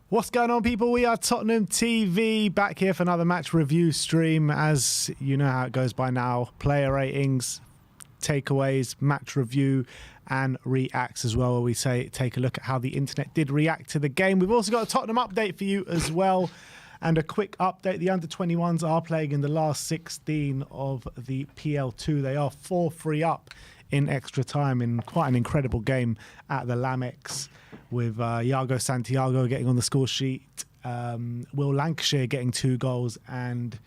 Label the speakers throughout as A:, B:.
A: What's going on, people? We are Tottenham TV, back here for another match review stream. As you know how it goes by now, player ratings, takeaways, match review, and reacts as well, where we say take a look at how the internet did react to the game. We've also got a Tottenham update for you as well, and a quick update. The under-21s are playing in the last 16 of the PL2. They are 4-3 up in extra time in quite an incredible game at the Lamex, with Iago Santiago getting on the score sheet, Will Lancashire getting 2 goals, and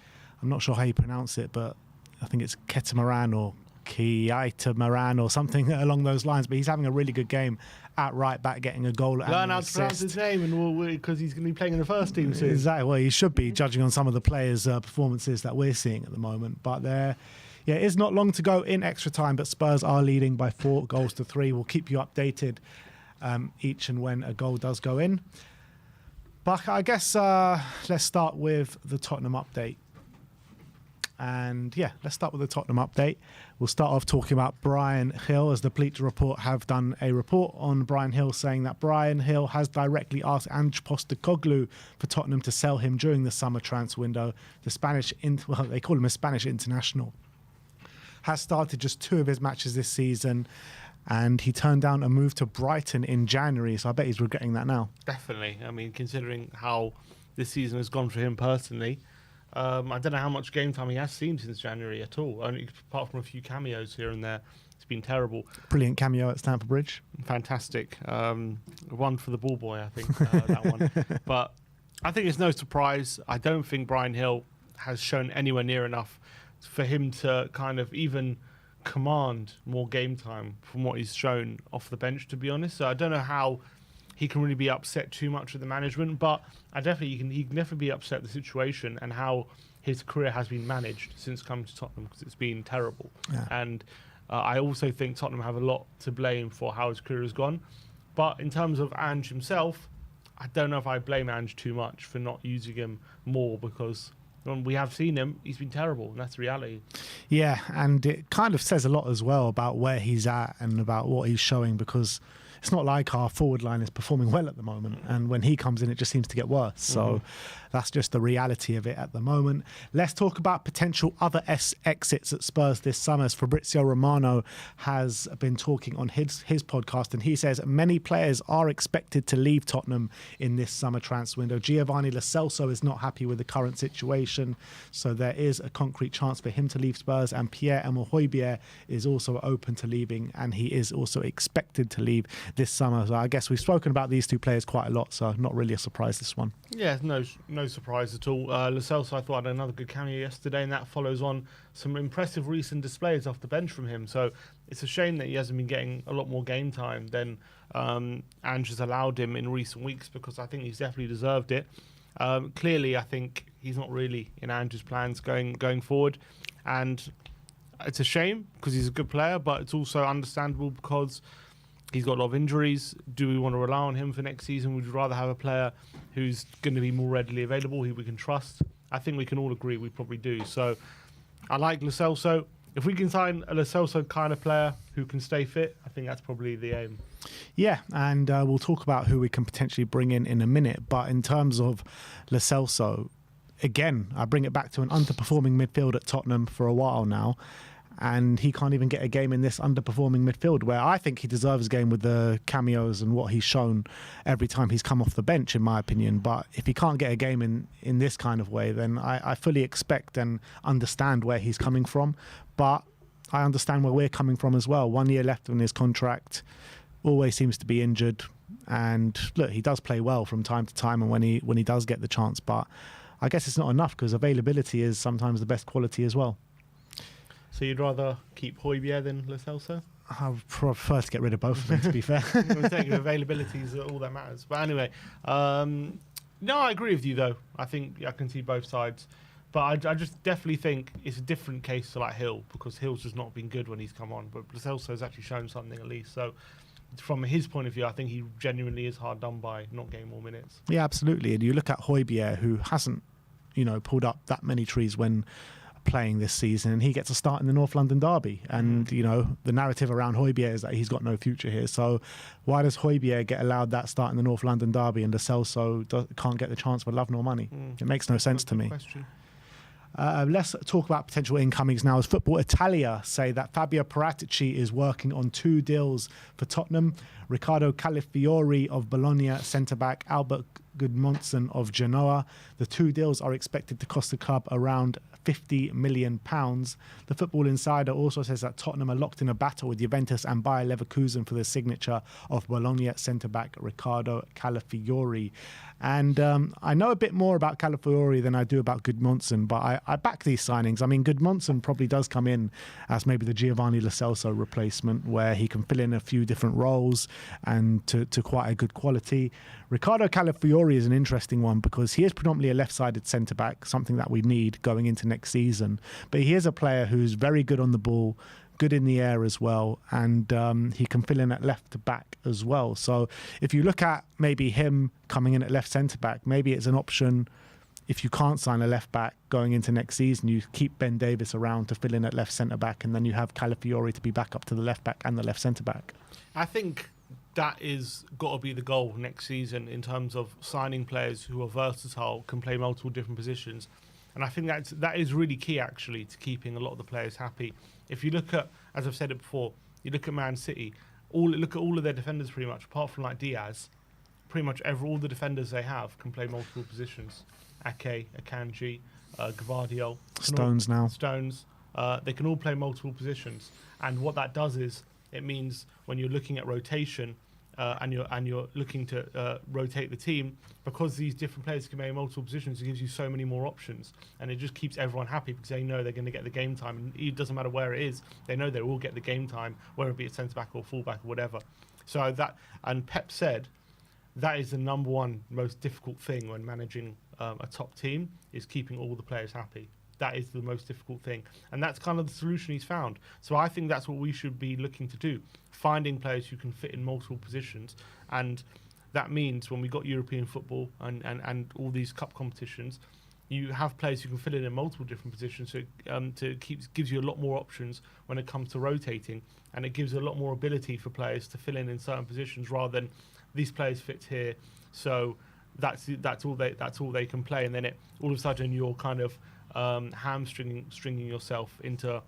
A: I'm not sure how you pronounce it, but I think it's Ketamaran or Keita or something along those lines, but he's having a really good game at right back, getting a goal and
B: learn
A: an
B: how to pronounce his name, because he's going to be playing in the first team soon.
A: Exactly. Well, he should be, judging on some of the players' performances that we're seeing at the moment. But it is not long to go in extra time, but Spurs are leading by 4-3. We'll keep you updated each and when a goal does go in. But I guess let's start with the Tottenham update. And yeah, let's start with the Tottenham update. We'll start off talking about Bryan Gil, as the Bleacher Report have done a report on Bryan Gil, saying that Bryan Gil has directly asked Ange Postecoglou for Tottenham to sell him during the summer transfer window. The Spanish, they call him a Spanish international, has started just 2 of his matches this season, and he turned down a move to Brighton in January, so I bet he's regretting that now.
B: Definitely. I mean, considering how this season has gone for him personally, I don't know how much game time he has seen since January at all, only apart from a few cameos here and there. It's been terrible.
A: Brilliant cameo at Stamford Bridge.
B: Fantastic. One for the ball boy, I think, that one. But I think it's no surprise. I don't think Bryan Gil has shown anywhere near enough for him to kind of even command more game time from what he's shown off the bench, to be honest. So I don't know how he can really be upset too much with the management, but he can definitely be upset at the situation and how his career has been managed since coming to Tottenham, because it's been terrible. Yeah. And I also think Tottenham have a lot to blame for how his career has gone. But in terms of Ange himself, I don't know if I blame Ange too much for not using him more, because when we have seen him, he's been terrible, and that's the reality.
A: Yeah, and it kind of says a lot as well about where he's at and about what he's showing, because it's not like our forward line is performing well at the moment, and when he comes in, it just seems to get worse. So that's just the reality of it at the moment. Let's talk about potential other exits at Spurs this summer, as Fabrizio Romano has been talking on his podcast, and he says many players are expected to leave Tottenham in this summer transfer window. Giovanni Lo Celso is not happy with the current situation, so there is a concrete chance for him to leave Spurs, and Pierre-Emile Højbjerg is also open to leaving, and he is also expected to leave this summer. So I guess we've spoken about these 2 players quite a lot, so not really a surprise, this one.
B: Yeah, no surprise at all. Lo Celso, I thought, had another good cameo yesterday, and that follows on some impressive recent displays off the bench from him. So it's a shame that he hasn't been getting a lot more game time than Ange has allowed him in recent weeks, because I think he's definitely deserved it. Clearly, I think he's not really in Ange's plans going forward, and it's a shame because he's a good player, but it's also understandable because he's got a lot of injuries. Do we want to rely on him for next season? Would you rather have a player who's going to be more readily available, who we can trust? I think we can all agree we probably do. So I like Lo Celso. If we can sign a Lo Celso kind of player who can stay fit, I think that's probably the aim.
A: Yeah, and we'll talk about who we can potentially bring in a minute. But in terms of Lo Celso, again, I bring it back to an underperforming midfield at Tottenham for a while now, and he can't even get a game in this underperforming midfield, where I think he deserves a game with the cameos and what he's shown every time he's come off the bench, in my opinion. But if he can't get a game in this kind of way, then I fully expect and understand where he's coming from. But I understand where we're coming from as well. 1 year left on his contract, always seems to be injured. And look, he does play well from time to time, and when he does get the chance. But I guess it's not enough, because availability is sometimes the best quality as well.
B: So you'd rather keep Højbjerg than Lo Celso?
A: I would prefer to get rid of both of them, to be fair.
B: We're taking availability is all that matters. But anyway, no, I agree with you, though. I think I can see both sides. But I just definitely think it's a different case to like Hill, because Hill's just not been good when he's come on. But Lo Celso's actually shown something at least. So from his point of view, I think he genuinely is hard done by not getting more minutes.
A: Yeah, absolutely. And you look at Højbjerg, who hasn't, pulled up that many trees when playing this season, and he gets a start in the North London derby. And you know, the narrative around Højbjerg is that he's got no future here. So why does Højbjerg get allowed that start in the North London derby and Lo Celso can't get the chance for love nor money? It makes no sense to me. Let's talk about potential incomings now. As Football Italia say that Fabio Paratici is working on 2 deals for Tottenham. Riccardo Calafiori of Bologna, centre-back, Albert Gudmundsson of Genoa. The 2 deals are expected to cost the club around £50 million. The Football Insider also says that Tottenham are locked in a battle with Juventus and Bayer Leverkusen for the signature of Bologna centre-back Riccardo Calafiori. And I know a bit more about Calafiori than I do about Gudmundsson, but I back these signings. I mean, Gudmundsson probably does come in as maybe the Giovanni Lo Celso replacement, where he can fill in a few different roles and to quite a good quality. Riccardo Calafiori is an interesting one because he is predominantly a left-sided centre-back, something that we need going into next season. But he is a player who's very good on the ball, good in the air as well, and he can fill in at left back as well. So if you look at maybe him coming in at left centre back, maybe it's an option. If you can't sign a left back going into next season, you keep Ben Davis around to fill in at left centre back, and then you have Calafiori to be back up to the left back and the left centre back.
B: I think that is got to be the goal next season in terms of signing players who are versatile, can play multiple different positions. And I think that is really key, actually, to keeping a lot of the players happy. If you look at, as I've said it before, you look at Man City, look at all of their defenders pretty much, apart from like Diaz, pretty much all the defenders they have can play multiple positions. Ake, Akanji, Gvardiol. Stones. They can all play multiple positions. And what that does is, it means when you're looking at rotation, and you're looking to rotate the team, because these different players can play multiple positions, it gives you so many more options, and it just keeps everyone happy because they know they're going to get the game time, and it doesn't matter where it is, they know they will get the game time, whether it be a centre back or full back or whatever. So that, and Pep said that is the number one most difficult thing when managing a top team, is keeping all the players happy. That is the most difficult thing. And that's kind of the solution he's found. So I think that's what we should be looking to do, finding players who can fit in multiple positions. And that means when we got European football and all these cup competitions, you have players who can fill in multiple different positions. So it gives you a lot more options when it comes to rotating. And it gives a lot more ability for players to fill in certain positions rather than these players fit here. So that's all they can play. And then all of a sudden you're kind of stringing yourself into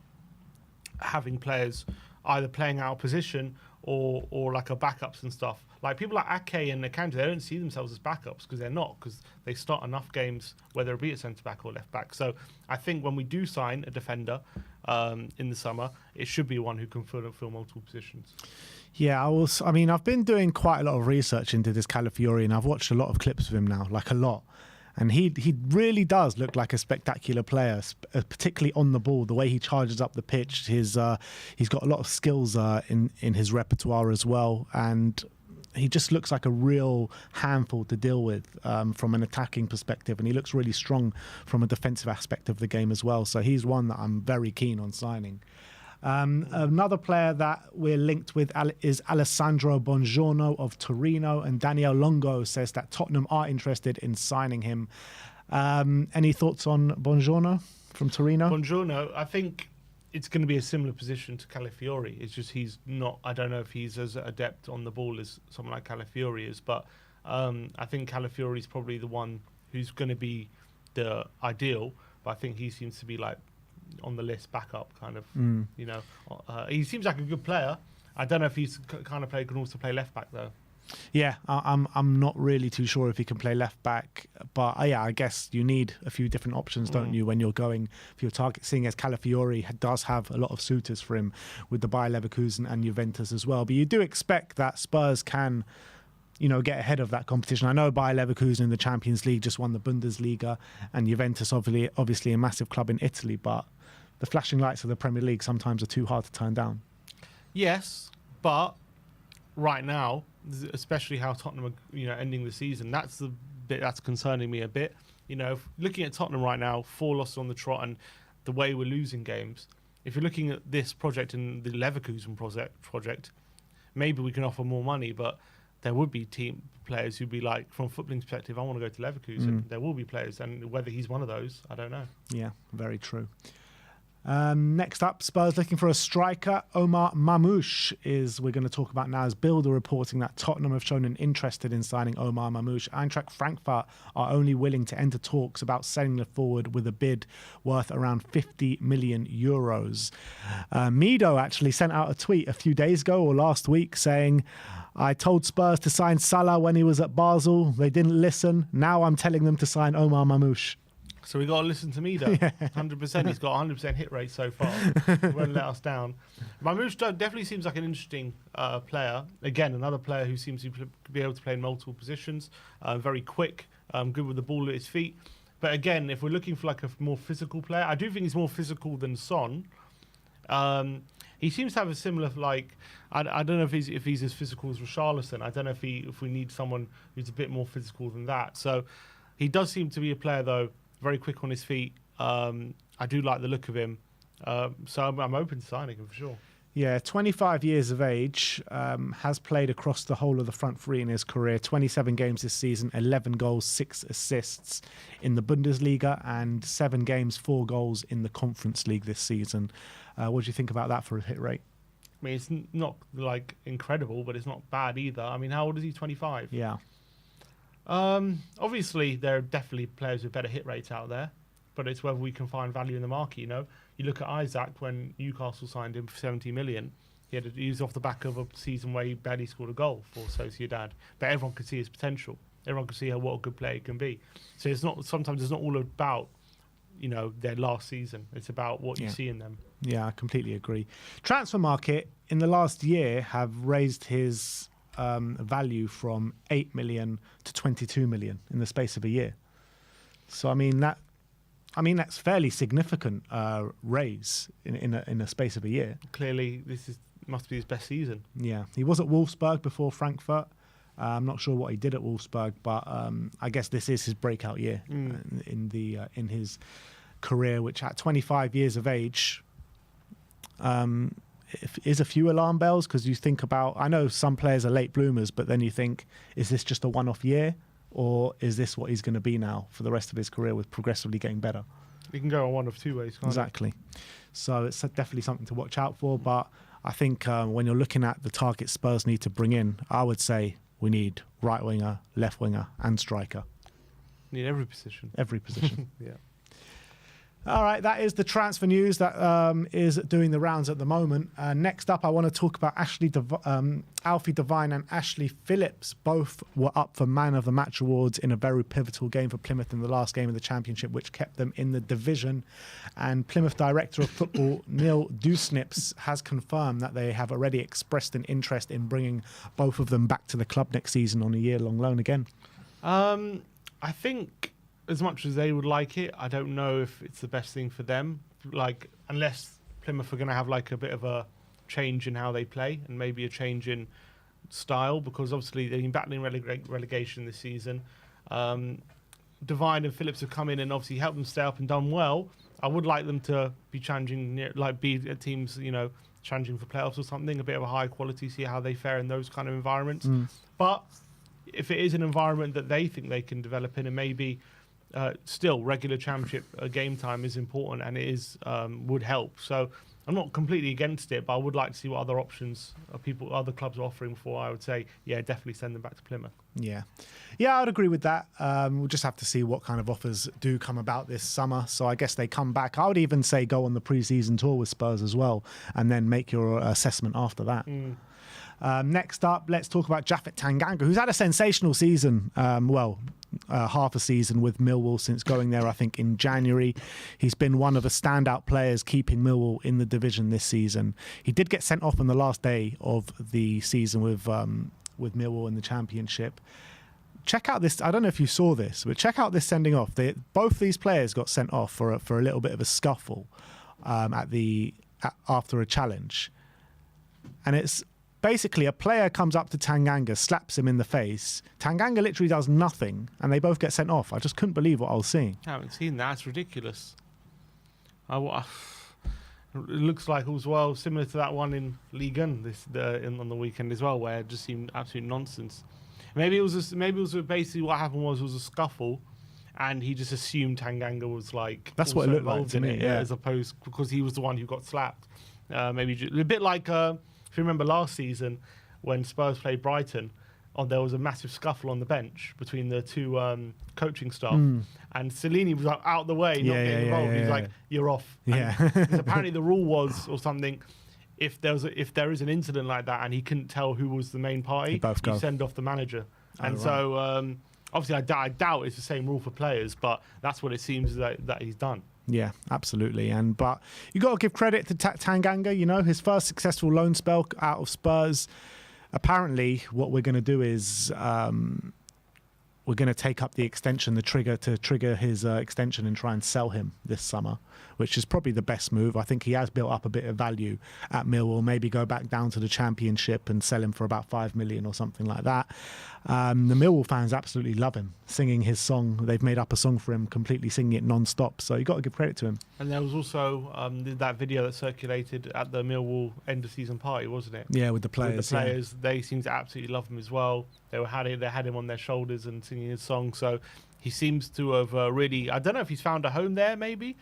B: having players either playing out of position or like a backups and stuff. Like people like Ake and Akanji, they don't see themselves as backups because they're not, because they start enough games, whether it be a centre back or left back. So I think when we do sign a defender in the summer, it should be one who can fill multiple positions.
A: Yeah, I've been doing quite a lot of research into this Calafiori, and I've watched a lot of clips of him now, like a lot. And he really does look like a spectacular player, particularly on the ball. The way he charges up the pitch, he's got a lot of skills in his repertoire as well, and he just looks like a real handful to deal with from an attacking perspective, and he looks really strong from a defensive aspect of the game as well. So he's one that I'm very keen on signing. Another player that we're linked with is Alessandro Bongiorno of Torino, and Daniel Longo says that Tottenham are interested in signing him. Any thoughts on Bongiorno from Torino?
B: Bongiorno, I think it's going to be a similar position to Calafiori. It's just he's not, I don't know if he's as adept on the ball as someone like Calafiori is, but I think Calafiori is probably the one who's going to be the ideal, but I think he seems to be like on the list backup kind of, you know. He seems like a good player. I don't know if he's kind of can also play left back though.
A: Yeah, I'm not really too sure if he can play left back, but yeah, I guess you need a few different options, don't you, when you're going for your target, seeing as Calafiori does have a lot of suitors for him with the Bayer Leverkusen and Juventus as well. But you do expect that Spurs can, you know, get ahead of that competition. I know Bayer Leverkusen in the Champions League just won the Bundesliga, and Juventus obviously a massive club in Italy, but the flashing lights of the Premier League sometimes are too hard to turn down. Yes,
B: but right now, especially how Tottenham are, you know, ending the season, that's the bit that's concerning me a bit. You know, looking at Tottenham right now, 4 losses on the trot, and the way we're losing games. If you're looking at this project and the Leverkusen project, maybe we can offer more money, but there would be team players who'd be like, from a footballing perspective, I want to go to Leverkusen. There will be players, and whether he's one of those, I don't know.
A: Yeah, very true. Next up, Spurs looking for a striker. Omar Mamouche we're going to talk about now, as Bild are reporting that Tottenham have shown an interest in signing Omar Mamouche. Eintracht Frankfurt are only willing to enter talks about selling the forward with a bid worth around 50 million euros. Mido actually sent out a tweet a few days ago or last week saying, I told Spurs to sign Salah when he was at Basel. They didn't listen. Now I'm telling them to sign Omar Mamouche.
B: So we got to listen to Mido. 100%. He's got 100% hit rate so far. He won't let us down. Mamouche definitely seems like an interesting player. Again, another player who seems to be able to play in multiple positions. Very quick, good with the ball at his feet. But again, if we're looking for like a more physical player, I do think he's more physical than Son. He seems to have a similar, like, I don't know if he's as physical as Richarlison. I don't know if we need someone who's a bit more physical than that. So he does seem to be a player, though, very quick on his feet. I do like the look of him. So I'm open to signing him for sure.
A: Yeah, 25 years of age, has played across the whole of the front three in his career. 27 games this season, 11 goals, 6 assists in the Bundesliga, and 7 games, 4 goals in the Conference League this season. What do you think about that for a hit rate?
B: I mean, it's not like incredible, but it's not bad either. I mean, how old is he? 25?
A: Yeah.
B: Obviously, there are definitely players with better hit rates out there, but it's whether we can find value in the market. You know, you look at Isaac when Newcastle signed him for 70 million. He was off the back of a season where he barely scored a goal for Sociedad, but everyone could see his potential. Everyone could see what a good player he can be. So sometimes it's not all about, you know, their last season. It's about what you see in them.
A: Yeah, I completely agree. Transfer market in the last year have raised his value from 8 million to 22 million in the space of a year. So I mean that's fairly significant raise in a space of a year.
B: Clearly, must be his best season.
A: Yeah, he was at Wolfsburg before Frankfurt. I'm not sure what he did at Wolfsburg, but I guess this is his breakout year in his career, which at 25 years of age is a few alarm bells, because you think about, I know some players are late bloomers, but then you think, is this just a one-off year, or is this what he's going to be now for the rest of his career, with progressively getting better?
B: He can go on one of two ways, can't
A: Exactly. So it's definitely something to watch out for, but I think when you're looking at the targets Spurs need to bring in, I would say we need right winger, left winger, and striker.
B: Need every position.
A: Every position.
B: Yeah.
A: All right, that is the transfer news that is doing the rounds at the moment. Next up, I want to talk about Alfie Devine and Ashley Phillips. Both were up for Man of the Match awards in a very pivotal game for Plymouth in the last game of the Championship, which kept them in the division. And Plymouth Director of Football, Neil Dewsnips, has confirmed that they have already expressed an interest in bringing both of them back to the club next season on a year-long loan again.
B: I think, as much as they would like it, I don't know if it's the best thing for them. Like, unless Plymouth are going to have like a bit of a change in how they play and maybe a change in style, because obviously they've been battling relegation this season. Devine and Phillips have come in and obviously helped them stay up and done well. I would like them to be challenging, be at teams, challenging for playoffs or something, a bit of a high quality, see how they fare in those kind of environments. But if it is an environment that they think they can develop in, and maybe still regular championship game time is important, and it is would help. So I'm not completely against it, but I would like to see what other options other clubs are offering before I would say, yeah, definitely send them back to Plymouth.
A: Yeah, I'd agree with that. We'll just have to see what kind of offers do come about this summer. So I guess they come back. I would even say go on the pre-season tour with Spurs as well, and then make your assessment after that. Next up, let's talk about Japhet Tanganga, who's had a sensational season. Half a season with Millwall since going there, I think, in January. He's been one of the standout players keeping Millwall in the division this season. He did get sent off on the last day of the season with Millwall in the Championship. Check out this. I don't know if you saw this, but check out this sending off. Both these players got sent off for a little bit of a scuffle after a challenge, and it's basically a player comes up to Tanganga, slaps him in the face. Tanganga literally does nothing, and they both get sent off. I just couldn't believe what I was seeing.
B: I haven't seen that. It's ridiculous. It looks like as well, similar to that one in Ligue 1 on the weekend as well, where it just seemed absolute nonsense. Maybe it was basically what happened was a scuffle, and he just assumed Tanganga was like
A: That's what it looked like to me, yeah.
B: as opposed because he was the one who got slapped. Maybe a bit like if you remember last season when Spurs played Brighton. There was a massive scuffle on the bench between the two coaching staff, and Cellini was like, out the way, not getting involved. He's like, "You're off."
A: Yeah.
B: Because apparently the rule was or something. If there is an incident like that and he couldn't tell who was the main party, you send off the manager. So obviously I doubt it's the same rule for players, but that's what it seems that he's done.
A: Yeah, absolutely. But you got to give credit to Tanganga. You know, his first successful loan spell out of Spurs. Apparently, what we're going to do is we're going to take up the extension, the trigger to trigger his extension and try and sell him this summer, which is probably the best move. I think he has built up a bit of value at Millwall. Maybe go back down to the Championship and sell him for about 5 million or something like that. The Millwall fans absolutely love him, singing his song. They've made up a song for him, completely singing it non-stop. So you got to give credit to him.
B: And there was also that video that circulated at the Millwall end-of-season party, wasn't it?
A: Yeah, with the players.
B: They seem to absolutely love him as well. They had him on their shoulders and singing his song. So he seems to have really. I don't know if he's found a home there. Maybe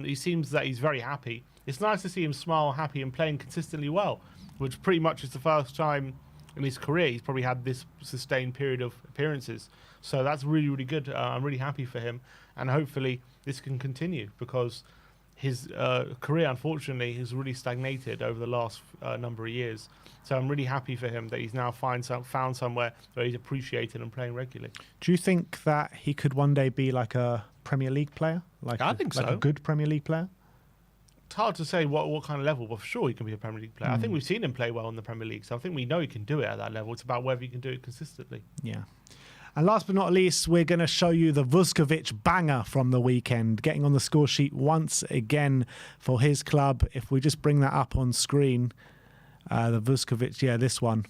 B: he seems that he's very happy. It's nice to see him smile, happy, and playing consistently well, which pretty much is the first time in his career he's probably had this sustained period of appearances. So that's really, really good. I'm really happy for him, and hopefully this can continue because his career, unfortunately, has really stagnated over the last number of years. So I'm really happy for him that he's now found somewhere where he's appreciated and playing regularly.
A: Do you think that he could one day be like a Premier League player?
B: I think so.
A: Like a good Premier League player?
B: It's hard to say what kind of level, but for sure he can be a Premier League player. I think we've seen him play well in the Premier League, so I think we know he can do it at that level. It's about whether he can do it consistently.
A: Yeah. And last but not least, we're going to show you the Vuskovic banger from the weekend, getting on the score sheet once again for his club. If we just bring that up on screen, the Vuskovic, this one,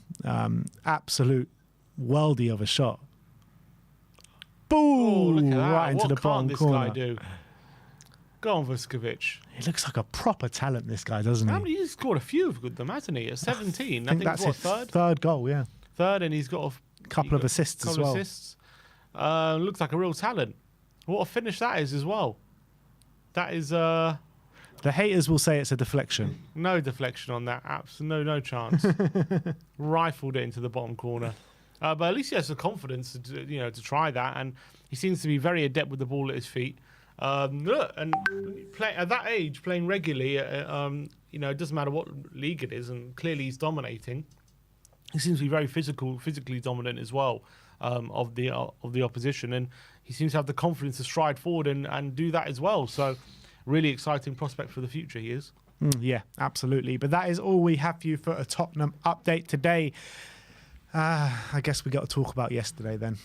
A: absolute worldie of a shot. Boom!
B: Oh, look at that.
A: Right into the bottom corner.
B: What can't this guy do? Go on, Vuskovic.
A: He looks like a proper talent, this guy, doesn't he?
B: He's scored a few of them, hasn't he? At 17. I think
A: that's his third goal, yeah.
B: Third, and he's got a
A: couple of assists as well.
B: Looks like a real talent. What a finish that is as well. That is... The
A: haters will say it's a deflection.
B: No deflection on that. Absolutely no chance. Rifled it into the bottom corner. But at least he has the confidence to try that, and he seems to be very adept with the ball at his feet. Look, and at that age, playing regularly, it doesn't matter what league it is, and clearly he's dominating. He seems to be very physically dominant as well of the opposition, and he seems to have the confidence to stride forward and do that as well. So, really exciting prospect for the future. He is.
A: Yeah, absolutely. But that is all we have for you for a Tottenham update today. I guess we got to talk about yesterday then.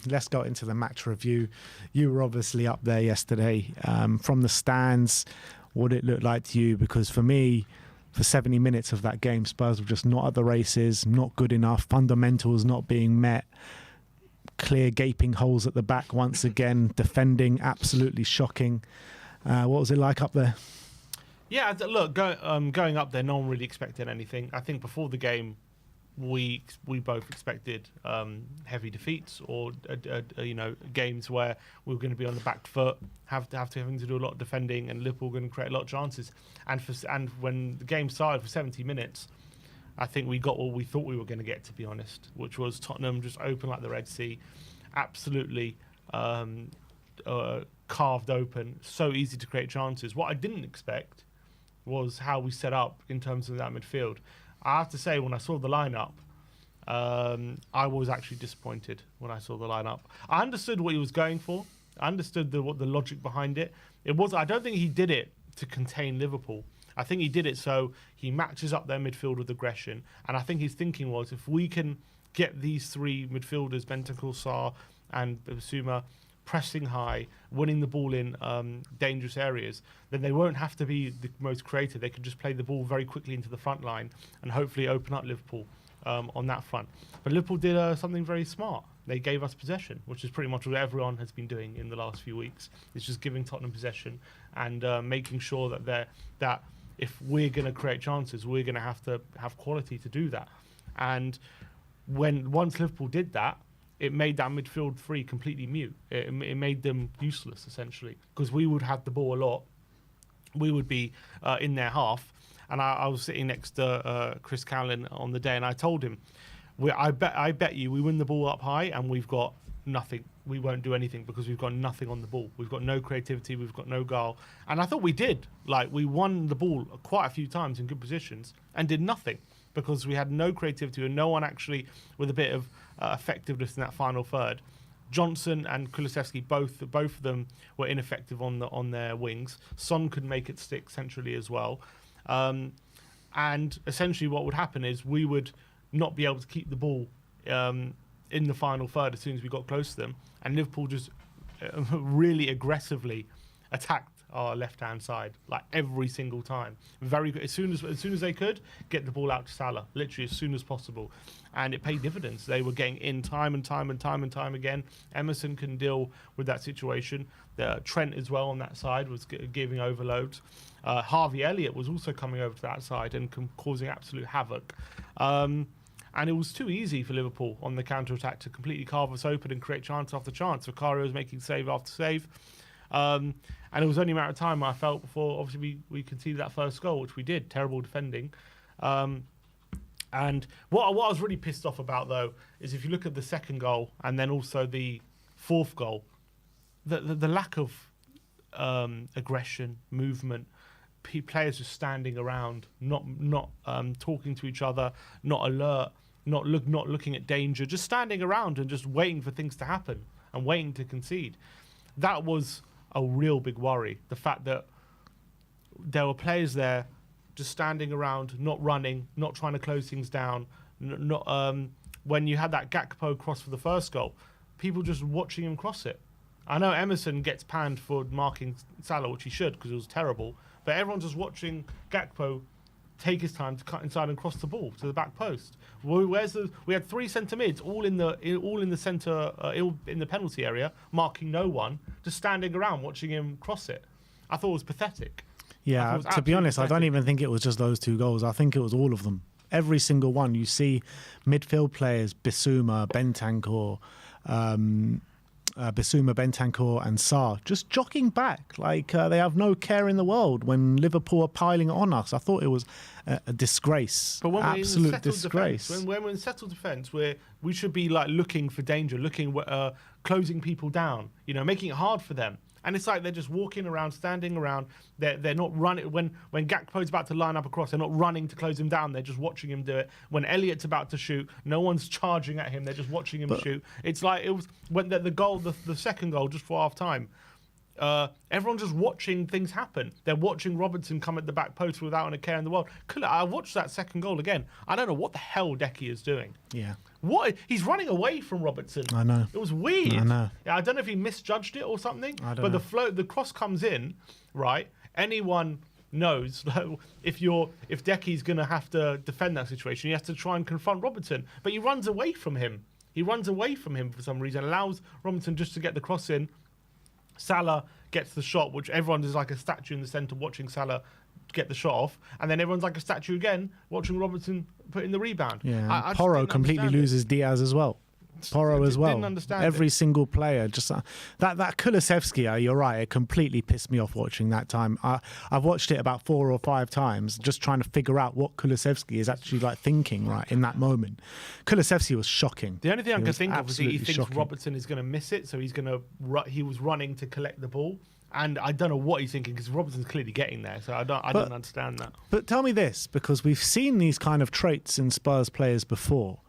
A: Let's go into the match review. You were obviously up there yesterday. From the stands, what it looked like to you? Because for me, for 70 minutes of that game, Spurs were just not at the races, not good enough, fundamentals not being met, clear gaping holes at the back once again, defending absolutely shocking. What was it like up there?
B: Yeah, look, going up there, no one really expected anything. I think before the game, we both expected heavy defeats or games where we were going to be on the back foot, having to do a lot of defending, and Liverpool were going to create a lot of chances. And when the game started for 70 minutes, I think we got what we thought we were going to get, to be honest, which was Tottenham just open like the Red Sea, absolutely carved open, so easy to create chances. What I didn't expect was how we set up in terms of that midfield. I have to say, when I saw the lineup, I was actually disappointed when I saw the lineup. I understood what he was going for. I understood the logic behind it. I don't think he did it to contain Liverpool. I think he did it so he matches up their midfield with aggression. And I think his thinking was, if we can get these three midfielders, Bentancur, Sarr and Bissouma, pressing high, winning the ball in dangerous areas, then they won't have to be the most creative. They can just play the ball very quickly into the front line and hopefully open up Liverpool on that front. But Liverpool did something very smart. they gave us possession, which is pretty much what everyone has been doing in the last few weeks. It's just giving Tottenham possession and making sure that if we're going to create chances, we're going to have quality to do that. And once Liverpool did that, it made that midfield three completely mute. It made them useless, essentially, because we would have the ball a lot. We would be in their half. And I was sitting next to Chris Cowlin on the day, and I told him, I bet you we win the ball up high and we've got nothing. We won't do anything because we've got nothing on the ball. We've got no creativity. We've got no goal. And I thought we did. Like, we won the ball quite a few times in good positions and did nothing because we had no creativity and no one actually with a bit of effectiveness in that final third. Johnson and Kulusevski, both of them were ineffective on their wings. Son could make it stick centrally as well. And essentially what would happen is we would not be able to keep the ball in the final third as soon as we got close to them, and Liverpool just really aggressively attacked our left-hand side, like every single time. Very good. As soon as they could get the ball out to Salah, literally as soon as possible, and it paid dividends. They were getting in time and time again. Emerson can deal with that situation. Trent as well on that side was giving overloads. Harvey Elliott was also coming over to that side and causing absolute havoc. And it was too easy for Liverpool on the counter-attack to completely carve us open and create chance after chance. Vicario was making save after save. And it was only a matter of time, I felt, before obviously we conceded that first goal, which we did. Terrible defending. And what I was really pissed off about, though, is if you look at the second goal and then also the fourth goal, the lack of aggression, movement, players just standing around, not talking to each other, not alert, not looking at danger, just standing around and just waiting for things to happen and waiting to concede. That was a real big worry. The fact that there were players there just standing around, not running, not trying to close things down. When you had that Gakpo cross for the first goal, people just watching him cross it. I know Emerson gets panned for marking Salah, which he should because it was terrible, but everyone's just watching Gakpo take his time to cut inside and cross the ball to the back post. We had three centre mids all in the centre in the penalty area, marking no one, just standing around watching him cross it. I thought it was pathetic.
A: Yeah, to be honest, pathetic. I don't even think it was just those two goals. I think it was all of them. Every single one. You see midfield players, Bissouma, Bentancur, and Sarr just jogging back like they have no care in the world when Liverpool are piling on us. I thought it was a disgrace,
B: but when
A: absolute disgrace.
B: When we're in settled defence, we should be like looking for danger, closing people down, making it hard for them. And it's like they're just walking around, standing around. They're not running. When Gakpo's about to line up across, they're not running to close him down. They're just watching him do it. When Elliott's about to shoot, no one's charging at him. They're just watching him shoot. It's like it was when the second goal just for half time. Everyone's just watching things happen. They're watching Robertson come at the back post without a care in the world. I watched that second goal again. I don't know what the hell Decky is doing.
A: Yeah.
B: What? He's running away from Robertson.
A: I know.
B: It was weird.
A: I know.
B: I don't know if he misjudged it or something.
A: I don't know.
B: The cross comes in, right? Anyone knows if Decky's going to have to defend that situation, he has to try and confront Robertson. But he runs away from him. For some reason, allows Robertson just to get the cross in. Salah gets the shot, which everyone is like a statue in the centre watching Salah get the shot off, and then everyone's like a statue again watching Robertson put in the rebound.
A: Yeah, Porro completely loses Diaz as well. Porro as well.
B: Didn't understand
A: every single player. Just that Kulusevski, you're right. It completely pissed me off watching that time. I've watched it about 4 or 5 times, just trying to figure out what Kulusevski is actually like thinking right in that moment. Kulusevski was shocking.
B: The only thing I can think of is he thinks
A: shocking.
B: Robertson is going to miss it, so he was running to collect the ball. And I don't know what he's thinking because Robertson's clearly getting there, so I don't understand that.
A: But tell me this, because we've seen these kind of traits in Spurs players before.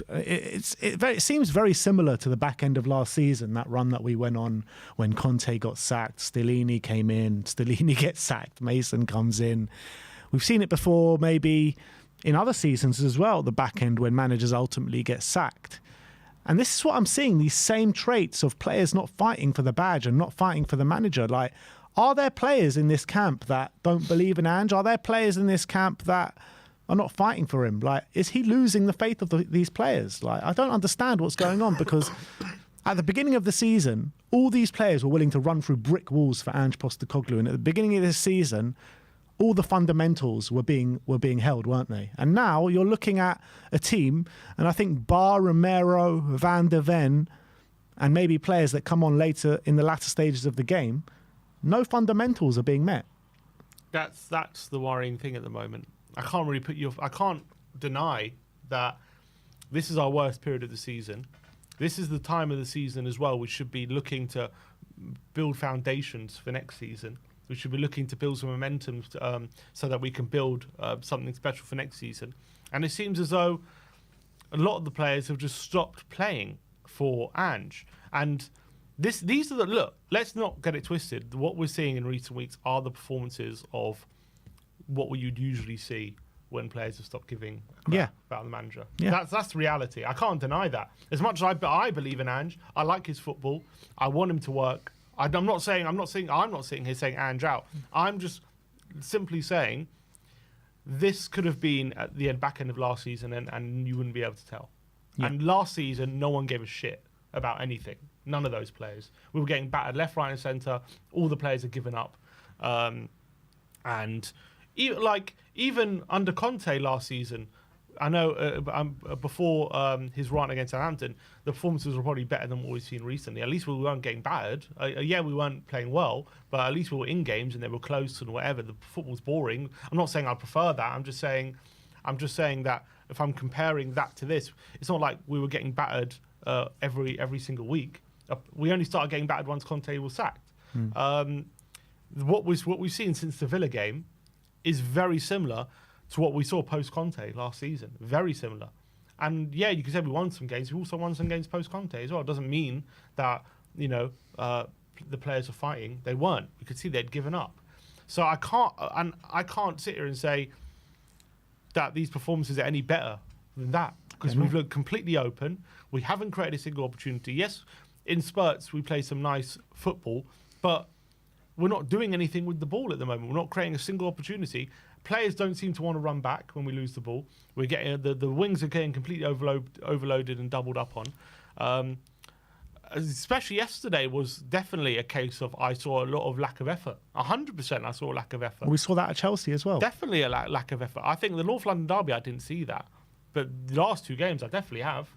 A: It seems very similar to the back end of last season, that run that we went on when Conte got sacked, Stellini came in, Stellini gets sacked, Mason comes in. We've seen it before maybe in other seasons as well, the back end when managers ultimately get sacked. And this is what I'm seeing, these same traits of players not fighting for the badge and not fighting for the manager. Like, are there players in this camp that don't believe in Ange? Are there players in this camp that are not fighting for him. Like, is he losing the faith of these players? Like, I don't understand what's going on, because at the beginning of the season, all these players were willing to run through brick walls for Ange Postecoglou. And at the beginning of this season, all the fundamentals were being held, weren't they? And now you're looking at a team, and I think bar Romero, Van der Ven, and maybe players that come on later in the latter stages of the game, no fundamentals are being met.
B: That's the worrying thing at the moment. I can't deny that this is our worst period of the season. This is the time of the season as well. We should be looking to build foundations for next season. We should be looking to build some momentum so that we can build something special for next season. And it seems as though a lot of the players have just stopped playing for Ange. And these are the, look, let's not get it twisted. What we're seeing in recent weeks are the performances of what you'd usually see when players have stopped giving a crap about the manager.
A: Yeah.
B: That's the reality. I can't deny that. As much as I believe in Ange, I like his football. I want him to work. I'm not sitting here saying Ange out. I'm just simply saying this could have been at the back end of last season, and you wouldn't be able to tell. Yeah. And last season, no one gave a shit about anything. None of those players. We were getting battered left, right, and centre. All the players had given up, and even under Conte last season, I know before his run against Southampton, the performances were probably better than what we've seen recently. At least we weren't getting battered. Yeah, we weren't playing well, but at least we were in games and they were close and whatever. The football's boring. I'm not saying I prefer that. I'm just saying that if I'm comparing that to this, it's not like we were getting battered every single week. We only started getting battered once Conte was sacked. What we've seen since the Villa game is very similar to what we saw post-Conte last season. Very similar. And yeah, you could say we won some games. We also won some games post-Conte as well. It doesn't mean that, the players are fighting. They weren't. You could see they'd given up. So I can't sit here and say that these performances are any better than that, because we've looked completely open. We haven't created a single opportunity. Yes, in spurts we play some nice football, but we're not doing anything with the ball at the moment. We're not creating a single opportunity. Players don't seem to want to run back when we lose the ball. We're getting the wings are getting completely overloaded and doubled up on. Especially yesterday was definitely a case of I saw a lot of lack of effort. 100% I saw a lack of effort.
A: We saw that at Chelsea as well.
B: Definitely a lack of effort. I think the North London derby I didn't see that, but the last two games I definitely have.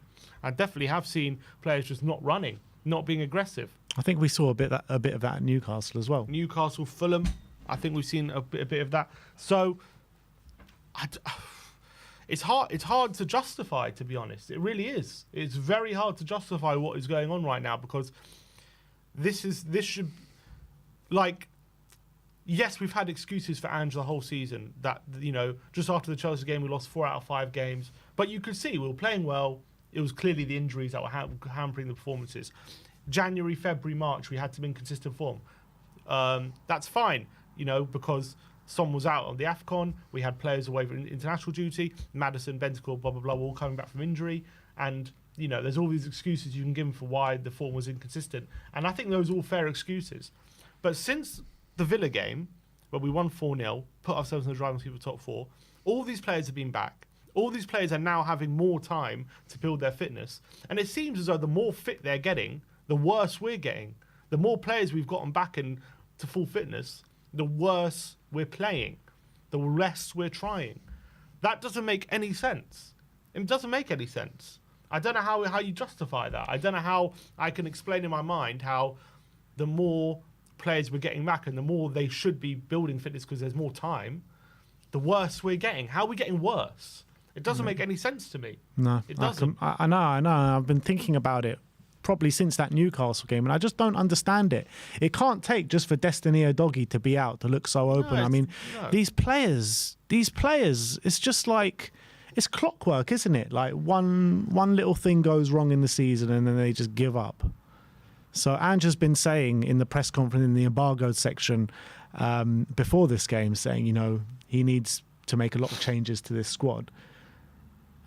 B: I definitely have seen players just not running, not being aggressive.
A: I think we saw a bit of that at Newcastle as well.
B: Newcastle, Fulham, I think we've seen a bit of that. So it's hard to justify, to be honest. It really is. It's very hard to justify what is going on right now, because this should, like, yes, we've had excuses for Ange the whole season. That, just after the Chelsea game, we lost 4 out of 5 games. But you could see we were playing well. It was clearly the injuries that were hampering the performances. January, February, March, we had some inconsistent form. That's fine, because Son was out on the AFCON. We had players away for international duty. Maddison, Bentancur, blah, blah, blah, all coming back from injury. And, there's all these excuses you can give them for why the form was inconsistent. And I think those are all fair excuses. But since the Villa game, where we won 4-0, put ourselves in the driving seat for top 4, all these players have been back. All these players are now having more time to build their fitness. And it seems as though the more fit they're getting, the worse we're getting. The more players we've gotten back into full fitness, the worse we're playing, the less we're trying. That doesn't make any sense. It doesn't make any sense. I don't know how you justify that. I don't know how I can explain in my mind how the more players we're getting back and the more they should be building fitness because there's more time, the worse we're getting. How are we getting worse? It doesn't make any sense to me. No, it doesn't.
A: I know. I've been thinking about it probably since that Newcastle game, and I just don't understand it. It can't take just for Destiny Udogie to be out to look so open. These players, it's just like, it's clockwork, isn't it? Like one little thing goes wrong in the season and then they just give up. So Ange has been saying in the press conference in the embargoed section before this game, saying, he needs to make a lot of changes to this squad.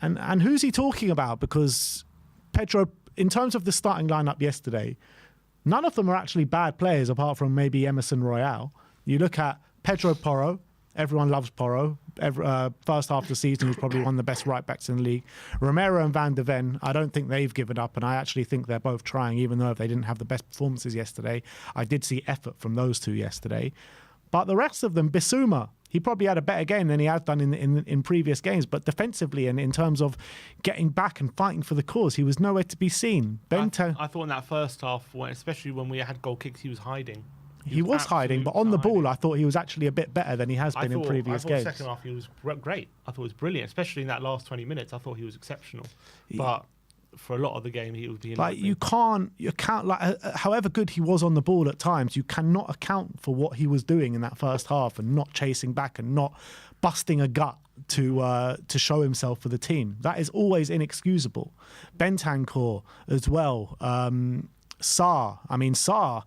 A: And who's he talking about? Because Pedro, in terms of the starting lineup yesterday, none of them are actually bad players apart from maybe Emerson Royale. You look at Pedro Porro, Everyone loves Porro. First half of the season, he was probably one of the best right backs in the league. Romero and Van de Ven, I don't think they've given up, and I actually think they're both trying, even though they didn't have the best performances yesterday. I did see effort from those two yesterday. But the rest of them, Bissouma, he probably had a better game than he has done in previous games. But defensively and in terms of getting back and fighting for the cause, he was nowhere to be seen.
B: I thought in that first half, especially when we had goal kicks, he was hiding.
A: He was hiding, but on the ball, I thought he was actually a bit better than he has been in previous games.
B: The second half, he was great. I thought he was brilliant, especially in that last 20 minutes. I thought he was exceptional. But for a lot of the game, he was being
A: like you can't like however good he was on the ball at times, you cannot account for what he was doing in that first half and not chasing back and not busting a gut to show himself for the team. That is always inexcusable. Bentancur as well. Sarr.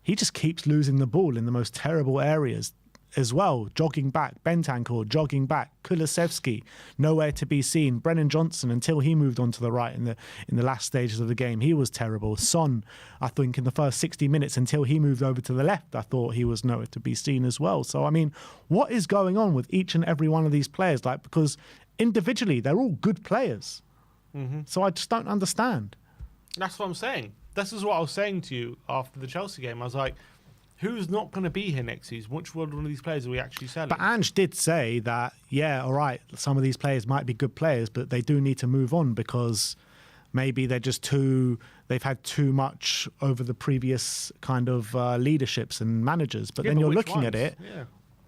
A: He just keeps losing the ball in the most terrible areas as well. Jogging back, Bentancur jogging back, Kulusevski nowhere to be seen. Brennan Johnson, until he moved on to the right in the last stages of the game, he was terrible. Son, I think in the first 60 minutes until he moved over to the left, I thought he was nowhere to be seen as well. So I mean, what is going on with each and every one of these players? Like, because individually they're all good players. So I just don't understand.
B: That's what I'm saying. This is what I was saying to you after the Chelsea game. I was like, who's not going to be here next season? Which one of these players are we actually selling?
A: But Ange did say that, yeah, all right, some of these players might be good players, but they do need to move on because maybe they've had too much over the previous kind of leaderships and managers. But then you're looking at it,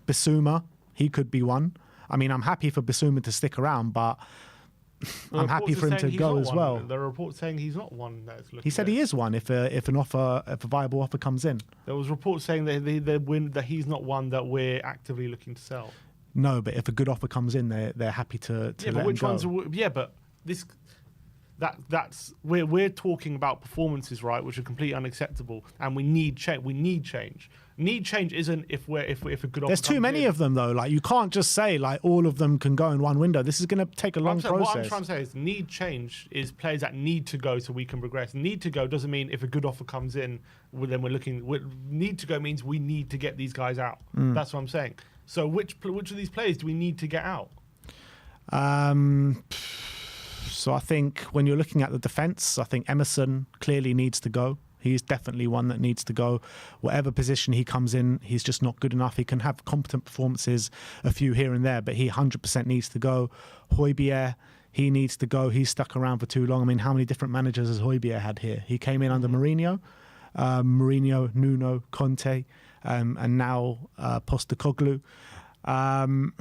A: Bissouma, he could be one. I mean, I'm happy for Bissouma to stick around, but I'm happy for him to go as well.
B: There are reports saying he's not one that's looking.
A: He said he is one if a viable offer comes in.
B: There was reports saying that he's not one that we're actively looking to sell.
A: No, but if a good offer comes in, they're happy to let him go.
B: But this we're talking about performances, right, which are completely unacceptable, and we need change. Need change isn't if a good offer.
A: There's too many of them though. Like you can't just say like all of them can go in one window. This is going to take a long process.
B: What I'm trying to say is need change is players that need to go so we can progress. Need to go doesn't mean if a good offer comes in, then we're looking. Need to go means we need to get these guys out. That's what I'm saying. So which of these players do we need to get out?
A: So I think when you're looking at the defence, I think Emerson clearly needs to go. He's definitely one that needs to go. Whatever position he comes in, he's just not good enough. He can have competent performances, a few here and there, but he 100% needs to go. Højbjerg, he needs to go. He's stuck around for too long. I mean, how many different managers has Højbjerg had here? He came in under Mourinho, Nuno, Conte, and now Postecoglou.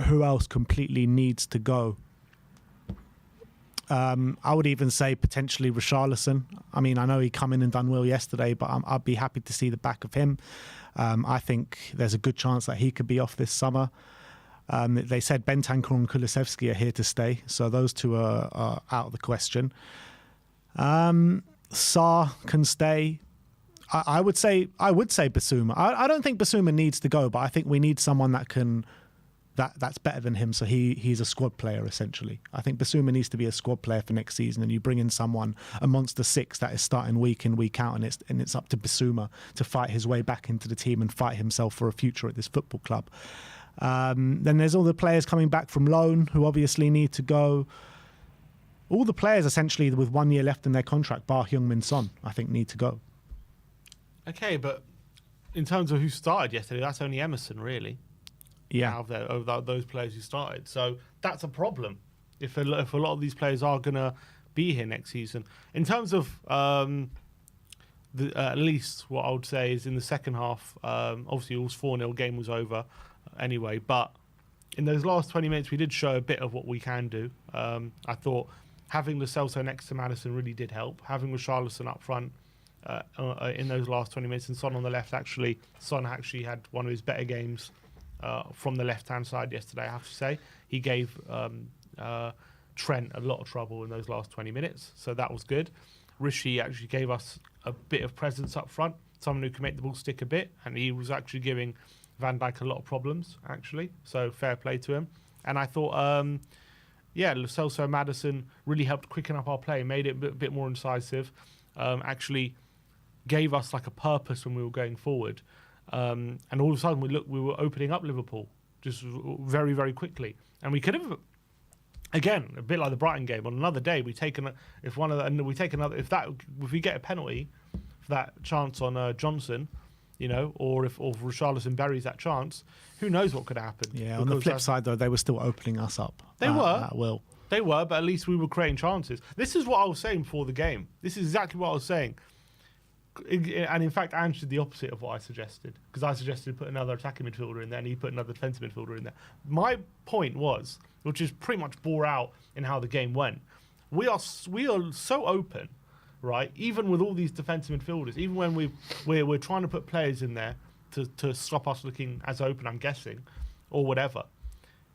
A: Who else completely needs to go? I would even say potentially Richarlison. I mean, I know he come in and done well yesterday, but I'd be happy to see the back of him. I think there's a good chance that he could be off this summer. They said Bentancur and Kulusevski are here to stay, so those two are out of the question. Sarr can stay. I would say Bissouma. I don't think Bissouma needs to go, but I think we need someone that's better than him, so he's a squad player essentially. I think Bissouma needs to be a squad player for next season, and you bring in a monster six that is starting week in, week out, and it's up to Bissouma to fight his way back into the team and fight himself for a future at this football club. Then there's all the players coming back from loan who obviously need to go. All the players essentially with 1 year left in their contract, bar Heung-min Son, I think need to go. Okay,
B: but in terms of who started yesterday, that's only Emerson really.
A: Yeah,
B: of those players who started. So that's a problem if a lot of these players are going to be here next season. In terms of at least what I would say is in the second half, obviously it was 4-0, game was over anyway, but in those last 20 minutes we did show a bit of what we can do. I thought having Lo Celso next to Maddison really did help. Having Richarlison up front in those last 20 minutes and Son on the left, Son actually had one of his better games from the left-hand side yesterday, I have to say. He gave Trent a lot of trouble in those last 20 minutes, so that was good. Rishi actually gave us a bit of presence up front, someone who can make the ball stick a bit, and he was actually giving Van Dijk a lot of problems, actually, so fair play to him. And I thought, Lo Celso Maddison really helped quicken up our play, made it a bit more incisive, actually gave us like a purpose when we were going forward. And all of a sudden we were opening up Liverpool. just very, very quickly. And we could have, again, a bit like the Brighton game, on another day, if we get a penalty for that chance on Johnson, or if Richarlison buries that chance, who knows what could happen?
A: Yeah, on the flip side, though, they were still opening us up.
B: They were.
A: At will.
B: They were, but at least we were creating chances. This is what I was saying before the game. This is exactly what I was saying. And in fact, Ange did the opposite of what I suggested, because I suggested put another attacking midfielder in there and he put another defensive midfielder in there. My point was, which is pretty much bore out in how the game went, we are so open, right? Even with all these defensive midfielders, even when we're trying to put players in there to stop us looking as open, I'm guessing, or whatever.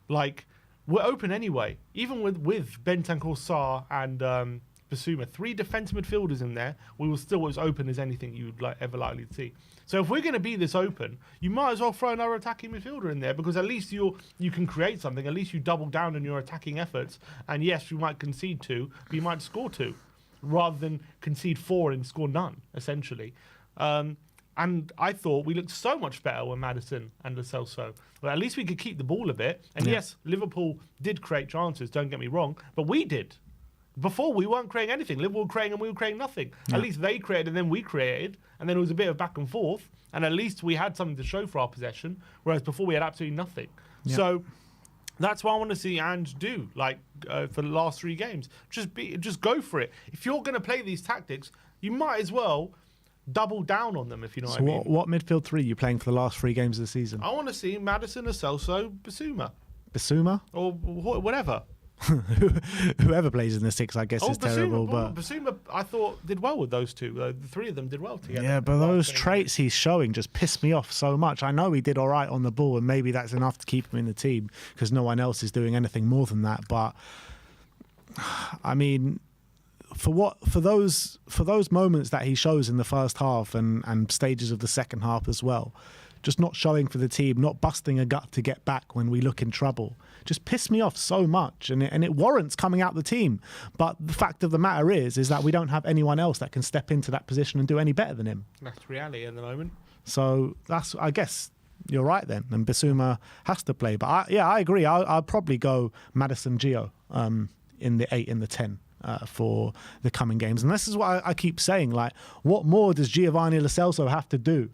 B: Like, we're open anyway. Even with Bentancur, Sarr, and Basuma, 3 defensive midfielders in there, we were still as open as anything you'd ever likely to see. So if we're going to be this open, you might as well throw another attacking midfielder in there, because at least you can create something. At least you double down on your attacking efforts. And yes, you might concede 2, but you might score 2, rather than concede 4 and score none, essentially. And I thought we looked so much better when Maddison and Lo Celso. But at least we could keep the ball a bit. And yes, Liverpool did create chances, don't get me wrong, but we did. Before, we weren't creating anything. Liverpool were creating and we were creating nothing. Yeah. At least they created and then we created. And then it was a bit of back and forth. And at least we had something to show for our possession. Whereas before, we had absolutely nothing. Yeah. So that's what I want to see Ange do, for the last 3 games. Just go for it. If you're going to play these tactics, you might as well double down on them, if you know what I mean.
A: What midfield 3 are you playing for the last 3 games of the season?
B: I want to see Maddison, Lo Celso, Basuma.
A: Basuma?
B: Or whatever.
A: Whoever plays in the 6, I guess, is terrible. But
B: Basuma, I thought, did well with those 2. The 3 of them did well together.
A: Yeah, but those traits he's showing just piss me off so much. I know he did all right on the ball, and maybe that's enough to keep him in the team, because no one else is doing anything more than that. But I mean, for those moments that he shows in the first half and stages of the second half as well, just not showing for the team, not busting a gut to get back when we look in trouble, just pissed me off so much, and it warrants coming out the team. But the fact of the matter is that we don't have anyone else that can step into that position and do any better than him.
B: That's reality at the moment.
A: So I guess you're right then, and Basuma has to play. But I agree. I'll probably go Maddison, Gio in the 8 and the 10. For the coming games. And this is what I keep saying, what more does Giovanni Lo Celso have to do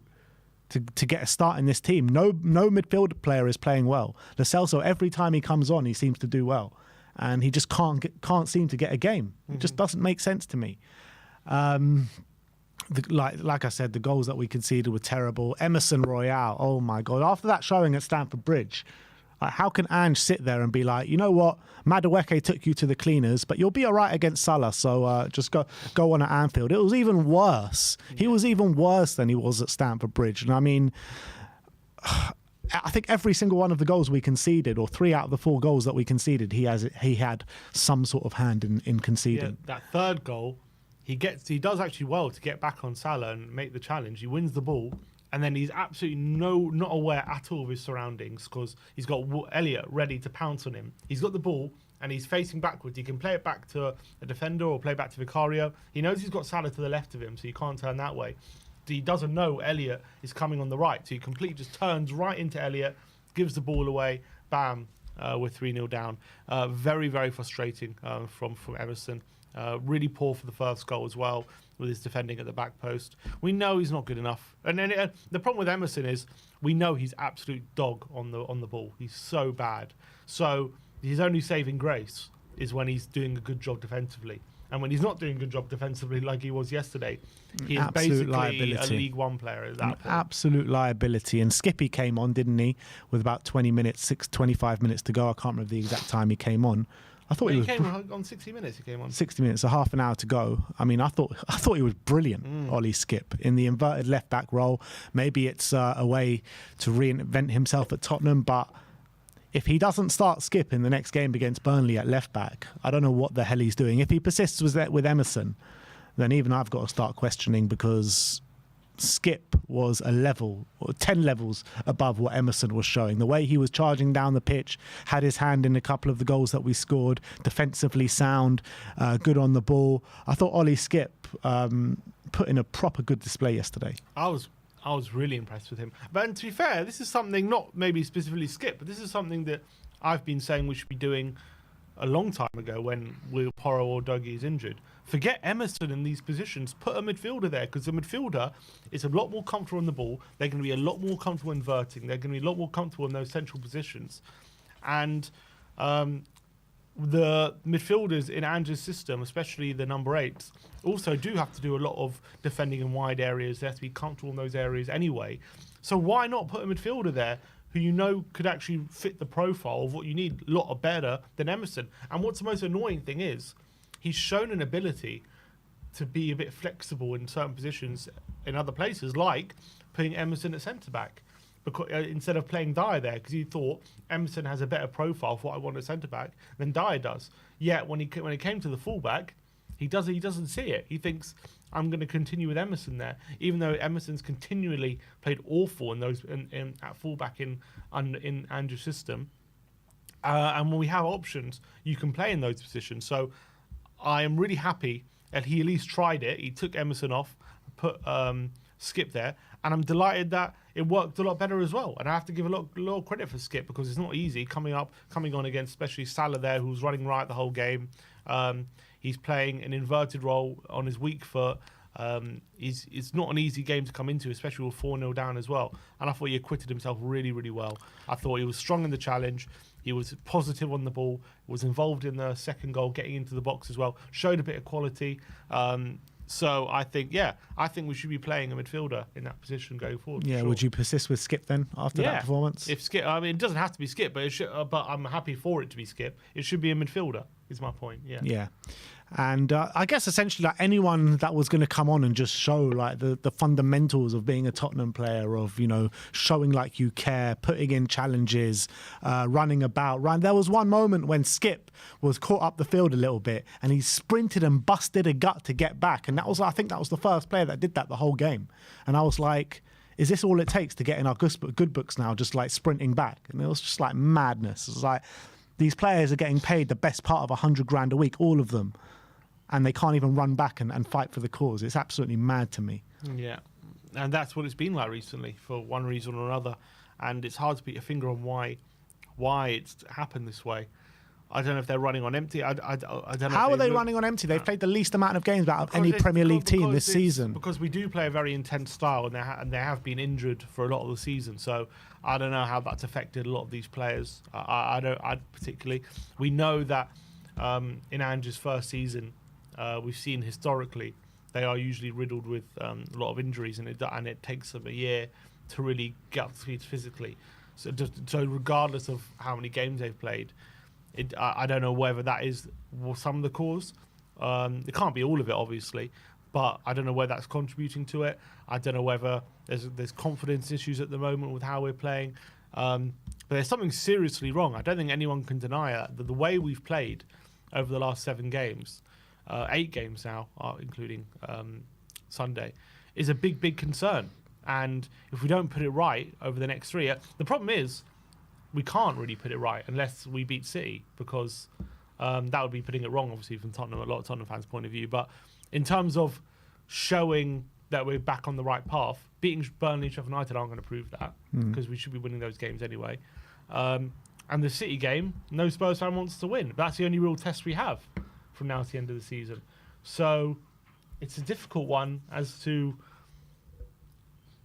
A: to get a start in this team? No midfield player is playing well. Lo Celso, every time he comes on, he seems to do well, and he just can't seem to get a game. It just doesn't make sense to me. Like I said, the goals that we conceded were terrible. Emerson Royale, oh my God. After that showing at Stamford Bridge, how can Ange sit there and be like, you know what, Madueke took you to the cleaners, but you'll be all right against Salah, so just go on at Anfield. It was even worse. Yeah. He was even worse than he was at Stamford Bridge. And I mean, I think every single one of the goals we conceded, or 3 out of the 4 goals that we conceded, he had some sort of hand in conceding.
B: Yeah, that third goal, he does actually well to get back on Salah and make the challenge. He wins the ball. And then he's absolutely not aware at all of his surroundings, because he's got Elliott ready to pounce on him. He's got the ball and he's facing backwards. He can play it back to a defender or play back to Vicario. He knows he's got Salah to the left of him, so he can't turn that way. He doesn't know Elliott is coming on the right, so he completely just turns right into Elliott, gives the ball away, bam, we're 3-0 down. Very, very frustrating from Emerson. Really poor for the first goal as well, with his defending at the back post. We know he's not good enough. And then the problem with Emerson is we know he's absolute dog on the ball. He's so bad. So his only saving grace is when he's doing a good job defensively. And when he's not doing a good job defensively like he was yesterday, he is basically liability. A League One player at that point.
A: Absolute liability. And Skippy came on, didn't he, with about 25 minutes to go. I can't remember the exact time he came on. I thought he
B: came on 60 minutes. He came on
A: 60 minutes, so half an hour to go. I mean, I thought he was brilliant, Ollie Skipp, in the inverted left back role. Maybe it's a way to reinvent himself at Tottenham, but if he doesn't start Skipp in the next game against Burnley at left back, I don't know what the hell he's doing. If he persists with Emerson, then even I've got to start questioning, because Skipp was 10 levels above what Emerson was showing. The way he was charging down the pitch, had his hand in a couple of the goals that we scored, defensively sound, good on the ball. I thought Ollie Skipp put in a proper good display yesterday.
B: I was I was really impressed with him. But and to be fair, this is something not maybe specifically Skip, but this is something that I've been saying we should be doing a long time ago when Porro or Dougie is injured. Forget Emerson in these positions. Put a midfielder there, because the midfielder is a lot more comfortable on the ball. They're going to be a lot more comfortable inverting. They're going to be a lot more comfortable in those central positions. And the midfielders in Ange's system, especially the number 8s, also do have to do a lot of defending in wide areas. They have to be comfortable in those areas anyway. So why not put a midfielder there who you know could actually fit the profile of what you need a lot better than Emerson? And what's the most annoying thing is, he's shown an ability to be a bit flexible in certain positions in other places, like putting Emerson at centre-back. Because instead of playing Dyer there, because he thought Emerson has a better profile for what I want at centre back than Dyer does. Yet when it came to the fullback, he doesn't see it. He thinks I'm going to continue with Emerson there, even though Emerson's continually played awful in those at fullback in Andrew's system. And when we have options, you can play in those positions. So I am really happy that he at least tried it. He took Emerson off, put Skip there, and I'm delighted that it worked a lot better as well. And I have to give a lot of credit for Skip, because it's not easy coming on against especially Salah there, who's running right the whole game. He's playing an inverted role on his weak foot. It's not an easy game to come into, especially with 4-0 down as well. And I thought he acquitted himself really, really well. I thought he was strong in the challenge. He was positive on the ball, was involved in the second goal, getting into the box as well, showed a bit of quality. So I think we should be playing a midfielder in that position going forward.
A: Yeah, sure. Would you persist with Skip then after that performance?
B: If Skip, I mean, it doesn't have to be Skip, but it should, but I'm happy for it to be Skip. It should be a midfielder, is my point. Yeah.
A: Yeah. And I guess essentially, like, anyone that was going to come on and just show like the fundamentals of being a Tottenham player, of, you know, showing like you care, putting in challenges, running about. There was one moment when Skip was caught up the field a little bit, and he sprinted and busted a gut to get back, and I think that was the first player that did that the whole game. And I was like, is this all it takes to get in our good books now? Just like sprinting back, and it was just like madness. It was like, these players are getting paid the best part of 100 grand a week, all of them, and they can't even run back and fight for the cause. It's absolutely mad to me.
B: Yeah, and that's what it's been like recently for one reason or another, and it's hard to put your finger on why it's happened this way. I don't know if they're running on empty. I don't know.
A: How are they running on empty? They've played the least amount of games out of any Premier League team this season.
B: Because we do play a very intense style, and they have been injured for a lot of the season. So I don't know how that's affected a lot of these players. I particularly. We know that in Ange's first season, we've seen historically they are usually riddled with a lot of injuries, and it takes them a year to really get up to speed physically. So regardless of how many games they've played, I don't know whether that is some of the cause. It can't be all of it, obviously, but I don't know whether that's contributing to it. I don't know whether there's confidence issues at the moment with how we're playing. But there's something seriously wrong. I don't think anyone can deny that the way we've played over the last 7 games, 8 games now, including Sunday, is a big concern. And if we don't put it right over the next 3, the problem is, we can't really put it right unless we beat City, because that would be putting it wrong, obviously, from a lot of Tottenham fans' point of view. But in terms of showing that we're back on the right path, beating Burnley and Sheffield United aren't going to prove that, because we should be winning those games anyway. And the City game, no Spurs fan wants to win. That's the only real test we have from now to the end of the season. So it's a difficult one as to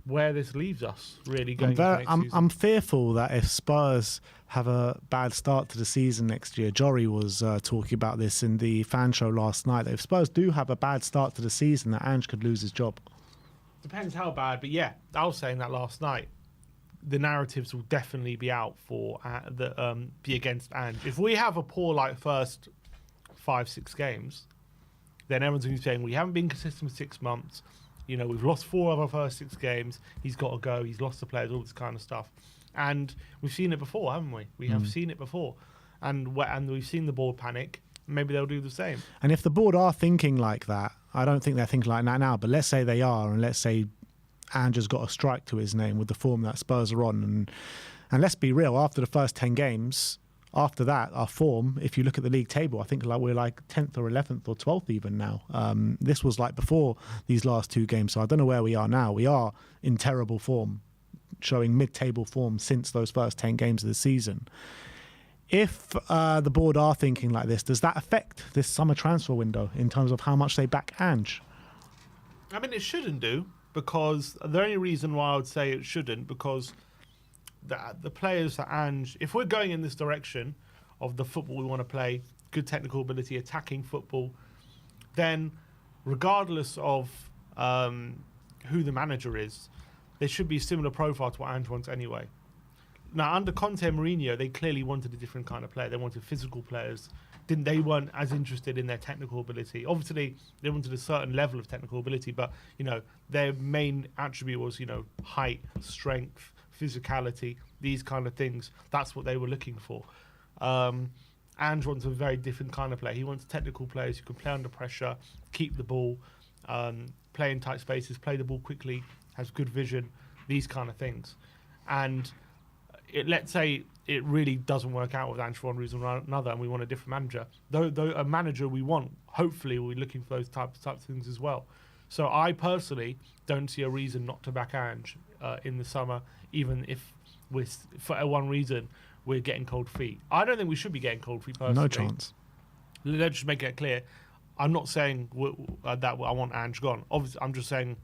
B: where this leaves us, really, going into next season.
A: I'm fearful that if Spurs have a bad start to the season next year, Jory was talking about this in the fan show last night, that if Spurs do have a bad start to the season, that Ange could lose his job.
B: Depends how bad, but yeah, I was saying that last night. The narratives will definitely be out for be against Ange. If we have a poor first 5-6 games, then everyone's going to be saying we haven't been consistent for 6 months. You know, we've lost 4 of our first 6 games. He's got to go. He's lost the players, all this kind of stuff. And we've seen it before, haven't we? We have seen it before. And we've seen the board panic. Maybe they'll do the same.
A: And if the board are thinking like that, I don't think they're thinking like that now, but let's say they are, and let's say Ange has got a strike to his name with the form that Spurs are on. And let's be real, after the first 10 games, after that, our form, if you look at the league table, I think we're 10th or 11th or 12th even now. This was before these last 2 games, so I don't know where we are now. We are in terrible form, showing mid-table form since those first 10 games of the season. If the board are thinking like this, does that affect this summer transfer window in terms of how much they back Ange?
B: I mean, it shouldn't do, because the only reason why I would say it shouldn't, because the players that Ange, if we're going in this direction of the football we want to play, good technical ability, attacking football, then regardless of who the manager is, there should be a similar profile to what Ange wants anyway. Now, under Conte and Mourinho, they clearly wanted a different kind of player. They wanted physical players. They weren't as interested in their technical ability. Obviously, they wanted a certain level of technical ability, but their main attribute was height, strength, physicality, these kind of things. That's what they were looking for. Ange wants a very different kind of player. He wants technical players who can play under pressure, keep the ball, play in tight spaces, play the ball quickly, has good vision, these kind of things. And let's say it really doesn't work out with Ange for one reason or another, and we want a different manager. Though a manager we want, hopefully we're looking for those types of things as well. So I personally don't see a reason not to back Ange in the summer, even if for one reason we're getting cold feet. I don't think we should be getting cold feet personally.
A: No chance.
B: Let's just make it clear. I'm not saying that I want Ange gone. Obviously, I'm just saying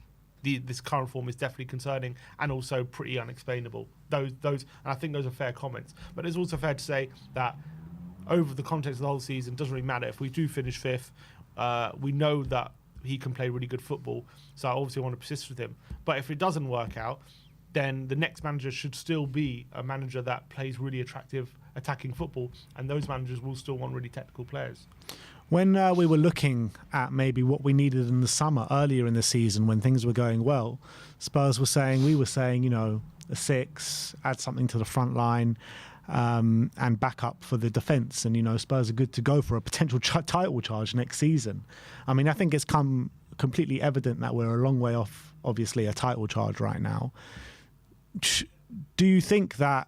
B: this current form is definitely concerning and also pretty unexplainable. Those, and I think those are fair comments. But it's also fair to say that over the context of the whole season, it doesn't really matter. If we do finish 5th, we know that he can play really good football. So I obviously want to persist with him. But if it doesn't work out, then the next manager should still be a manager that plays really attractive attacking football, and those managers will still want really technical players.
A: When we were looking at maybe what we needed in the summer, earlier in the season, when things were going well, Spurs were saying, we were saying, a 6, add something to the front line, and back up for the defence. And, Spurs are good to go for a potential title charge next season. I mean, I think it's come completely evident that we're a long way off, obviously, a title charge right now. Do you think that,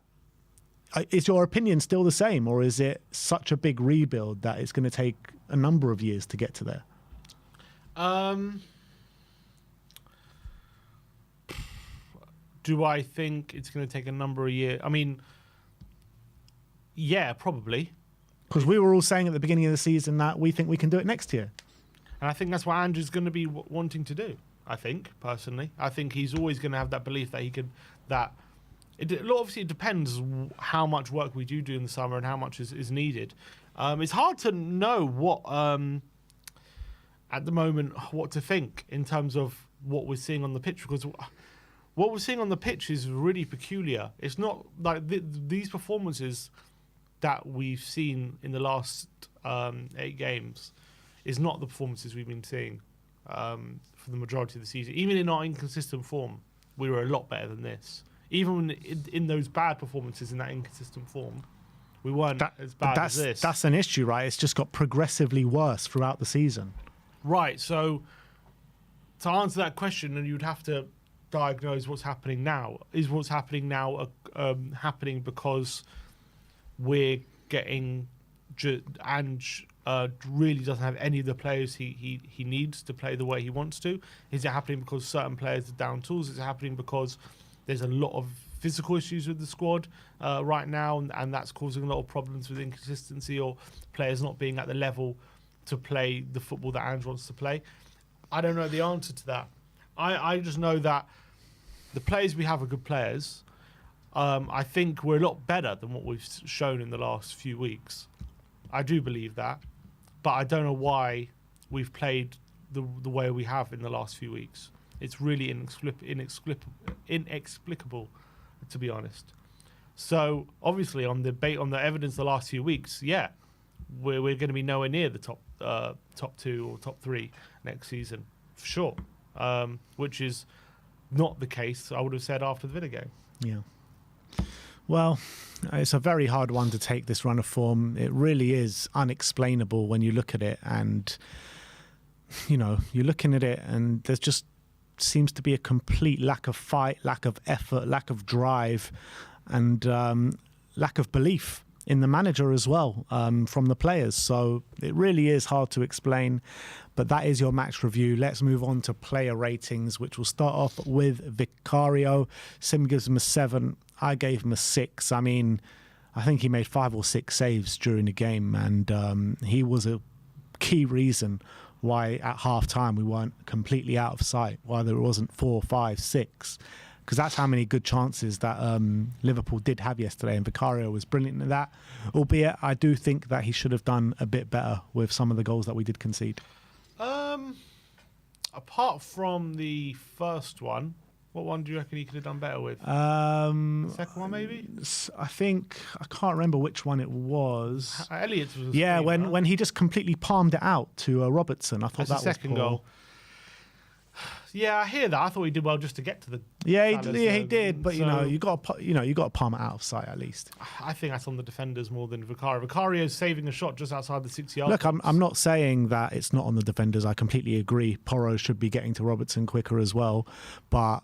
A: is your opinion still the same, or is it such a big rebuild that it's going to take a number of years to get to there?
B: Do I think it's going to take a number of years? I mean, yeah, probably.
A: Because we were all saying at the beginning of the season that we think we can do it next year.
B: And I think that's what Andrew's going to be wanting to do, I think, personally. I think he's always going to have that belief that he can... Obviously, it depends how much work we do in the summer and how much is needed. It's hard to know what, at the moment, what to think in terms of what we're seeing on the pitch, because what we're seeing on the pitch is really peculiar. It's not like these performances that we've seen in the last 8 games is not the performances we've been seeing for the majority of the season. Even in our inconsistent form, we were a lot better than this. Even in those bad performances in that inconsistent form, we weren't as bad as this.
A: That's an issue, right? It's just got progressively worse throughout the season.
B: Right. So to answer that question, and you'd have to diagnose what's happening now. Is what's happening now happening because we're getting Ange really doesn't have any of the players he needs to play the way he wants to? Is it happening because certain players are down tools? Is it happening because there's a lot of physical issues with the squad right now, and that's causing a lot of problems with inconsistency or players not being at the level to play the football that Ange wants to play? I don't know the answer to that. I just know that the players we have are good players. I think we're a lot better than what we've shown in the last few weeks. I do believe that, but I don't know why we've played the way we have in the last few weeks. It's really inexplicable, to be honest. So obviously, on the evidence the last few weeks, yeah, we're going to be nowhere near the top 2 or top 3 next season, for sure. Which is not the case, I would have said, after the Villa game.
A: Yeah. Well, it's a very hard one to take, this run of form. It really is unexplainable when you look at it, and you're looking at it and there's just seems to be a complete lack of fight, lack of effort, lack of drive, and lack of belief in the manager as well, from the players. So it really is hard to explain. But that is your match review. Let's move on to player ratings, which will start off with Vicario. Sim gives him a 7. I gave him a 6. I mean, I think he made 5 or 6 saves during the game, and he was a key reason why at half-time we weren't completely out of sight, why there wasn't 4, 5, 6. Because that's how many good chances that Liverpool did have yesterday, and Vicario was brilliant at that. Albeit, I do think that he should have done a bit better with some of the goals that we did concede.
B: Apart from the first one, what one do you reckon he could have done better with?
A: The
B: second one, maybe?
A: I can't remember which one it was.
B: Elliott's was
A: when he just completely palmed it out to Robertson. I thought
B: that's
A: that
B: the second
A: was poor.
B: goal. Yeah, I hear that. I thought he did well just to get to the.
A: Yeah, he did. But so, you got to palm it out of sight at least.
B: I think that's on the defenders more than Vicario. Vicario is saving a shot just outside the 6-yard.
A: Look, I'm not saying that it's not on the defenders. I completely agree. Porro should be getting to Robertson quicker as well, but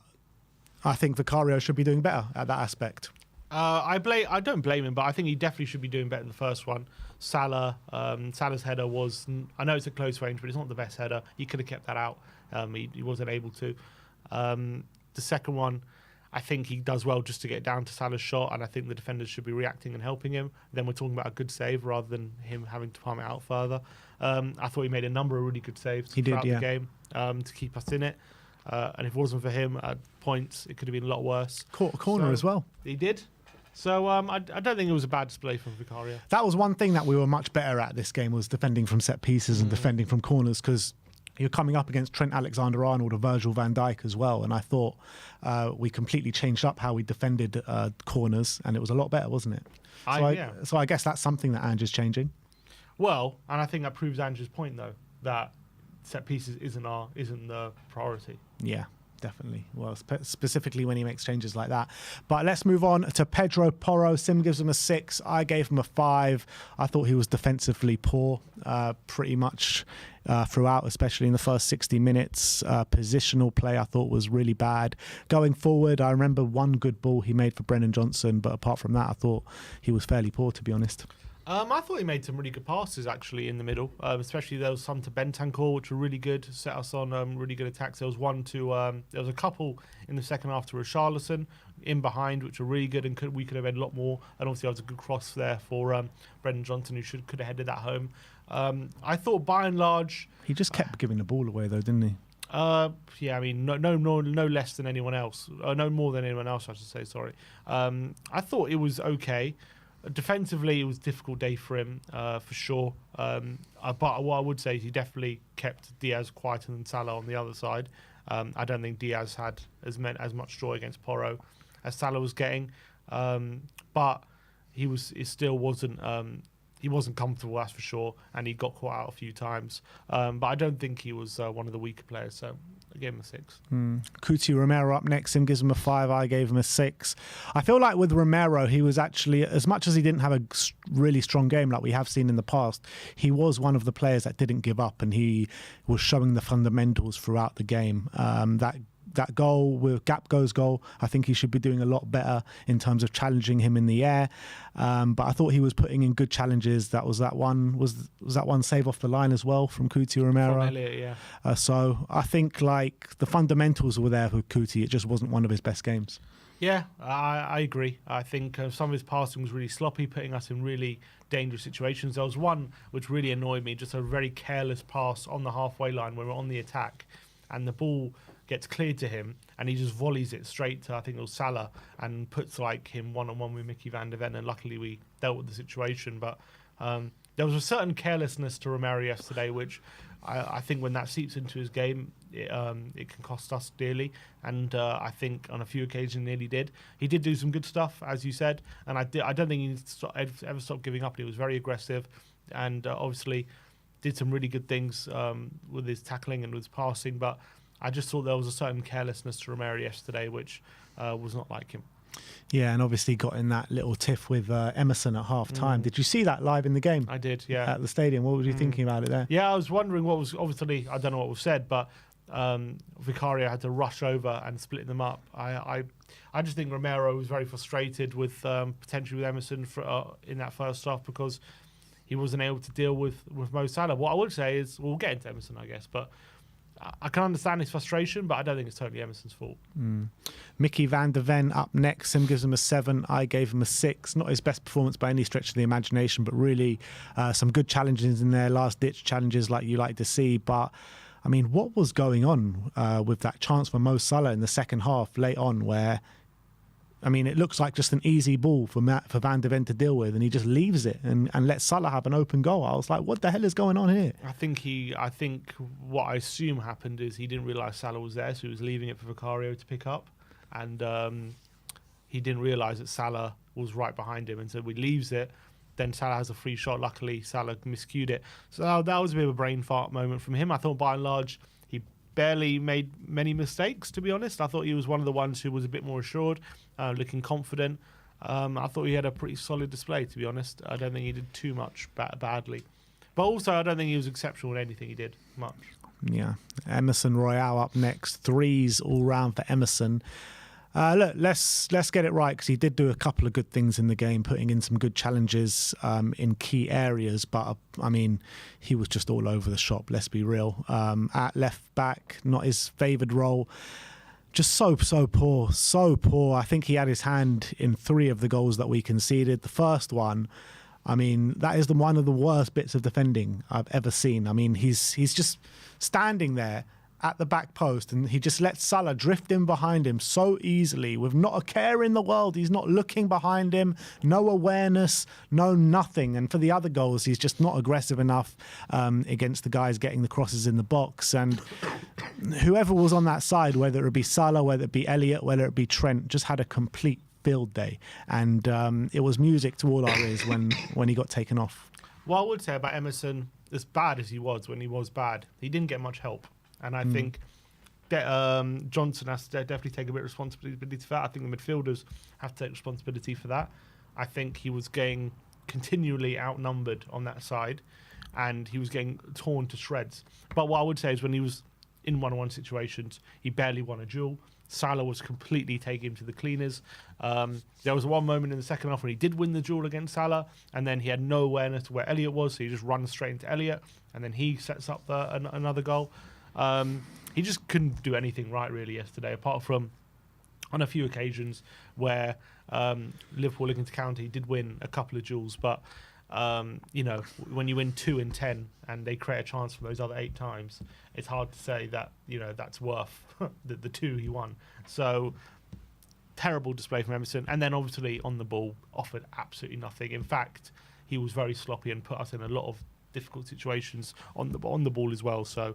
A: I think Vicario should be doing better at that aspect.
B: I don't blame him, but I think he definitely should be doing better than the first one. Salah's header was. I know it's a close range, but it's not the best header. He could have kept that out. He wasn't able to. The second one, I think he does well just to get down to Salah's shot, and I think the defenders should be reacting and helping him. Then we're talking about a good save rather than him having to palm it out further. I thought he made a number of really good saves throughout the game to keep us in it. And if it wasn't for him at points, it could have been a lot worse.
A: Caught a corner as well.
B: He did. So I don't think it was a bad display from Vicario.
A: That was one thing that we were much better at this game, was defending from set pieces and defending from corners, because you're coming up against Trent Alexander-Arnold or Virgil van Dijk as well. And I thought we completely changed up how we defended corners, and it was a lot better, wasn't it? So I guess that's something that Ange's changing.
B: Well, and I think that proves Ange's point, though, that set pieces isn't the priority.
A: Yeah, definitely. Well, specifically when he makes changes like that. But let's move on to Pedro Porro. Sim gives him a 6. I gave him a 5. I thought he was defensively poor pretty much throughout, especially in the first 60 minutes. Positional play I thought was really bad. Going forward, I remember one good ball he made for Brennan Johnson, but apart from that, I thought he was fairly poor, to be honest.
B: I thought he made some really good passes actually in the middle, especially there was some to Bentancur, which were really good, set us on really good attacks. There was there was a couple in the second half to Richarlison in behind, which were really good, and we could have had a lot more. And obviously there was a good cross there for Brendan Johnson, who could have headed that home. I thought by and large
A: he just kept giving the ball away though, didn't he?
B: Yeah, I mean, no less than anyone else, no more than anyone else, I should say. Sorry. I thought it was okay. Defensively, it was a difficult day for him, for sure. But what I would say is he definitely kept Diaz quieter than Salah on the other side. I don't think Diaz had as much joy against Porro as Salah was getting, but he wasn't comfortable, that's for sure, and he got caught out a few times. But I don't think he was one of the weaker players, so I gave him a 6.
A: Cuti Romero up next. Him gives him a 5. I gave him a 6. I feel like with Romero, he was actually, as much as he didn't have a really strong game like we have seen in the past, he was one of the players that didn't give up, and he was showing the fundamentals throughout the game. That goal, with Gapgo's goal, I think he should be doing a lot better in terms of challenging him in the air. But I thought he was putting in good challenges. Was that one save off the line as well from Cuti Romero?
B: From Elliott, yeah.
A: So I think like the fundamentals were there for Cuti. It just wasn't one of his best games.
B: Yeah, I agree. I think some of his passing was really sloppy, putting us in really dangerous situations. There was one which really annoyed me, just a very careless pass on the halfway line when we're on the attack, and the ball gets cleared to him, and he just volleys it straight to, I think it was Salah, and puts like him one-on-one with Mickey van der Ven, and luckily we dealt with the situation. But there was a certain carelessness to Romero yesterday, which I think when that seeps into his game, it can cost us dearly, and I think on a few occasions nearly did. He did do some good stuff, as you said, and I don't think he ever stopped giving up. He was very aggressive, and obviously did some really good things with his tackling and with his passing, but I just thought there was a certain carelessness to Romero yesterday, which was not like him.
A: Yeah, and obviously got in that little tiff with Emerson at half-time. Did you see that live in the game?
B: I did, yeah.
A: At the stadium. What were you thinking about it there?
B: Yeah, I was wondering what was, obviously, I don't know what was said, but Vicario had to rush over and split them up. I just think Romero was very frustrated with potentially with Emerson in that first half because he wasn't able to deal with Mo Salah. What I would say is, we'll get into Emerson, I guess, but I can understand his frustration, but I don't think it's totally Emerson's fault.
A: Mickey van der Ven up next. Him gives him a 7. I gave him a 6. Not his best performance by any stretch of the imagination, but really some good challenges in there, last-ditch challenges like you like to see. But, I mean, what was going on with that chance for Mo Salah in the second half late on where, I mean, it looks like just an easy ball for Van der Ven to deal with, and he just leaves it and lets Salah have an open goal. I was like, what the hell is going on here?
B: I think what I assume happened is he didn't realise Salah was there, so he was leaving it for Vicario to pick up, and he didn't realise that Salah was right behind him, and so he leaves it. Then Salah has a free shot. Luckily, Salah miscued it. So that was a bit of a brain fart moment from him. I thought by and large, he barely made many mistakes, to be honest. I thought he was one of the ones who was a bit more assured, looking confident. I thought he had a pretty solid display, to be honest. I don't think he did too much badly. But also, I don't think he was exceptional in anything he did much.
A: Yeah. Emerson Royale up next. 3s all round for Emerson. Look, let's get it right, because he did do a couple of good things in the game, putting in some good challenges in key areas. But, I mean, he was just all over the shop, let's be real. At left back, not his favoured role. Just so poor, so poor. I think he had his hand in 3 of the goals that we conceded. The first one, I mean, that is one of the worst bits of defending I've ever seen. I mean, he's just standing there at the back post, and he just lets Salah drift in behind him so easily with not a care in the world. He's not looking behind him, no awareness, no nothing. And for the other goals, he's just not aggressive enough against the guys getting the crosses in the box. And whoever was on that side, whether it be Salah, whether it be Elliott, whether it be Trent, just had a complete field day. And it was music to all our ears when he got taken off.
B: What I would say about Emerson, as bad as he was when he was bad, he didn't get much help. And I think that Johnson has to definitely take a bit of responsibility for that. I think the midfielders have to take responsibility for that. I think he was getting continually outnumbered on that side, and he was getting torn to shreds. But what I would say is when he was in one-on-one situations, he barely won a duel. Salah was completely taking him to the cleaners. There was one moment in the second half when he did win the duel against Salah, and then he had no awareness to where Elliott was, so he just runs straight into Elliott, and then he sets up another goal. He just couldn't do anything right really yesterday, apart from on a few occasions where Liverpool looking to counter, he did win a couple of duels, but when you win 2 in 10 and they create a chance from those other 8 times, it's hard to say that that's worth the 2 he won. So terrible display from Emerson, and then obviously on the ball offered absolutely nothing. In fact, he was very sloppy and put us in a lot of difficult situations on the ball as well. So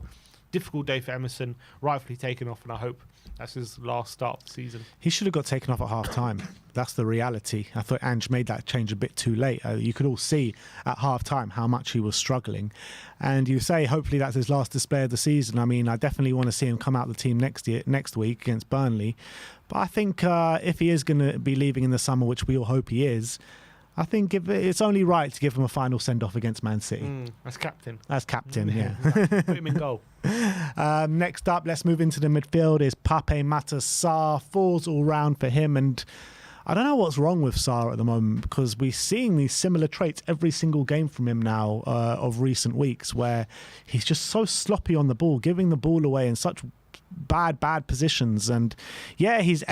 B: difficult day for Emerson, rightfully taken off, and I hope that's his last start of the season.
A: He should have got taken off at half-time. That's the reality. I thought Ange made that change a bit too late. You could all see at half-time how much he was struggling. And you say, hopefully that's his last display of the season. I mean, I definitely want to see him come out of the team next week against Burnley. But I think if he is going to be leaving in the summer, which we all hope he is, I think it's only right to give him a final send-off against Man City.
B: As captain.
A: As captain, yeah.
B: Put him in goal.
A: Next up, let's move into the midfield, is Pape Matar Sarr. 4s all round for him. And I don't know what's wrong with Sarr at the moment, because we're seeing these similar traits every single game from him now of recent weeks, where he's just so sloppy on the ball, giving the ball away in such bad positions. And yeah, he's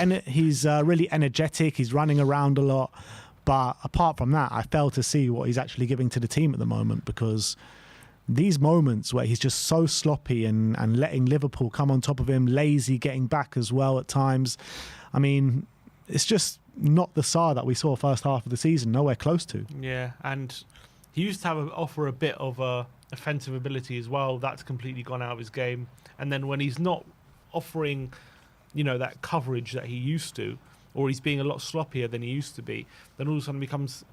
A: really energetic. He's running around a lot. But apart from that, I fail to see what he's actually giving to the team at the moment, because these moments where he's just so sloppy and letting Liverpool come on top of him, lazy, getting back as well at times. I mean, it's just not the Sarr that we saw first half of the season, nowhere close to.
B: Yeah, and he used to offer a bit of offensive ability as well. That's completely gone out of his game. And then when he's not offering, that coverage that he used to, or he's being a lot sloppier than he used to be, then all of a sudden becomes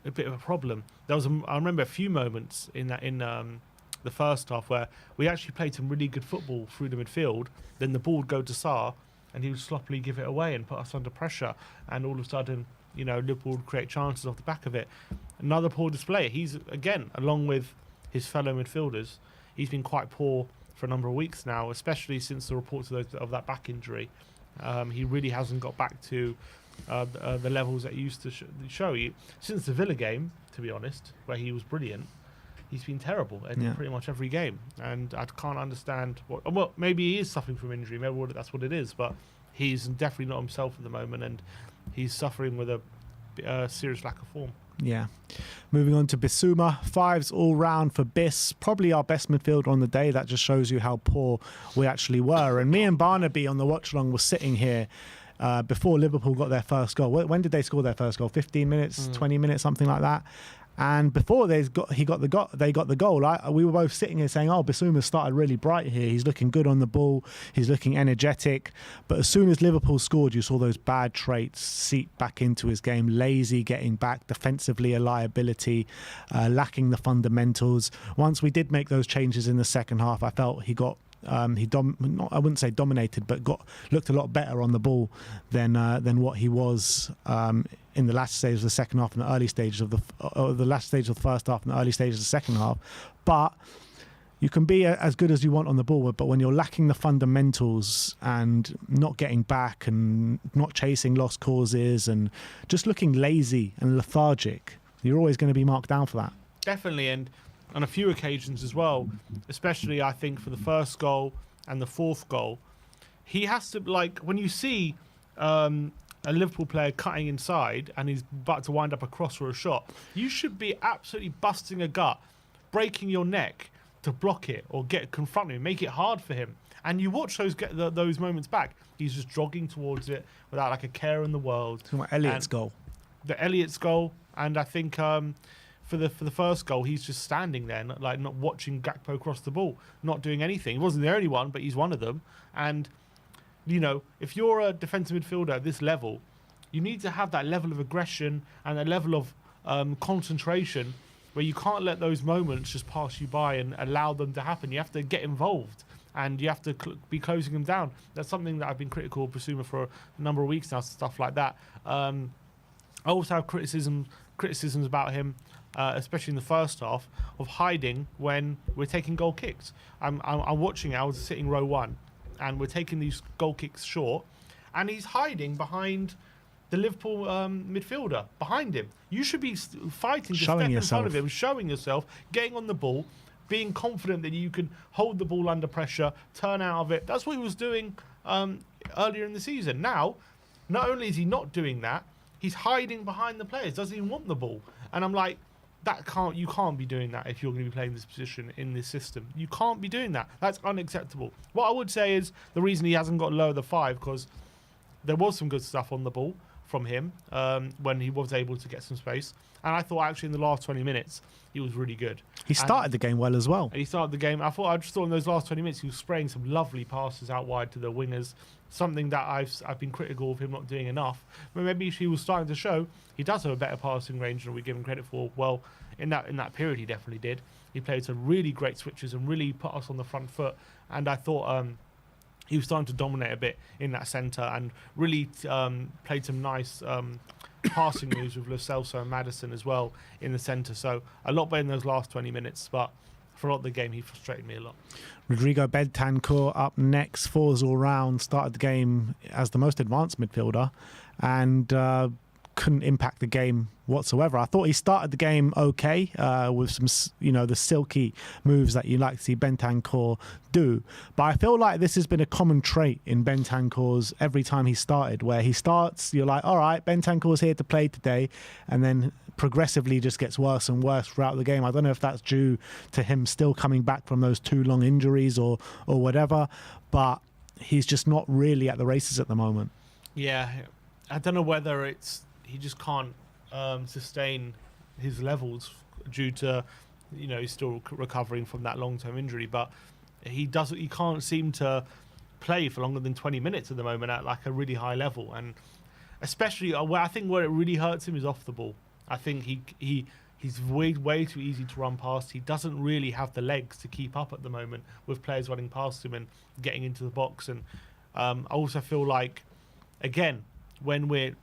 B: a bit of a problem. I remember a few moments in the first half where we actually played some really good football through the midfield. Then the ball would go to Sarr, and he would sloppily give it away and put us under pressure. And all of a sudden, Liverpool would create chances off the back of it. Another poor display. He's, again, along with his fellow midfielders, he's been quite poor for a number of weeks now, especially since the reports of that back injury. He really hasn't got back to the levels that he used to show you since the Villa game, to be honest, where he was brilliant. He's been terrible in pretty much every game, and I can't understand what. Well, maybe he is suffering from injury. Maybe that's what it is, but he's definitely not himself at the moment, and he's suffering with a serious lack of form.
A: Yeah. Moving on to Bissouma. 5s all round for Bis. Probably our best midfielder on the day. That just shows you how poor we actually were. And me and Barnaby on the watch along were sitting here before Liverpool got their first goal. When did they score their first goal? 15 minutes, 20 minutes, something like that. And before they got the goal, we were both sitting here saying, oh, Bissouma started really bright here. He's looking good on the ball. He's looking energetic. But as soon as Liverpool scored, you saw those bad traits seep back into his game. Lazy getting back, defensively a liability, lacking the fundamentals. Once we did make those changes in the second half, I felt he got I wouldn't say dominated, but looked a lot better on the ball than what he was in the last stage of the second half and the early stages of the last stage of the first half and the early stages of the second half. But you can be as good as you want on the ball, but when you're lacking the fundamentals and not getting back and not chasing lost causes and just looking lazy and lethargic, you're always going to be marked down for that.
B: Definitely, and on a few occasions as well, especially I think for the first goal and the fourth goal, he has to, like, when you see a Liverpool player cutting inside and he's about to wind up a cross for a shot, you should be absolutely busting a gut, breaking your neck to block it or confront him, make it hard for him. And you watch those moments back, he's just jogging towards it without like a care in the world.
A: Elliott's goal.
B: The Elliott's goal, and I think for the first goal, he's just standing there, not watching Gakpo cross the ball, not doing anything. He wasn't the only one, but he's one of them. And you know, if you're a defensive midfielder at this level, you need to have that level of aggression and a level of concentration where you can't let those moments just pass you by and allow them to happen. You have to get involved and you have to be closing them down. That's something that I've been critical of Bissouma for a number of weeks now, stuff like that. I also have criticisms about him, especially in the first half, of hiding when we're taking goal kicks. I'm watching it. I was sitting row 1, and we're taking these goal kicks short, and he's hiding behind the Liverpool midfielder, behind him. You should be fighting to step in front of him, showing yourself, getting on the ball, being confident that you can hold the ball under pressure, turn out of it. That's what he was doing earlier in the season. Now, not only is he not doing that, he's hiding behind the players, doesn't even want the ball. And I'm like, you can't be doing that if you're going to be playing this position in this system. You can't be doing that. That's unacceptable. What I would say is the reason he hasn't got lower than 5, because there was some good stuff on the ball from him when he was able to get some space. And I thought actually in the last 20 minutes, he was really good.
A: He started the game well as well.
B: He started the game. I just thought in those last 20 minutes, he was spraying some lovely passes out wide to the wingers, something that I've been critical of him not doing enough. But maybe he was starting to show he does have a better passing range than we give him credit for. Well, in that period, he definitely did. He played some really great switches and really put us on the front foot. And I thought he was starting to dominate a bit in that centre and really played some nice passing moves with Lo Celso and Maddison as well in the centre. So a lot better in those last 20 minutes, but for a lot of the game, he frustrated me a lot.
A: Rodrigo Bentancur up next, 4s all round, started the game as the most advanced midfielder and couldn't impact the game whatsoever. I thought he started the game okay with some, the silky moves that you like to see Bentancur do. But I feel like this has been a common trait in Bentancur's every time he started, where he starts, you're like, all right, Bentancur's here to play today, and then progressively just gets worse and worse throughout the game. I don't know if that's due to him still coming back from those 2 long injuries or whatever, but he's just not really at the races at the moment.
B: Yeah, I don't know whether he just can't sustain his levels due to, he's still recovering from that long-term injury, but he can't seem to play for longer than 20 minutes at the moment at like a really high level. And especially I think where it really hurts him is off the ball. I think he's way too easy to run past. He doesn't really have the legs to keep up at the moment with players running past him and getting into the box. And I also feel like, again, when we're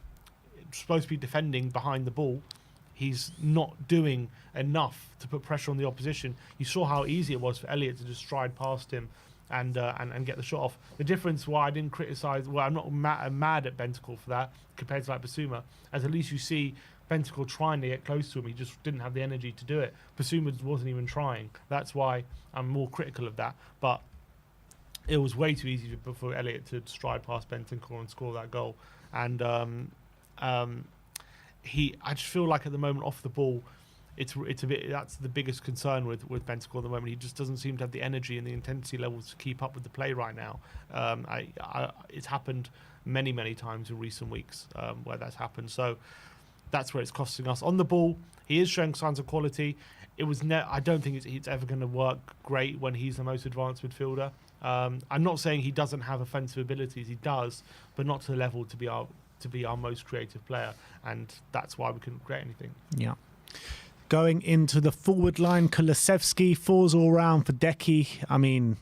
B: supposed to be defending behind the ball, he's not doing enough to put pressure on the opposition. You saw how easy it was for Elliott to just stride past him and get the shot off. The difference why I didn't criticise, well, I'm not mad at Bentancur for that compared to like Basuma, as at least you see Bentancur trying to get close to him. He just didn't have the energy to do it. Basuma wasn't even trying. That's why I'm more critical of that. But it was way too easy for Elliott to stride past Bentancur and score that goal. And I just feel like at the moment off the ball, it's a bit, that's the biggest concern with Bentancur at the moment. He just doesn't seem to have the energy and the intensity levels to keep up with the play right now. It's happened many times in recent weeks where that's happened. So that's where it's costing us. On the ball, he is showing signs of quality. I don't think it's ever going to work great when he's the most advanced midfielder. I'm not saying he doesn't have offensive abilities. He does, but not to the level to be our most creative player, and that's why we couldn't create anything.
A: Yeah. Going into the forward line, Kulusevski, 4s all round for Decky. I mean,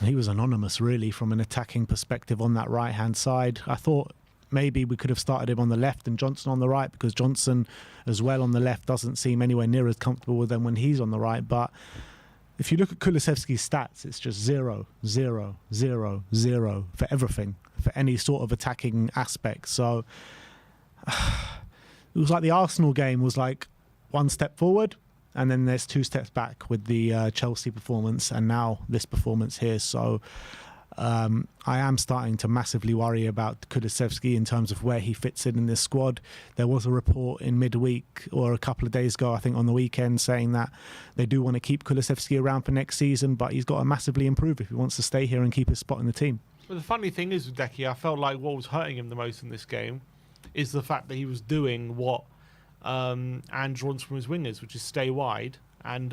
A: he was anonymous really from an attacking perspective on that right-hand side. I thought maybe we could have started him on the left and Johnson on the right, because Johnson as well on the left doesn't seem anywhere near as comfortable with them when he's on the right. But if you look at Kulusevski's stats, it's just 0, 0, 0, 0 for everything, for any sort of attacking aspect. So it was like the Arsenal game was like one step forward and then there's 2 steps back with the Chelsea performance and now this performance here. So I am starting to massively worry about Kulusevski in terms of where he fits in this squad. There was a report in midweek or a couple of days ago, I think on the weekend, saying that they do want to keep Kulusevski around for next season, but he's got to massively improve if he wants to stay here and keep his spot in the team.
B: But the funny thing is with Decky, I felt like what was hurting him the most in this game is the fact that he was doing what Ange wants from his wingers, which is stay wide and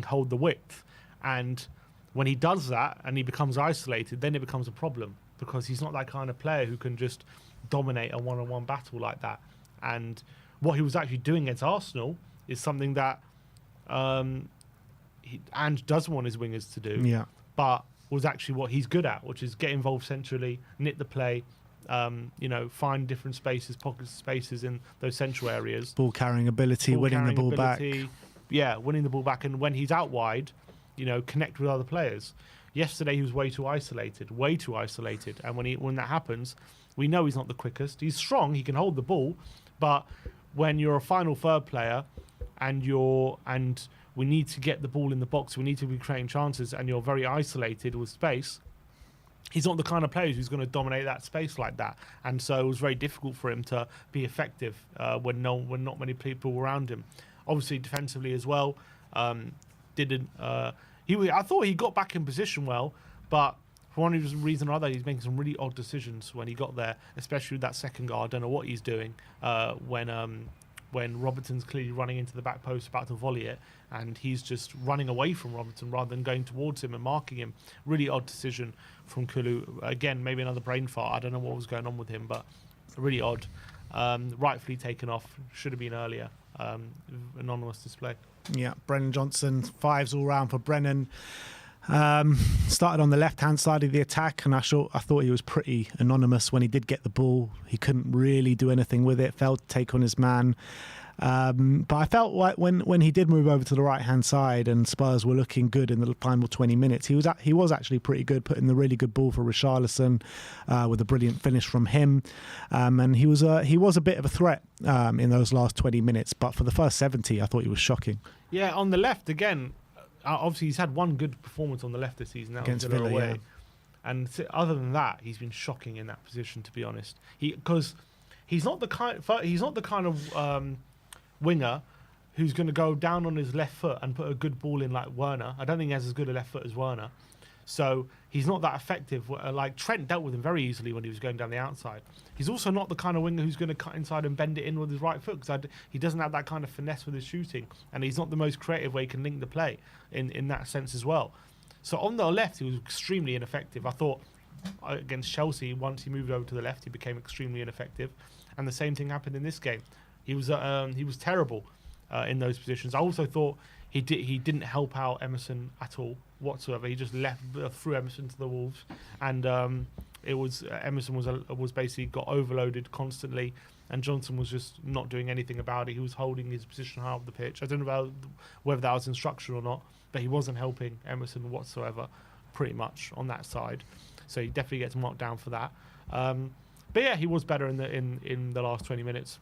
B: hold the width. And when he does that and he becomes isolated, then it becomes a problem, because he's not that kind of player who can just dominate a one-on-one battle like that. And what he was actually doing against Arsenal is something that Ange doesn't want his wingers to do, but was actually what he's good at, which is get involved centrally, knit the play, find different spaces, pockets of spaces in those central areas.
A: Ball carrying ability, winning the ball back.
B: Yeah, winning the ball back. And when he's out wide, connect with other players. Yesterday he was way too isolated. And when that happens, we know he's not the quickest. He's strong, he can hold the ball, but when you're a final third player and we need to get the ball in the box, we need to be creating chances, and you're very isolated with space, he's not the kind of player who's going to dominate that space like that. And so it was very difficult for him to be effective when not many people were around him. Obviously defensively as well, I thought he got back in position well, but for one reason or other, he's making some really odd decisions when he got there, especially with that second goal. I don't know what he's doing when Robertson's clearly running into the back post about to volley it, and he's just running away from Robertson rather than going towards him and marking him. Really odd decision from Kulu. Again, maybe another brain fart. I don't know what was going on with him, but really odd. Rightfully taken off. Should have been earlier. Anonymous display.
A: Yeah, Brennan Johnson, 5s all round for Brennan. Started on the left-hand side of the attack, and I thought he was pretty anonymous when he did get the ball. He couldn't really do anything with it, failed to take on his man. But I felt like when he did move over to the right-hand side and Spurs were looking good in the final 20 minutes, he was actually pretty good, putting the really good ball for Richarlison with a brilliant finish from him. And he was a bit of a threat in those last 20 minutes, but for the first 70, I thought he was shocking.
B: Yeah, on the left, again, obviously he's had one good performance on the left this season. That
A: against
B: was Villa away.
A: Yeah.
B: And other than that, he's been shocking in that position, to be honest. Because he's not the kind of winger who's going to go down on his left foot and put a good ball in like Werner. I don't think he has as good a left foot as Werner. So he's not that effective. Like Trent dealt with him very easily when he was going down the outside. He's also not the kind of winger who's going to cut inside and bend it in with his right foot, because he doesn't have that kind of finesse with his shooting, and he's not the most creative where he can link the play in that sense as well. So on the left, he was extremely ineffective. I thought against Chelsea, once he moved over to the left, he became extremely ineffective, and the same thing happened in this game. He was terrible in those positions. I also thought he didn't help out Emerson at all whatsoever. He just threw Emerson to the wolves, and Emerson was basically got overloaded constantly, and Johnson was just not doing anything about it. He was holding his position high up the pitch. I don't know whether that was instruction or not, but he wasn't helping Emerson whatsoever, pretty much on that side. So he definitely gets marked down for that. But yeah, he was better in the last 20 minutes.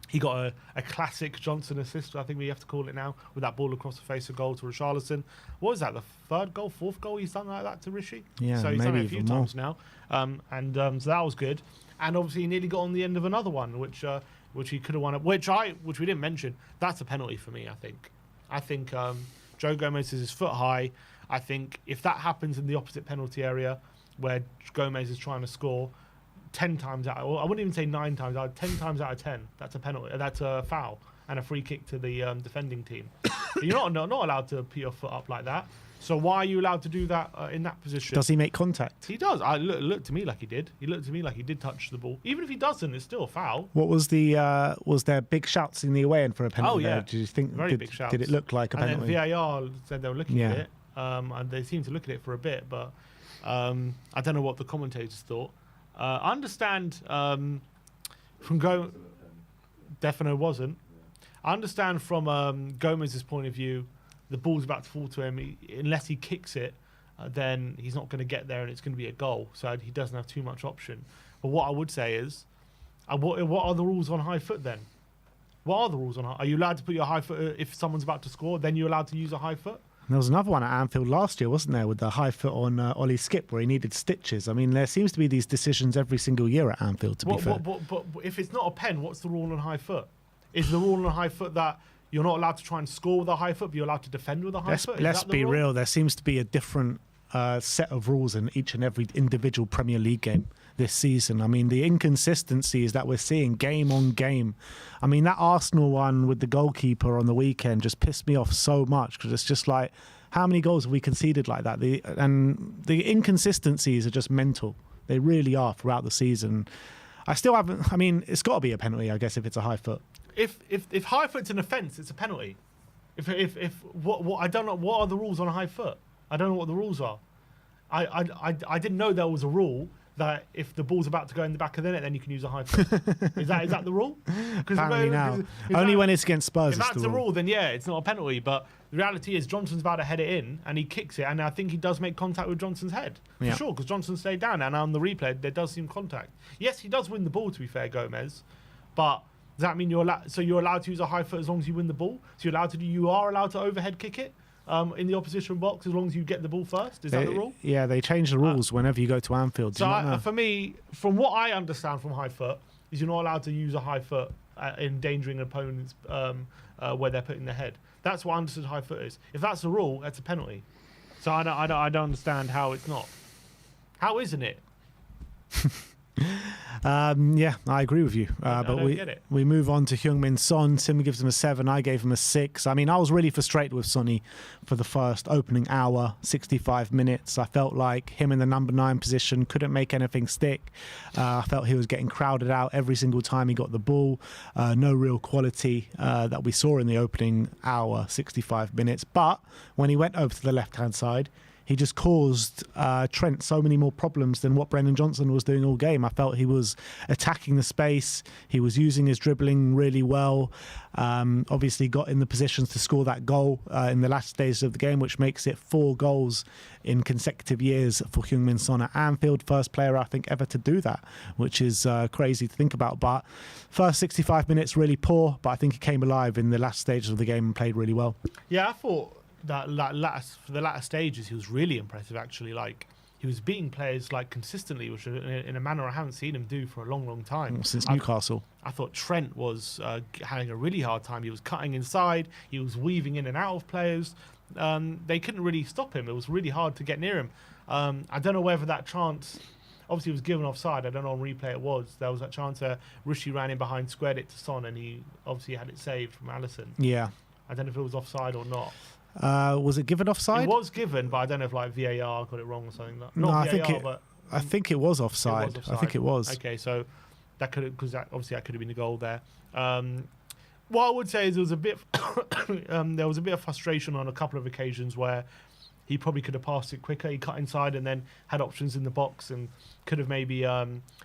B: He got a classic Johnson assist, I think we have to call it now, with that ball across the face of goal to Richarlison. What was that, the third goal, fourth goal he's done like that to Rishi?
A: Yeah,
B: so he's
A: maybe
B: done it a few
A: even more.
B: times now. So that was good. And obviously he nearly got on the end of another one, which he could have won, which we didn't mention. That's a penalty for me, I think. I think Joe Gomez is his foot high. I think if that happens in the opposite penalty area where Gomez is trying to score, 10 times out, or I wouldn't even say 9 times out, 10 times out of 10, that's a penalty, that's a foul and a free kick to the defending team. You're not allowed to put your foot up like that. So why are you allowed to do that in that position?
A: Does he make contact?
B: He does. Looked to me like he did. He looked to me like he did touch the ball. Even if he doesn't, it's still a foul.
A: What was was there big shouts in the away end for a penalty?
B: Oh yeah.
A: There? Did you think
B: Very big shouts?
A: Did it look like a penalty?
B: And then VAR said they were looking at it, and they seemed to look at it for a bit, but I don't know what the commentators thought. I understand from Defino wasn't. I understand from Gomez's point of view, the ball's about to fall to him. Unless he kicks it, then he's not going to get there and it's going to be a goal. So he doesn't have too much option. But what I would say is, what are the rules on high foot then? What are the rules on high? Are you allowed to put your high foot if someone's about to score? Then you're allowed to use a high foot?
A: There was another one at Anfield last year, wasn't there, with the high foot on Ollie Skip where he needed stitches. I mean, there seems to be these decisions every single year at Anfield, to be fair.
B: But if it's not a pen, what's the rule on high foot? Is the rule on high foot that you're not allowed to try and score with a high foot, but you're allowed to defend with a high foot?
A: Let's be real. There seems to be a different set of rules in each and every individual Premier League game this season. I mean, the inconsistencies that we're seeing game on game. I mean, that Arsenal one with the goalkeeper on the weekend just pissed me off so much because it's just like, how many goals have we conceded like that? And the inconsistencies are just mental. They really are throughout the season. I still haven't. I mean, it's got to be a penalty, I guess, if it's a high fout.
B: If high foot's an offence, it's a penalty. If what I don't know, what are the rules on a high foot? I don't know what the rules are. I didn't know there was a rule that if the ball's about to go in the back of the net, then you can use a high foot. Is that the rule?
A: Apparently now. Only when it's against Spurs.
B: If that's the rule, then yeah, it's not a penalty. But the reality is Johnson's about to head it in, and he kicks it, and I think he does make contact with Johnson's head. For sure, because Johnson stayed down, and on the replay, there does seem contact. Yes, he does win the ball, to be fair, Gomez. But does that mean you're allowed to use a high foot as long as you win the ball? So you are allowed to overhead kick it? In the opposition box as long as you get the ball first? Is that the rule?
A: Yeah, they change the rules whenever you go to Anfield.
B: So for me, from what I understand from high foot, is you're not allowed to use a high foot endangering opponents where they're putting their head. That's what I understood high foot is. If that's the rule, that's a penalty. So I don't understand how it's not. How isn't it?
A: Yeah, I agree with you. But we move on to Heung-min Son. Tim gives him a 7. I gave him a 6. I mean, I was really frustrated with Sonny for the first opening hour, 65 minutes. I felt like him in the number 9 position couldn't make anything stick. I felt he was getting crowded out every single time he got the ball. No real quality that we saw in the opening hour, 65 minutes. But when he went over to the left-hand side, he just caused Trent so many more problems than what Brennan Johnson was doing all game. I felt he was attacking the space. He was using his dribbling really well. Obviously got in the positions to score that goal in the last stages of the game, which makes it 4 goals in consecutive years for Heung-min Son at Anfield. First player, I think, ever to do that, which is crazy to think about. But first 65 minutes, really poor, but I think he came alive in the last stages of the game and played really well.
B: Yeah, I thought that for the latter stages, he was really impressive, actually. Like, he was beating players like consistently, which in a manner I haven't seen him do for a long, long time.
A: Since Newcastle.
B: I thought Trent was having a really hard time. He was cutting inside. He was weaving in and out of players. They couldn't really stop him. It was really hard to get near him. I don't know whether that chance, obviously it was given offside. I don't know on replay it was. There was that chance Rishi ran in behind, squared it to Son, and he obviously had it saved from Alisson.
A: Yeah.
B: I don't know if it was offside or not.
A: Was it given offside?
B: It was given, but I don't know if like VAR got it wrong or something.
A: I think it was offside. I think it was.
B: Okay, so that could because obviously that could have been a goal there. What I would say is there was a bit of frustration on a couple of occasions where he probably could have passed it quicker. He cut inside and then had options in the box and could have maybe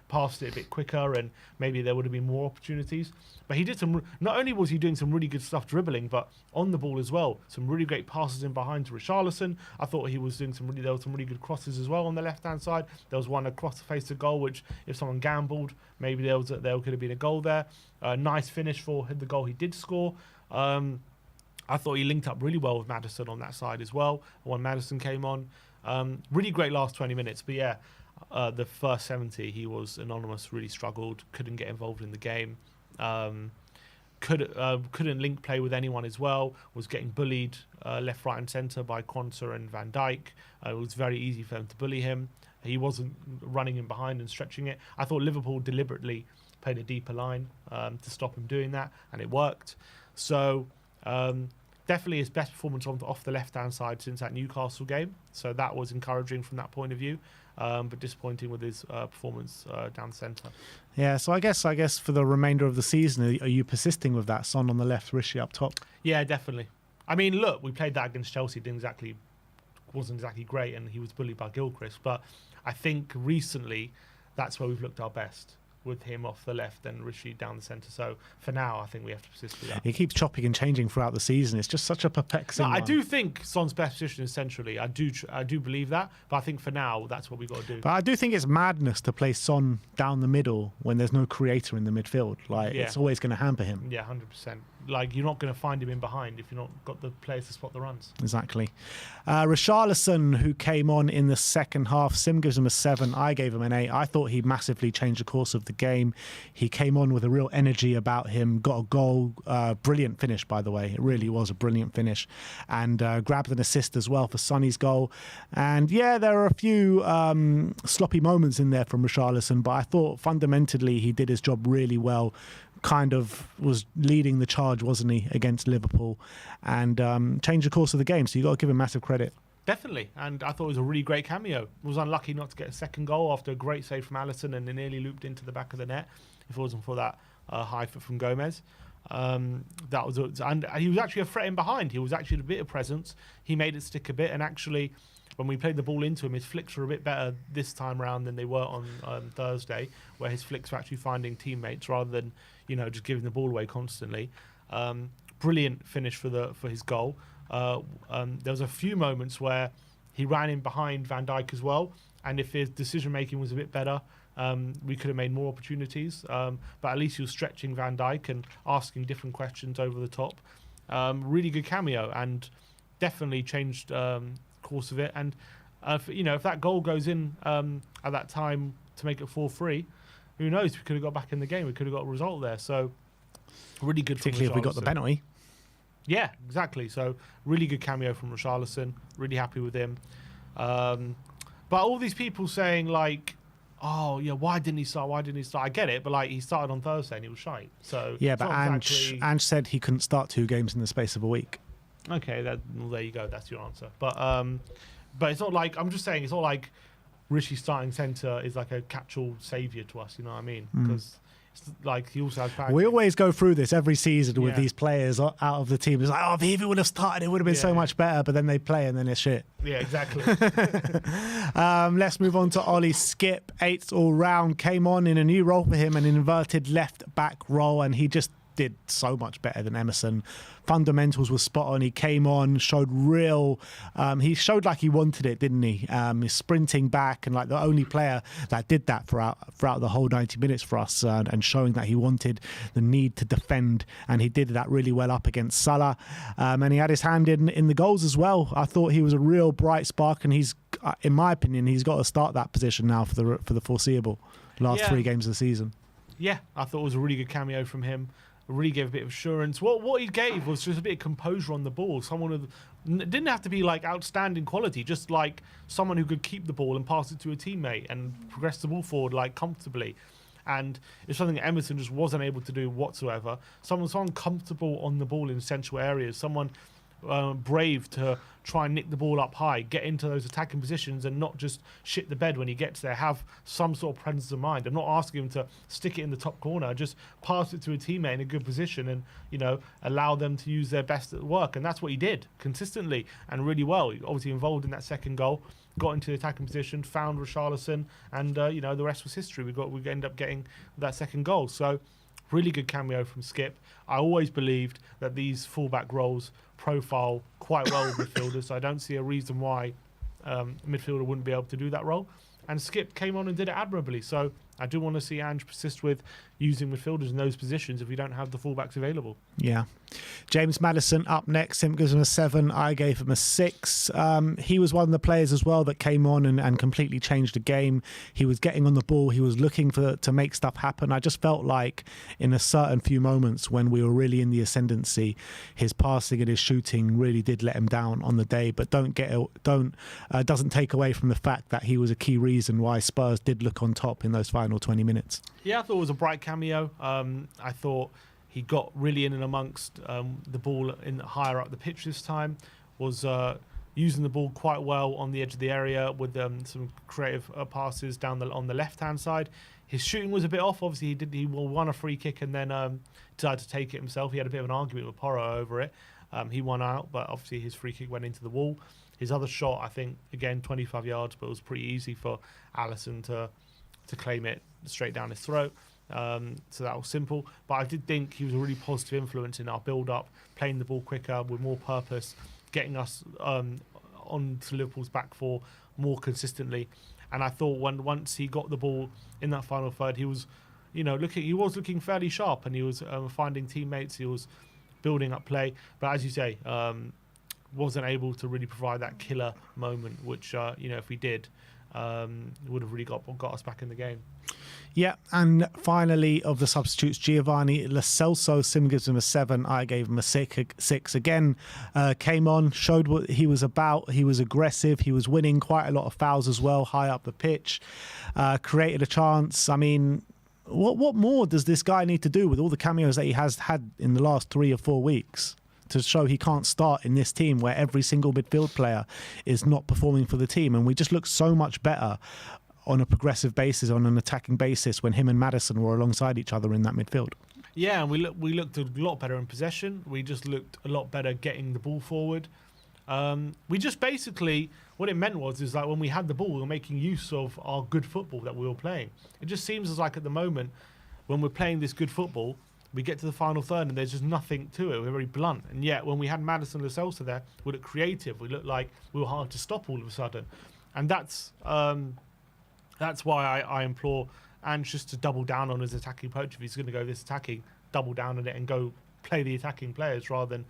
B: passed it a bit quicker, and maybe there would have been more opportunities. But he did some. Not only was he doing some really good stuff dribbling, but on the ball as well. Some really great passes in behind to Richarlison. I thought he was doing there were some really good crosses as well on the left-hand side. There was one across the face of goal, which if someone gambled, maybe there could have been a goal there. Nice finish for the goal he did score. I thought he linked up really well with Maddison on that side as well when Maddison came on. Really great last 20 minutes. But yeah, the first 70, he was anonymous, really struggled, couldn't get involved in the game. Couldn't link play with anyone as well, was getting bullied left, right and centre by Quansah and Van Dijk. It was very easy for them to bully him. He wasn't running in behind and stretching it. I thought Liverpool deliberately played a deeper line to stop him doing that, and it worked. So definitely his best performance off the left-hand side since that Newcastle game. So that was encouraging from that point of view, but disappointing with his performance down the centre.
A: Yeah, so I guess for the remainder of the season, are you persisting with that? Son on the left, Rishi up top?
B: Yeah, definitely. I mean, look, we played that against Chelsea. Wasn't exactly great, and he was bullied by Gilchrist. But I think recently, that's where we've looked our best, with him off the left and Rishi down the centre. So for now, I think we have to persist with that.
A: He keeps chopping and changing throughout the season. It's just such a perplexing one.
B: I do think Son's best position is centrally. I do believe that. But I think for now, that's what we've got to do.
A: But I do think it's madness to play Son down the middle when there's no creator in the midfield. It's always going to hamper him.
B: Yeah, 100%. You're not going to find him in behind if you've not got the players to spot the runs.
A: Exactly. Richarlison, who came on in the second half, Sim gives him a 7. I gave him an 8. I thought he massively changed the course of the game. He came on with a real energy about him, got a goal, brilliant finish, by the way. It really was a brilliant finish, and grabbed an assist as well for Sonny's goal. And yeah, there are a few sloppy moments in there from Richarlison, but I thought fundamentally he did his job really well. Kind of was leading the charge, wasn't he, against Liverpool, and changed the course of the game. So you got to give him massive credit.
B: Definitely, and I thought it was a really great cameo. Was unlucky not to get a second goal after a great save from Alisson, and it nearly looped into the back of the net if it wasn't for that high foot from Gomez. And he was actually a threat in behind. He was actually a bit of presence. He made it stick a bit, and actually, when we played the ball into him, his flicks were a bit better this time round than they were on Thursday, where his flicks were actually finding teammates rather than just giving the ball away constantly. Brilliant finish for his goal. There was a few moments where he ran in behind Van Dijk as well, and if his decision making was a bit better, we could have made more opportunities. But at least he was stretching Van Dijk and asking different questions over the top. Really good cameo, and definitely changed course of it. And if that goal goes in at that time to make it 4-3, who knows? We could have got back in the game. We could have got a result there. So really good.
A: Particularly if we got the penalty.
B: Yeah, exactly. So really good cameo from Richarlison. Really happy with him. But all these people saying oh yeah, why didn't he start? I get it, but he started on Thursday and he was shite. So
A: yeah, but Ange said he couldn't start 2 games in the space of a week.
B: Okay, there you go. That's your answer. But it's not I'm just saying, it's not like Rishi starting centre is like a catch-all saviour to us. You know what I mean? Because he also has power.
A: We always go through this every season with these players out of the team. It's like, if he would have started, it would have been so much better. But then they play and then it's shit.
B: Yeah, exactly.
A: Let's move on to Ollie Skip. 8th all round, came on in a new role for him, an inverted left back role, and he just did so much better than Emerson. Fundamentals was spot on. He came on, showed he showed like he wanted it, didn't he? He's sprinting back, and the only player that did that throughout the whole 90 minutes for us, and showing that he wanted the need to defend, and he did that really well up against Salah, and he had his hand in the goals as well. I thought he was a real bright spark, and he's, in my opinion, he's got to start that position now for the foreseeable last 3 games of the season. Yeah,
B: I thought it was a really good cameo from him. Really gave a bit of assurance. What he gave was just a bit of composure on the ball. Someone who didn't have to be outstanding quality, just someone who could keep the ball and pass it to a teammate and progress the ball forward comfortably. And it's something that Emerson just wasn't able to do whatsoever. Someone comfortable on the ball in central areas. Someone brave to try and nick the ball up high, get into those attacking positions and not just shit the bed when he gets there, have some sort of presence of mind. I'm not asking him to stick it in the top corner, just pass it to a teammate in a good position and, allow them to use their best at work. And that's what he did consistently and really well. He obviously involved in that second goal, got into the attacking position, found Richarlison, and, the rest was history. We ended up getting that second goal. So really good cameo from Skip. I always believed that these fullback roles profile quite well with midfielders, so I don't see a reason why midfielder wouldn't be able to do that role. And Skip came on and did it admirably. So I do want to see Ange persist with using midfielders in those positions if we don't have the fullbacks available.
A: Yeah. James Maddison up next. Him gives him a 7. I gave him a 6. He was one of the players as well that came on and completely changed the game. He was getting on the ball. He was looking to make stuff happen. I just felt like in a certain few moments when we were really in the ascendancy, his passing and his shooting really did let him down on the day. But doesn't take away from the fact that he was a key reason why Spurs did look on top in those final 20 minutes.
B: Yeah, I thought it was a bright cameo. I thought he got really in and amongst the ball in higher up the pitch this time, was using the ball quite well on the edge of the area with some creative passes down on the left-hand side. His shooting was a bit off. Obviously, he won a free kick and then decided to take it himself. He had a bit of an argument with Porro over it. He won out, but obviously his free kick went into the wall. His other shot, I think, again, 25 yards, but it was pretty easy for Alisson to claim it straight down his throat. So that was simple. But I did think he was a really positive influence in our build-up, playing the ball quicker with more purpose, getting us onto Liverpool's back four more consistently. And I thought once he got the ball in that final third, he was, looking fairly sharp, and he was finding teammates. He was building up play. But as you say, wasn't able to really provide that killer moment, which if we did, would have really got us back in the game.
A: Yeah, and finally of the substitutes, Giovanni Lo Celso. Sim gives him a 7. I gave him a 6. Again, came on, showed what he was about. He was aggressive. He was winning quite a lot of fouls as well, high up the pitch. Created a chance. I mean, what more does this guy need to do with all the cameos that he has had in the last 3 or 4 weeks to show he can't start in this team where every single midfield player is not performing for the team? And we just look so much better on a progressive basis, on an attacking basis, when him and Maddison were alongside each other in that midfield.
B: Yeah, and we looked a lot better in possession. We just looked a lot better getting the ball forward. We just basically, what it meant is like when we had the ball, we were making use of our good football that we were playing. It just seems as like at the moment, when we're playing this good football, we get to the final third and there's just nothing to it. We're very blunt. And yet, when we had Maddison and Lo Celso there, we looked creative. We looked like we were hard to stop all of a sudden. And that's why I implore Ange just to double down on his attacking approach. If he's going to go this attacking, double down on it and go play the attacking players rather than,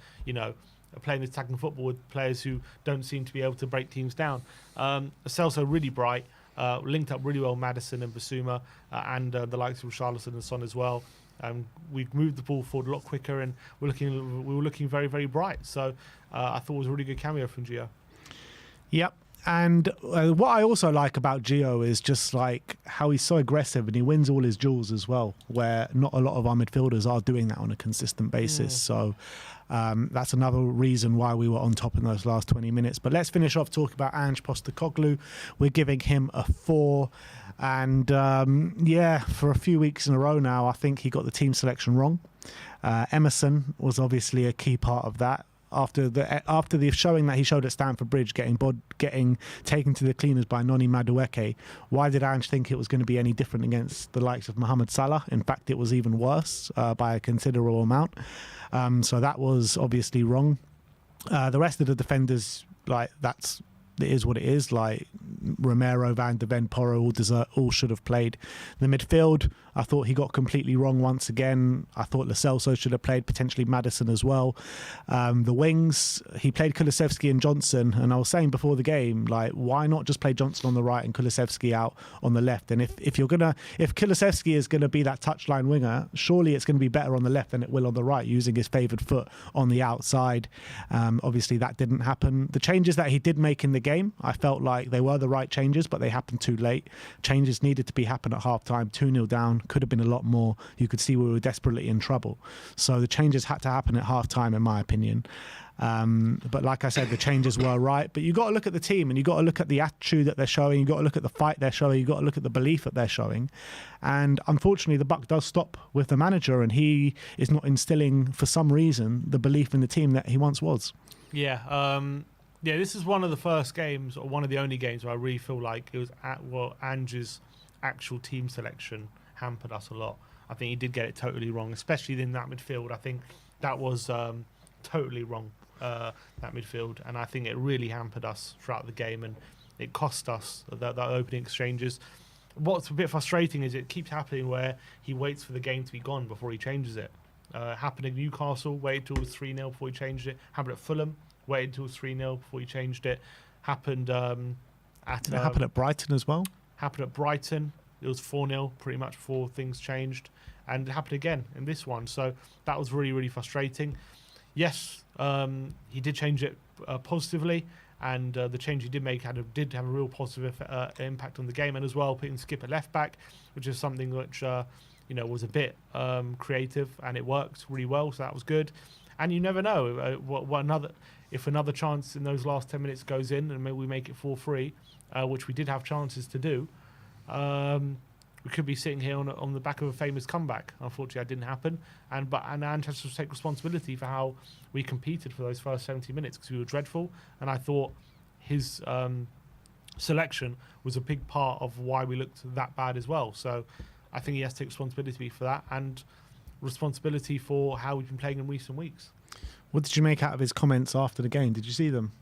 B: playing this attacking football with players who don't seem to be able to break teams down. Celso really bright, linked up really well Maddison and Basuma and the likes of Richarlison and Son as well. We've moved the ball forward a lot quicker and we were looking very, very bright. So I thought it was a really good cameo from Gio.
A: Yep. And what I also like about Gio is just like how he's so aggressive and he wins all his duels as well, where not a lot of our midfielders are doing that on a consistent basis. So that's another reason why we were on top in those last 20 minutes. But let's finish off talking about Ange Postecoglou. We're giving him a 4. And for a few weeks in a row now, I think he got the team selection wrong. Emerson was obviously a key part of that. After the showing that he showed at Stamford Bridge, getting taken to the cleaners by Noni Madueke, why did Ange think it was going to be any different against the likes of Mohamed Salah? In fact, it was even worse by a considerable amount. So that was obviously wrong. The rest of the defenders, it is what it is. Like Romero, Van de Ven, Porro, all should have played. The midfield, I thought he got completely wrong once again. I thought Lo Celso should have played, potentially Maddison as well. The wings, he played Kulusevski and Johnson, and I was saying before the game, like, why not just play Johnson on the right and Kulusevski out on the left? And if Kulusevski is gonna be that touchline winger, surely it's gonna be better on the left than it will on the right, using his favoured foot on the outside. Obviously, that didn't happen. The changes that he did make in the game, I felt like they were the right changes, but they happened too late. Changes needed to happen at half-time. 2-0 down, could have been a lot more. You could see we were desperately in trouble. So the changes had to happen at half-time, in my opinion. But like I said, the changes were right. But you got to look at the team, and you got to look at the attitude that they're showing. You got to look at the fight they're showing. You got to look at the belief that they're showing. And unfortunately, the buck does stop with the manager, and he is not instilling, for some reason, the belief in the team that he once was.
B: Yeah. This is one of the first games, or one of the only games, where I really feel like it was Ange's actual team selection hampered us a lot. I think he did get it totally wrong, especially in that midfield. I think that was totally wrong. That midfield, and I think it really hampered us throughout the game, and it cost us that opening exchanges. What's a bit frustrating is it keeps happening where he waits for the game to be gone before he changes it. Happened at Newcastle, waited till it was 3-0 before he changed it. Happened at Fulham, waited till it was 3-0 before he changed it. Happened
A: it happened at Brighton as well.
B: Happened at Brighton. It was 4-0 pretty much before things changed, and it happened again in this one. So that was really, really frustrating. Yes, he did change it positively, and the change he did make did have a real positive impact on the game, and as well putting Skip at left back, which is something which was a bit creative, and it worked really well. So that was good. And you never know if another chance in those last 10 minutes goes in, and maybe we make it 4-3, which we did have chances to do. We could be sitting here on the back of a famous comeback. Unfortunately, that didn't happen. And Ange has to take responsibility for how we competed for those first 70 minutes, because we were dreadful. And I thought his selection was a big part of why we looked that bad as well. So I think he has to take responsibility for that, and responsibility for how we've been playing in recent weeks.
A: What did you make out of his comments after the game? Did you see them?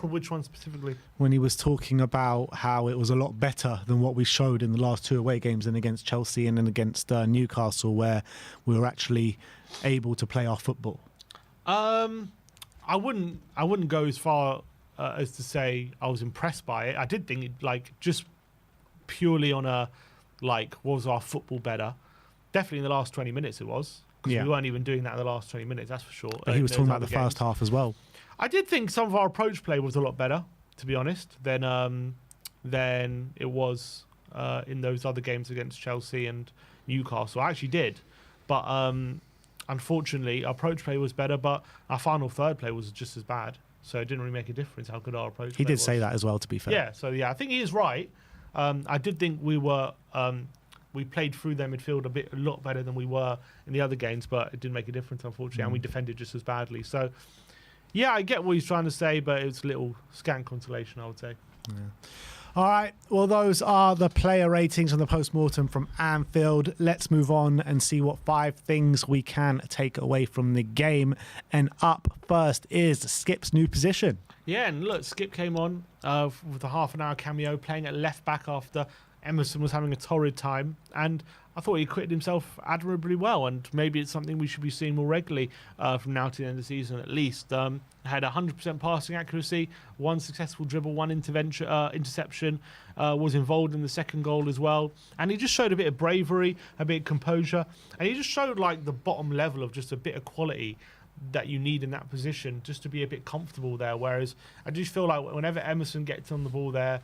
B: Which one specifically?
A: When he was talking about how it was a lot better than what we showed in the last 2 away games, and against Chelsea and then against Newcastle, where we were actually able to play our football. I
B: wouldn't go as far as to say I was impressed by it. I did think just purely on was our football better? Definitely in the last 20 minutes it was. Because we weren't even doing that in the last 20 minutes, that's for sure.
A: But he was talking about the first half as well.
B: I did think some of our approach play was a lot better, to be honest, than it was in those other games against Chelsea and Newcastle. I actually did. But unfortunately, our approach play was better, but our final third play was just as bad. So it didn't really make a difference how good our approach play was.
A: He did say that as well, to be fair.
B: Yeah, so I think he is right. I did think we played through their midfield a lot better than we were in the other games, but it didn't make a difference, unfortunately, and we defended just as badly. So, yeah, I get what he's trying to say, but it's a little scant consolation, I would say.
A: Yeah. All right, well, those are the player ratings on the post-mortem from Anfield. Let's move on and see what 5 things we can take away from the game. And up first is Skip's new position.
B: Yeah, and look, Skip came on with a half-an-hour cameo, playing at left-back after Emerson was having a torrid time, and I thought he acquitted himself admirably well, and maybe it's something we should be seeing more regularly from now to the end of the season at least. Had 100% passing accuracy, 1 successful dribble, 1 interception, was involved in the second goal as well, and he just showed a bit of bravery, a bit of composure, and he just showed the bottom level of just a bit of quality that you need in that position just to be a bit comfortable there. Whereas I just feel like whenever Emerson gets on the ball there,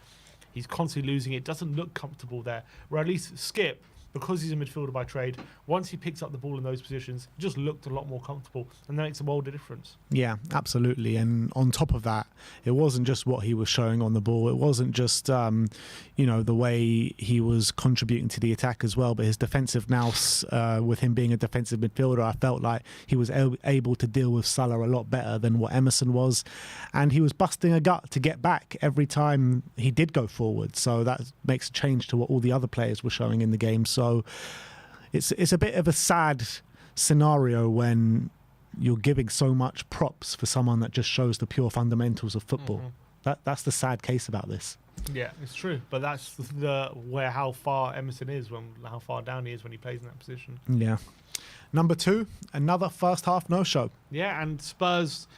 B: he's constantly losing it, doesn't look comfortable there. Where at least Skip, because he's a midfielder by trade, once he picks up the ball in those positions, he just looked a lot more comfortable, and that makes a world of difference.
A: Yeah, absolutely. And on top of that, it wasn't just what he was showing on the ball. It wasn't just, the way he was contributing to the attack as well, but his defensive nous, with him being a defensive midfielder, I felt like he was able to deal with Salah a lot better than what Emerson was. And he was busting a gut to get back every time he did go forward. So that makes a change to what all the other players were showing in the game. So it's a bit of a sad scenario when you're giving so much props for someone that just shows the pure fundamentals of football. Mm-hmm. That's the sad case about this.
B: Yeah, it's true, but that's how far Emerson is, how far down he is when he plays in that position.
A: Yeah. Number 2, another first half no-show.
B: Yeah, and Spurs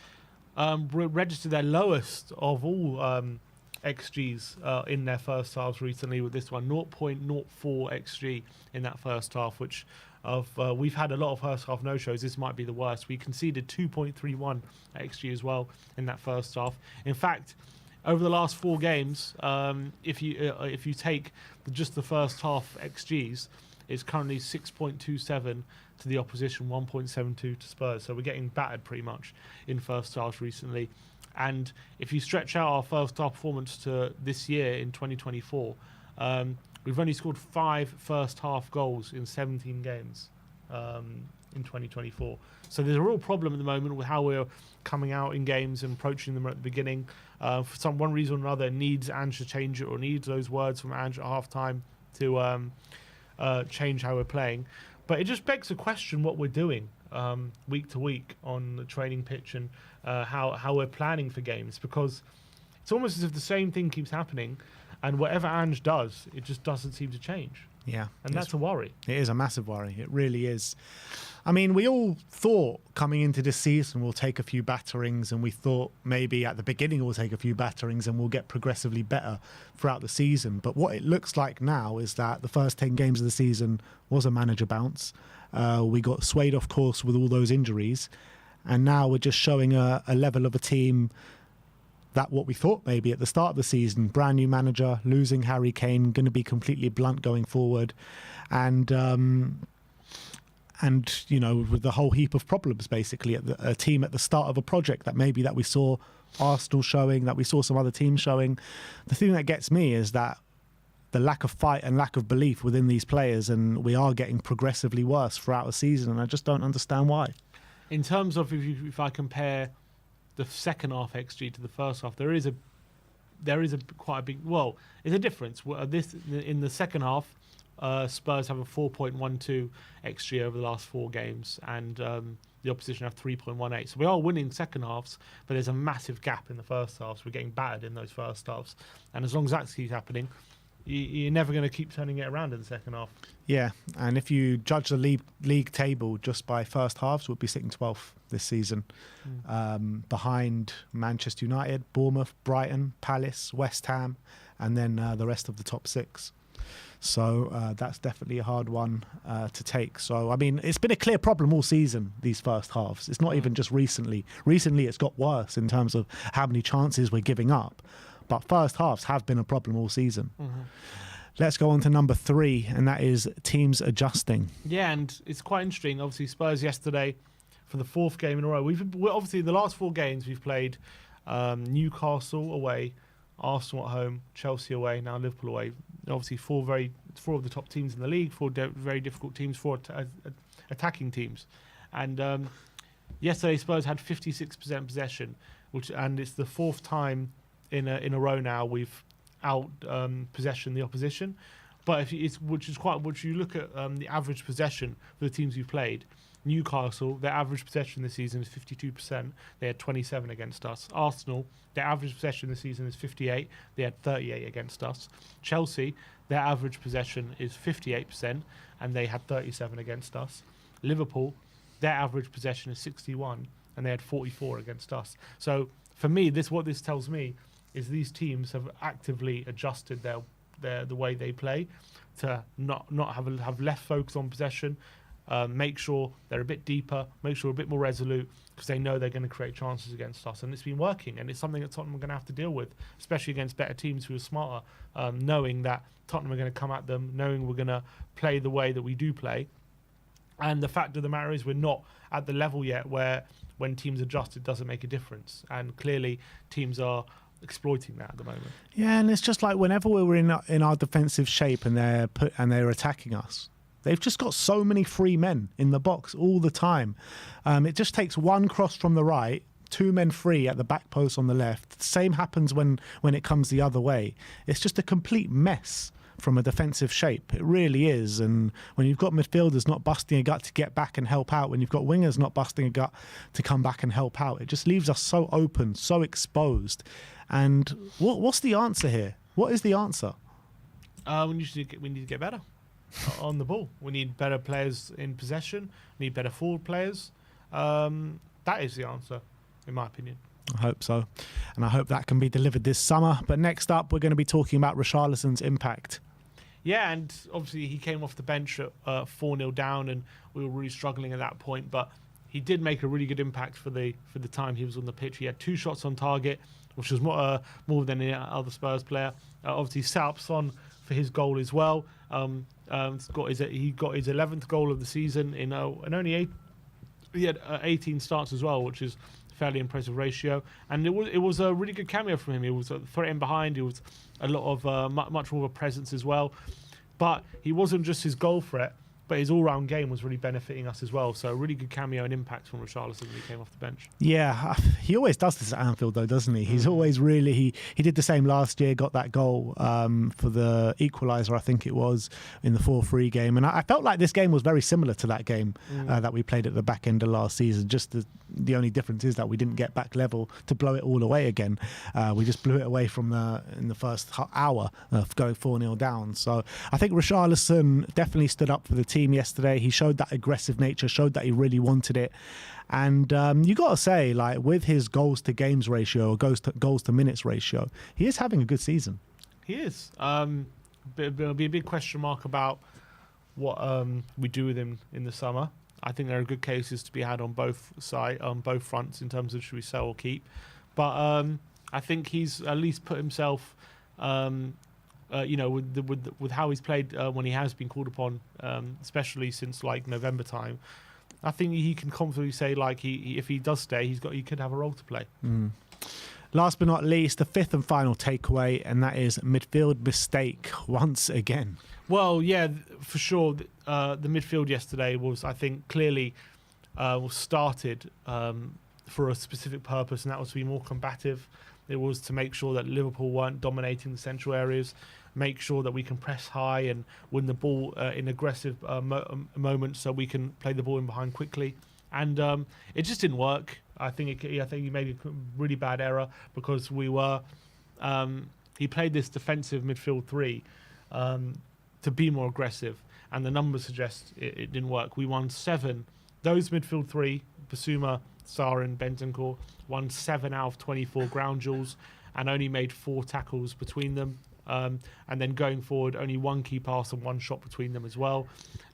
B: registered their lowest of all XGs in their first halves recently with this one, 0.04 XG in that first half, which we've had a lot of first half no-shows. This might be the worst. We conceded 2.31 XG as well in that first half. In fact, over the last 4 games, if you take just the first half XGs, it's currently 6.27 to the opposition, 1.72 to Spurs. So we're getting battered pretty much in first half recently. And if you stretch out our first half performance to this year in 2024, we've only scored 5 first half goals in 17 games in 2024. So there's a real problem at the moment with how we're coming out in games and approaching them at the beginning. For one reason or another, it needs Ange to change it, or needs those words from Ange at half time to change how we're playing. But it just begs the question what we're doing week to week on the training pitch, and how we're planning for games, because it's almost as if the same thing keeps happening, and whatever Ange does, it just doesn't seem to change.
A: Yeah.
B: And that's a worry.
A: It is a massive worry. It really is. I mean, we all thought coming into this season we'll take a few batterings, and we thought maybe at the beginning we'll take a few batterings and we'll get progressively better throughout the season. But what it looks like now is that the first 10 games of the season was a manager bounce. We got swayed off course with all those injuries, and now we're just showing a level of a team that what we thought maybe at the start of the season, brand new manager, losing Harry Kane, going to be completely blunt going forward, and you know, with the whole heap of problems basically at a team at the start of a project that maybe that we saw Arsenal showing, that we saw some other teams showing. The thing that gets me is that the lack of fight and lack of belief within these players, and we are getting progressively worse throughout the season, and I just don't understand why.
B: In terms of if I compare the second half XG to the first half, there is a quite a big, well, it's a difference. This in the second half, Spurs have a 4.12 XG over the last 4 games, and the opposition have 3.18. So we are winning second halves, but there's a massive gap in the first halves. We're getting battered in those first halves, and as long as that keeps happening, you're never going to keep turning it around in the second half.
A: Yeah, and if you judge the league table just by first halves, we'll be sitting 12th this season, behind Manchester United, Bournemouth, Brighton, Palace, West Ham, and then the rest of the top 6. So that's definitely a hard one to take. So, I mean, it's been a clear problem all season, these first halves. It's not even just recently. Recently, it's got worse in terms of how many chances we're giving up. But first halves have been a problem all season. Let's go on to number 3, and that is teams adjusting.
B: Yeah, and it's quite interesting. Obviously, Spurs yesterday, for the 4th game in a row. We're obviously, the last 4 games we've played Newcastle away, Arsenal at home, Chelsea away, now Liverpool away. Obviously, 4 of the top teams in the league, 4 very difficult teams, 4 attacking teams. And yesterday, Spurs had 56% possession, and it's the 4th time in a row now we've out possession the opposition. But which you look at the average possession for the teams we've played. Newcastle, their average possession this season is 52%. They had 27 against us. Arsenal, their average possession this season is 58. They had 38 against us. Chelsea, their average possession is 58%, and they had 37 against us. Liverpool, their average possession is 61, and they had 44 against us. So for me, what this tells me is these teams have actively adjusted the way they play to not have less focus on possession. Make sure they're a bit deeper, make sure a bit more resolute, because they know they're going to create chances against us, and it's been working, and it's something that Tottenham are going to have to deal with, especially against better teams who are smarter, knowing that Tottenham are going to come at them, knowing we're going to play the way that we do play. And the fact of the matter is we're not at the level yet where when teams adjust it doesn't make a difference, and clearly teams are exploiting that at the moment.
A: Yeah, and it's just like whenever we're in our defensive shape and they're attacking us, they've just got so many free men in the box all the time. It just takes one cross from the right, 2 men free at the back post on the left. Same happens when it comes the other way. It's just a complete mess from a defensive shape. It really is. And when you've got midfielders not busting a gut to get back and help out, when you've got wingers not busting a gut to come back and help out, it just leaves us so open, so exposed. And what's the answer here? What is the answer?
B: We need to get better on the ball. We need better players in possession. We need better forward players. That is the answer, in my opinion.
A: I hope so. And I hope that can be delivered this summer. But next up, we're going to be talking about Richarlison's impact.
B: Yeah, and obviously he came off the bench at 4-0 down, and we were really struggling at that point. But he did make a really good impact for the time he was on the pitch. He had 2 shots on target, which was more than any other Spurs player. Obviously, set up Son for his goal as well. He got his 11th goal of the season in only he had 18 starts as well, which is a fairly impressive ratio. And it was a really good cameo from him. He was threatening behind. He was a lot of much more of a presence as well. But he wasn't just his goal threat, but his all-round game was really benefiting us as well. So a really good cameo and impact from Richarlison when he came off the bench.
A: Yeah, he always does this at Anfield, though, doesn't he? He's always really... He did the same last year, got that goal for the equaliser, I think it was, in the 4-3 game. And I felt like this game was very similar to that game that we played at the back end of last season. Just the only difference is that we didn't get back level to blow it all away again. We just blew it away in the first hour of going 4-0 down. So I think Richarlison definitely stood up for the team yesterday. He showed that aggressive nature, showed that he really wanted it. And you got to say, like, with his goals to games ratio, or goals to minutes ratio, he is having a good season.
B: He is. There'll be a big question mark about what we do with him in the summer. I think there are good cases to be had on both fronts in terms of should we sell or keep. But I think he's at least put himself, with how he's played when he has been called upon, especially since like November time. I think he can confidently say, like, if he does stay, he could have a role to play.
A: Last but not least, the 5th and final takeaway, and that is midfield mistake once again.
B: Well, yeah, for sure. The midfield yesterday was, I think, clearly was started for a specific purpose, and that was to be more combative. It was to make sure that Liverpool weren't dominating the central areas, make sure that we can press high and win the ball in aggressive moments, so we can play the ball in behind quickly. And it just didn't work. I think he made a really bad error because we were. He played this defensive midfield 3 to be more aggressive, and the numbers suggest it didn't work. We won 7. Those midfield 3, Basuma, Sarr and Bentancur, won 7 out of 24 ground duels and only made 4 tackles between them. And then going forward, only 1 key pass and 1 shot between them as well.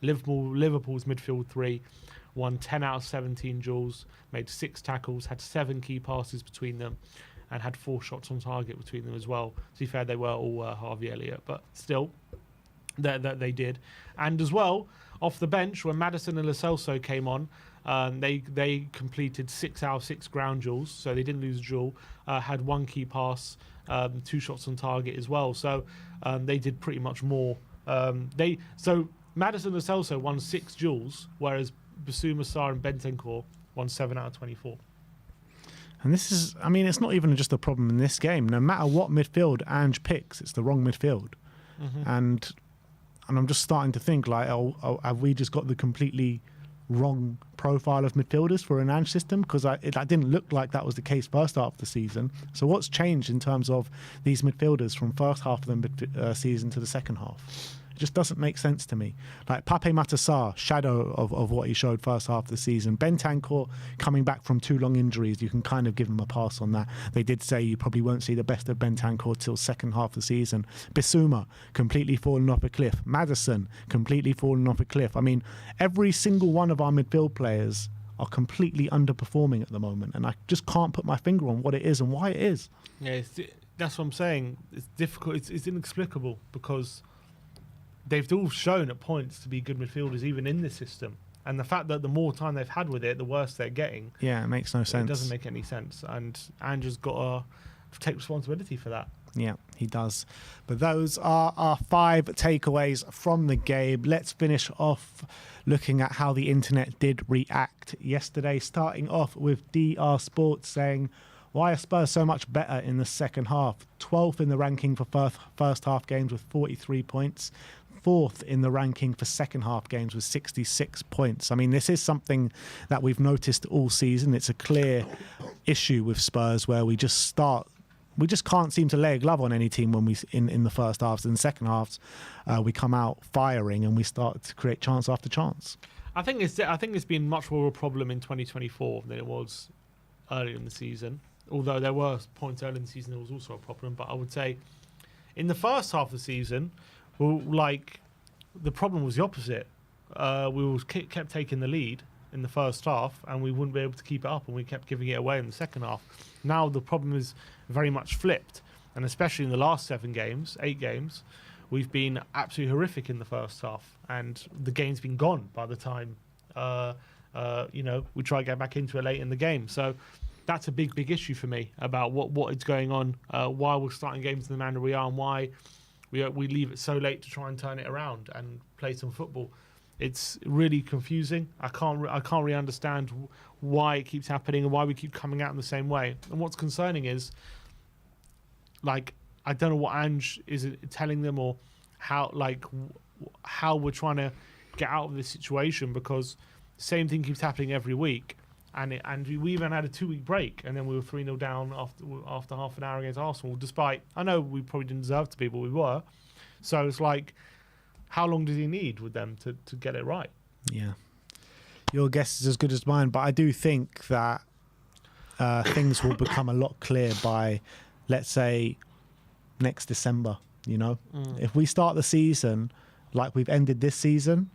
B: Liverpool's midfield 3 won 10 out of 17 duels, made 6 tackles, had 7 key passes between them, and had 4 shots on target between them as well. To be fair, they were all Harvey Elliott, but still, they did. And as well, off the bench, when Maddison and Lo Celso came on, they completed 6 out of 6 ground duels, so they didn't lose a duel, had 1 key pass, 2 shots on target as well. So they did pretty much more. So Maddison and Lo Celso won 6 duels, whereas Basuma, Sarr and Bentancur won 7 out of 24.
A: And this is, I mean, it's not even just a problem in this game. No matter what midfield Ange picks, it's the wrong midfield. And I'm just starting to think, like, have we just got the completely wrong profile of midfielders for an Ange system? Because that didn't look like that was the case first half of the season. So what's changed in terms of these midfielders from first half of the season to the second half? Just doesn't make sense to me. Like Pape Matar, shadow of what he showed first half of the season. Bentancur coming back from 2 long injuries, you can kind of give him a pass on that. They did say you probably won't see the best of Bentancur till second half of the season. Bissouma completely fallen off a cliff. Maddison completely fallen off a cliff. I mean, every single one of our midfield players are completely underperforming at the moment, and I just can't put my finger on what it is and why it is.
B: Yeah, that's what I'm saying. It's difficult. It's inexplicable because they've all shown at points to be good midfielders, even in this system. And the fact that the more time they've had with it, the worse they're getting.
A: Yeah, it makes no sense.
B: It doesn't make any sense. And Ange's got to take responsibility for that.
A: Yeah, he does. But those are our 5 takeaways from the game. Let's finish off looking at how the internet did react yesterday, starting off with DR Sports saying, why are Spurs so much better in the second half? 12th in the ranking for first half games with 43 points. 4th in the ranking for second half games with 66 points. I mean, this is something that we've noticed all season. It's a clear issue with Spurs where we just can't seem to lay a glove on any team when we in the first halves. In the second halves, we come out firing and we start to create chance after chance.
B: I think it's been much more of a problem in 2024 than it was earlier in the season. Although there were points earlier in the season there was also a problem, but I would say in the first half of the season, well, like, the problem was the opposite. We kept taking the lead, in the first half, and we wouldn't be able to keep it up, and we kept giving it away in the second half. Now the problem is very much flipped, and especially in the last 8 games, we've been absolutely horrific in the first half, and the game's been gone by the time we try to get back into it late in the game. So that's a big issue for me about what is going on, why we're starting games in the manner we are, and why we leave it so late to try and turn it around and play some football. It's really confusing. I can't really understand why it keeps happening and why we keep coming out in the same way. And what's concerning is, like, I don't know what Ange is telling them, or how we're trying to get out of this situation, because the same thing keeps happening every week. And we even had a 2-week break, and then we were 3-0 down after half an hour against Arsenal, despite, I know we probably didn't deserve to be, but we were. So it's like, how long does he need with them to get it right? Yeah.
A: Your guess is as good as mine, but I do think that things will become a lot clearer by, let's say, next December, If we start the season like we've ended this season,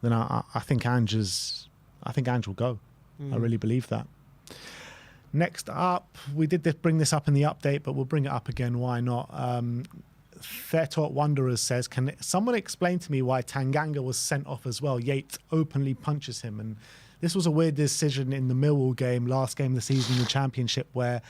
A: then I think Ange will go. I really believe that. Next up, we did bring this up in the update, but we'll bring it up again. Why not? Fairtalk Wanderers says, can someone explain to me why Tanganga was sent off as well? Yates openly punches him. And this was a weird decision in the Millwall game, last game of the season in the Championship, where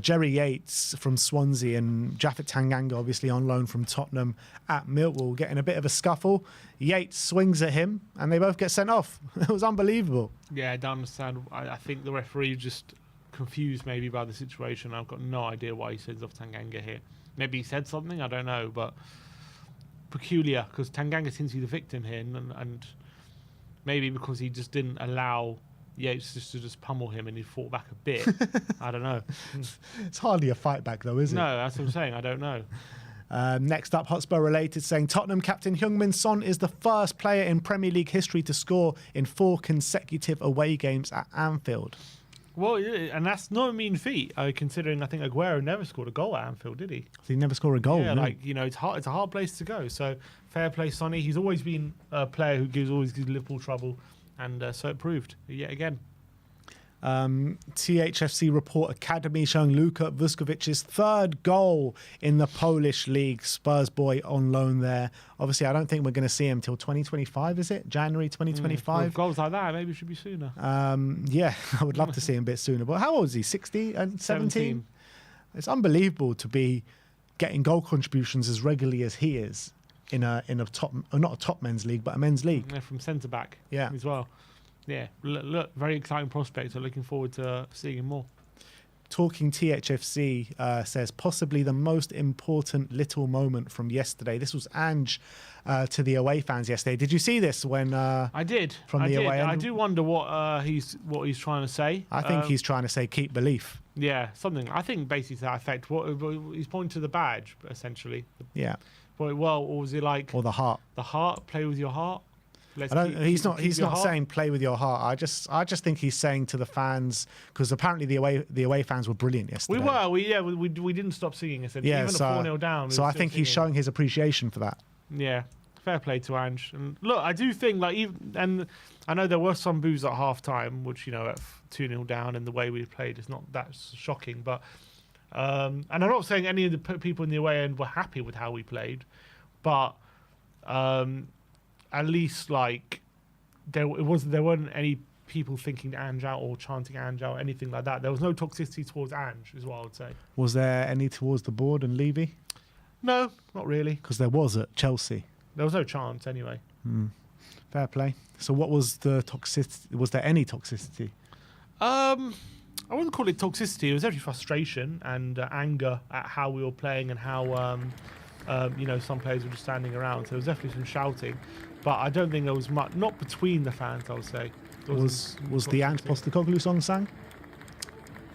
A: Jerry Yates from Swansea and Japhet Tanganga, obviously on loan from Tottenham at Millwall, getting a bit of a scuffle. Yates swings at him and they both get sent off. It was unbelievable.
B: Yeah, I don't understand. I think the referee just confused maybe by the situation. I've got no idea why he sends off Tanganga here. Maybe he said something, I don't know, but peculiar, because Tanganga seems to be the victim here, and maybe because he just didn't allow Yates to just pummel him and he fought back a bit. I don't know.
A: It's hardly a fight back though, is it?
B: No, that's what I'm saying. I don't know.
A: Next up, Hotspur related, saying Tottenham captain Heung-min Son is the first player in Premier League history to score in 4 consecutive away games at Anfield.
B: Well, and that's not a mean feat, considering I think Aguero never scored a goal at Anfield, did he?
A: He never scored a goal.
B: Yeah,
A: no.
B: It's hard. It's a hard place to go. So fair play, Sonny. He's always been a player who always gives Liverpool trouble, and so it proved yet again.
A: THFC report Academy showing Luka Vuckovic's 3rd goal in the Polish league. Spurs boy on loan there. Obviously, I don't think we're going to see him till 2025, is it? January 2025?
B: With goals like that, maybe it should be sooner.
A: Yeah, I would love to see him a bit sooner. But how old is he? 60 and 17? It's unbelievable to be getting goal contributions as regularly as he is in a top, not a top men's league, but a men's league.
B: Yeah, from centre back.
A: Yeah,
B: as well. Yeah, look, very exciting prospect. So looking forward to seeing him more.
A: Talking THFC says possibly the most important little moment from yesterday. This was Ange to the away fans yesterday. Did you see this when?
B: I did. Away end? I do wonder what he's trying to say.
A: I think he's trying to say keep belief.
B: Yeah, something. I think basically to that effect. What he's pointing to the badge essentially.
A: Yeah.
B: Well, or was it like?
A: Or the heart.
B: The heart. Play with your heart.
A: He's not saying play with your heart. I just think he's saying to the fans, because apparently the away fans were brilliant yesterday.
B: We didn't stop singing. Essentially.
A: Yeah,
B: even
A: so,
B: 4-0 down.
A: So I think he's showing his appreciation for that.
B: Yeah, fair play to Ange. And look, I do think and I know there were some boos at half time, which at 2-0 down and the way we played is not that shocking. But and I'm not saying any of the people in the away end were happy with how we played, but. At least there weren't any people thinking Ange out or chanting Ange out, anything like that. There was no toxicity towards Ange, is what I would say.
A: Was there any towards the board and Levy?
B: No, not really.
A: Because there was at Chelsea.
B: There was no chance anyway.
A: Fair play. So what was the toxicity? Was there any toxicity?
B: I wouldn't call it toxicity. It was actually frustration and anger at how we were playing and how some players were just standing around. So there was definitely some shouting. But I don't think there was much, not between the fans, I would say.
A: Was the Ange Postecoglou song sung?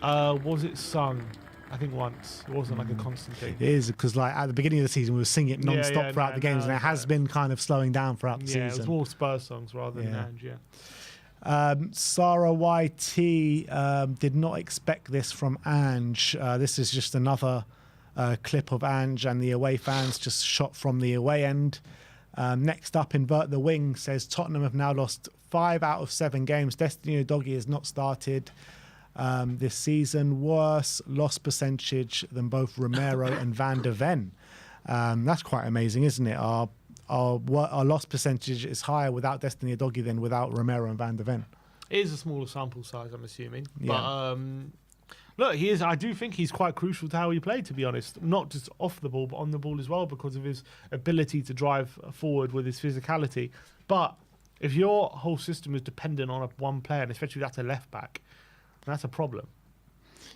B: Was it sung? I think once. It wasn't like a constant thing.
A: It is, because at the beginning of the season, we were singing it non-stop throughout the games, and it has been kind of slowing down throughout the season.
B: Yeah, it was more Spurs songs rather than Ange,
A: Sarah YT did not expect this from Ange. This is just another clip of Ange and the away fans just shot from the away end. Next up, Invert the Wing says Tottenham have now lost 5 out of 7 games. Destiny Udogie has not started this season. Worse loss percentage than both Romero and Van der Ven. That's quite amazing, isn't it? Our loss percentage is higher without Destiny Udogie than without Romero and Van der Ven.
B: It is a smaller sample size, I'm assuming.
A: Yeah.
B: But look, he is. I do think he's quite crucial to how he played, to be honest. Not just off the ball, but on the ball as well, because of his ability to drive forward with his physicality. But if your whole system is dependent on one player, and especially that's a left back, that's a problem.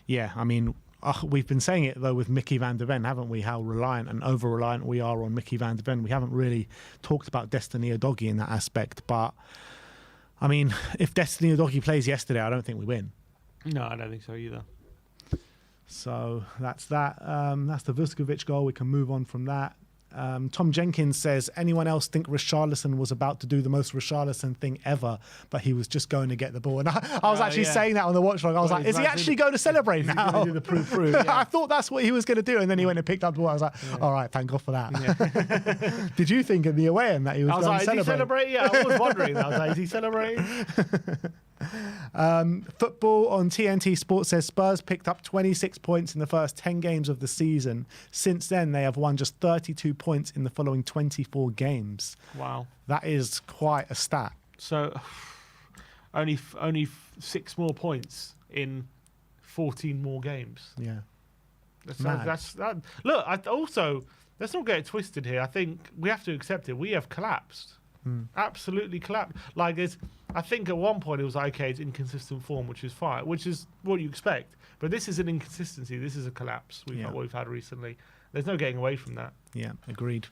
A: Yeah, I mean, we've been saying it, though, with Mickey van der Ven, haven't we? How reliant and over-reliant we are on Mickey van der Ven. We haven't really talked about Destiny Udogie in that aspect. But, I mean, if Destiny Udogie plays yesterday, I don't think we win.
B: No, I don't think so either.
A: So that's that. That's the Vuskovic goal. We can move on from that. Tom Jenkins says, anyone else think Richarlison was about to do the most Richarlison thing ever, but he was just going to get the ball? And I was actually saying that on the watch log. I was like, is he actually going to celebrate now?
B: Do the proof, yeah.
A: I thought that's what he was going to do, and then he went and picked up the ball. I was like, all right, thank God for that.
B: Yeah.
A: Did you think in the away end that he was going to celebrate?
B: Is he celebrating? Yeah, I was wondering. I was like, is he celebrating?
A: Football on TNT Sports says Spurs picked up 26 points in the first 10 games of the season. Since then, they have won just 32 points in the following 24 games.
B: Wow.
A: That is quite a stat.
B: So only 6 more points in 14 more games.
A: Yeah.
B: That's that. Look, let's not get it twisted here. I think we have to accept it. We have collapsed. Absolutely collapsed. Like, I think at one point it was like, okay, it's inconsistent form, which is fine, which is what you expect. But this is an inconsistency. This is a collapse what we've had recently. There's no getting away from that.
A: Yeah, agreed.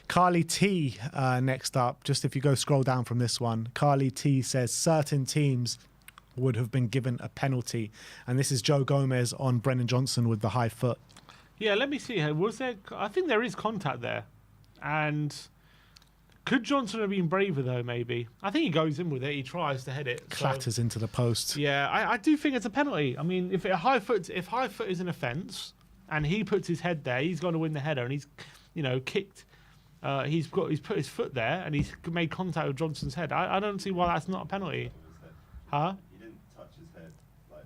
A: Carly T next up. Just if you go scroll down from this one, Carly T says certain teams would have been given a penalty. And this is Joe Gomez on Brennan Johnson with the high foot.
B: Yeah, let me see here. Was there? I think there is contact there. And could Johnson have been braver, though, maybe? I think he goes in with it. He tries to head it.
A: Clatters into the post.
B: Yeah, I do think it's a penalty. I mean, if high foot is an offence and he puts his head there, he's going to win the header, and he's, kicked. He's put his foot there, and he's made contact with Johnson's head. I don't see why that's not a penalty. Huh?
C: He didn't touch his head. Like,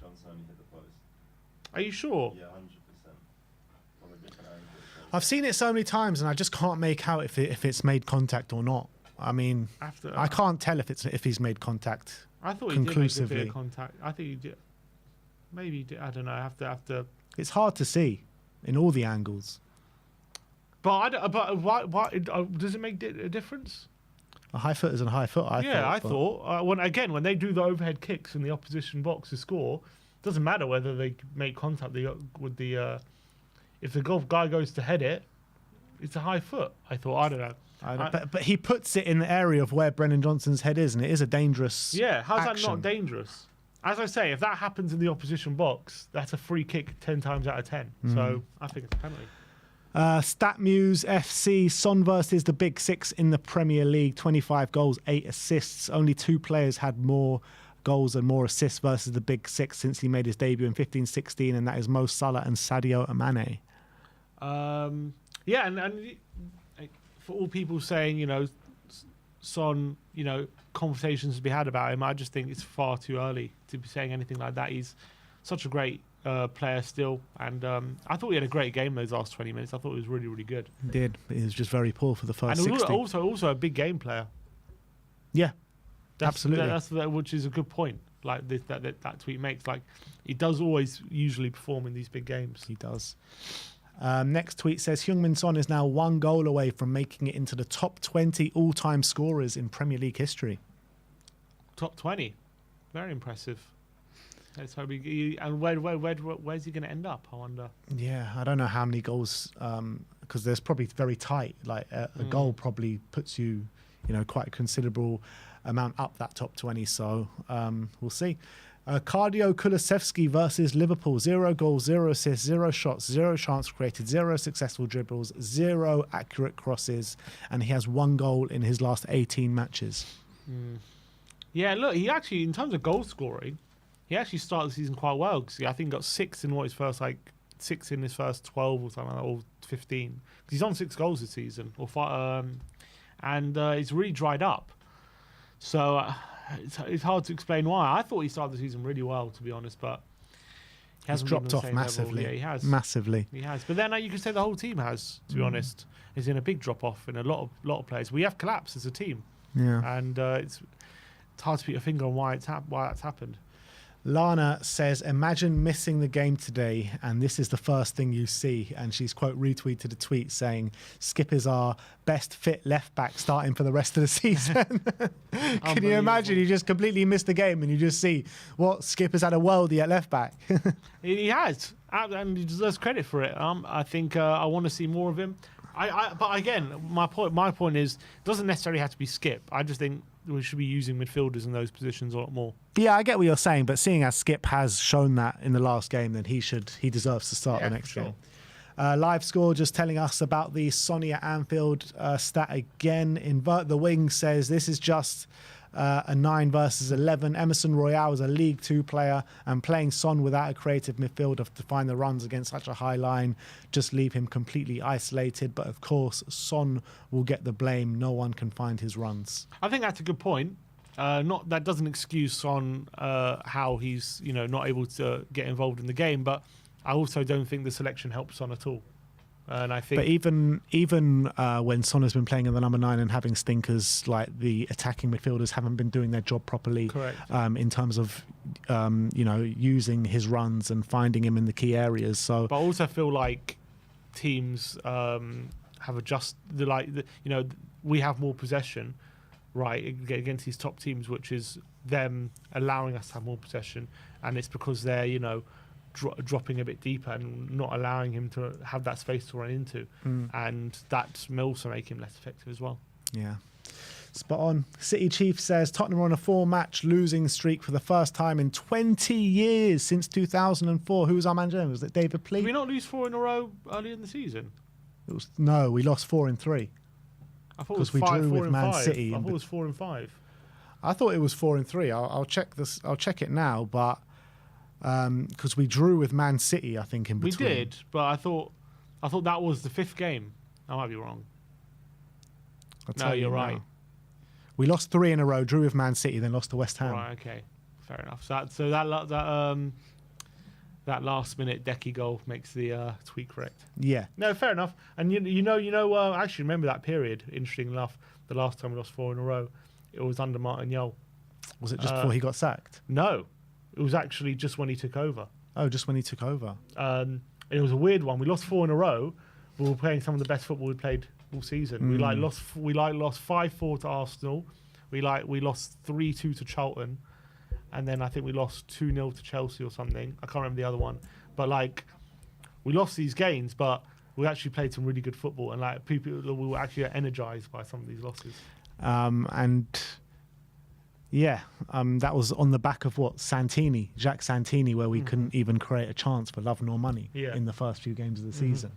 C: Johnson only hit the post.
B: Are you sure?
C: Yeah, 100%. From a different angle.
A: I've seen it so many times, and I just can't make out if it's made contact or not. I mean, I can't tell if he's made contact.
B: I thought
A: conclusively.
B: he did make a bit of contact. I think he did. Maybe he did. I don't know. I have to.
A: It's hard to see in all the angles.
B: But why does it make a difference?
A: A high foot is a high foot.
B: I thought when they do the overhead kicks in the opposition box to score, it doesn't matter whether they make contact with the. If the golf guy goes to head it, it's a high foot. I thought. I don't know.
A: But he puts it in the area of where Brennan Johnson's head is, and it is a dangerous.
B: Yeah, how's
A: action.
B: that not dangerous? As I say, if that happens in the opposition box, that's a free kick 10 times out of 10. So I think it's a penalty.
A: StatMuse FC, Son versus the Big Six in the Premier League, 25 goals, 8 assists. Only 2 players had more goals and more assists versus the Big Six since he made his debut in 15-16, and that is Mo Salah and Sadio Mane.
B: Yeah, and for all people saying, Son, conversations to be had about him, I just think it's far too early to be saying anything like that. He's such a great player still, and I thought he had a great game those last 20 minutes. I thought he was really, really good.
A: He did, but he was just very poor for the first 60.
B: And also a big game player.
A: Yeah, absolutely.
B: That's which is a good point. Like that tweet makes. Like, he does always usually perform in these big games.
A: He does. Next tweet says Heung-min Son is now 1 goal away from making it into the top 20 all-time scorers in Premier League history.
B: Top 20, very impressive. Let's hope and where's he going to end up? I wonder.
A: Yeah, I don't know how many goals, because there's probably very tight. Like a goal probably puts you, quite a considerable amount up that top 20. So we'll see. Cardio Kulusevski versus Liverpool. 0 goals, 0 assists, 0 shots, 0 chance created, 0 successful dribbles, 0 accurate crosses, and he has 1 goal in his last 18 matches.
B: Yeah, look, he actually, in terms of goal scoring, he actually started the season quite well, because I think he got 6 in his first 12 or something like that, or 15. Because he's on 6 goals this season, or 5, and it's really dried up. So it's hard to explain why. I thought he started the season really well, to be honest, but he
A: He's
B: hasn't
A: dropped
B: been on
A: off
B: the same level.
A: massively.
B: Yeah, he has.
A: Massively.
B: He has. But then you can say the whole team has, to be honest. Is in a big drop off in a lot of players. We have collapsed as a team.
A: Yeah.
B: And it's hard to put your finger on why that's happened.
A: Lana says, imagine missing the game today and this is the first thing you see. And she's quote retweeted a tweet saying, Skip is our best fit left back starting for the rest of the season. Can you imagine? You just completely missed the game and you just see what Skip has had a worldie at left back.
B: He has. And he deserves credit for it. I think I want to see more of him. But again, my point is, it doesn't necessarily have to be Skip. I just think we should be using midfielders in those positions a lot more.
A: Yeah, I get what you're saying, but seeing as Skip has shown that in the last game, then he deserves to start the next game. Live score just telling us about the Sonny at Anfield stat again. Invert the Wing says this is just a 9 versus 11. Emerson Royale is a League 2 player and playing Son without a creative midfielder to find the runs against such a high line just leave him completely isolated. But of course, Son will get the blame. No one can find his runs.
B: I think that's a good point. That doesn't excuse Son how he's not able to get involved in the game, but I also don't think the selection helps Son at all. And I think,
A: but even when Son has been playing in the number 9 and having stinkers, like the attacking midfielders haven't been doing their job properly.
B: Correct.
A: In terms of using his runs and finding him in the key areas. So,
B: but I also feel like teams have adjusted. We have more possession, right, against these top teams, which is them allowing us to have more possession, and it's because they're dropping a bit deeper and not allowing him to have that space to run into, and that may also make him less effective as well.
A: Yeah, spot on. City Chief says Tottenham are on a 4-match losing streak for the first time in 20 years since 2004. Who was our manager? Was it David Pleat?
B: Did we not lose 4 in a row early in the season?
A: No, we lost 4 in 3.
B: I thought it was
A: we
B: 5,
A: drew
B: 4
A: with
B: and
A: Man
B: 5.
A: City.
B: I thought it was 4 and 5.
A: I thought it was 4 and 3. I'll check this. I'll check it now, but. Because we drew with Man City, I think, in between.
B: We did, but I thought that was the 5th game. I might be wrong. No, you're right.
A: We lost 3 in a row, drew with Man City, then lost to West Ham.
B: Right, okay, fair enough. So that last minute Decky goal makes the tweet correct.
A: Yeah.
B: No, fair enough. And I actually remember that period. Interesting enough, the last time we lost 4 in a row, it was under Martin Jol.
A: Was it just before he got sacked?
B: No. It was actually just when he took over.
A: Oh, just when he took over.
B: It was a weird one. We lost 4 in a row. We were playing some of the best football we played all season. We lost 5-4 to Arsenal. We lost 3-2 to Charlton, and then I think we lost 2-0 to Chelsea or something. I can't remember the other one. But we lost these games, but we actually played some really good football, and we were actually energized by some of these losses.
A: Yeah, that was on the back of Jacques Santini, where we couldn't even create a chance for love nor money in the first few games of the season.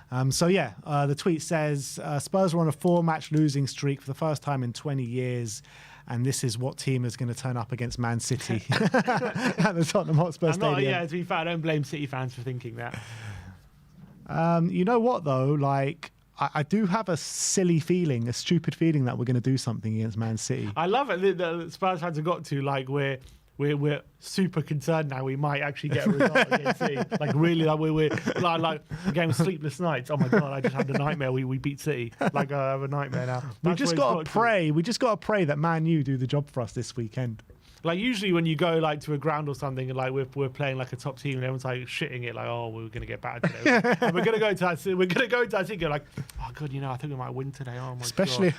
A: The tweet says, Spurs were on a 4-match losing streak for the first time in 20 years, and this is what team is going to turn up against Man City at the Tottenham Hotspur Stadium.
B: To be fair, I don't blame City fans for thinking that.
A: You know what, though? I do have a stupid feeling that we're going to do something against Man City.
B: I love it. The Spurs fans have got to we're super concerned now. We might actually get a result against City. We're a game of sleepless nights. Oh my god! I just had a nightmare. We beat City. I have a nightmare now.
A: We just got to pray. We just got to pray that Man U do the job for us this weekend.
B: Usually when you go to a ground or something and we're playing a top team and everyone's shitting it we're gonna get battered today and we're gonna go to that team go oh god I think we might win today. Oh my
A: especially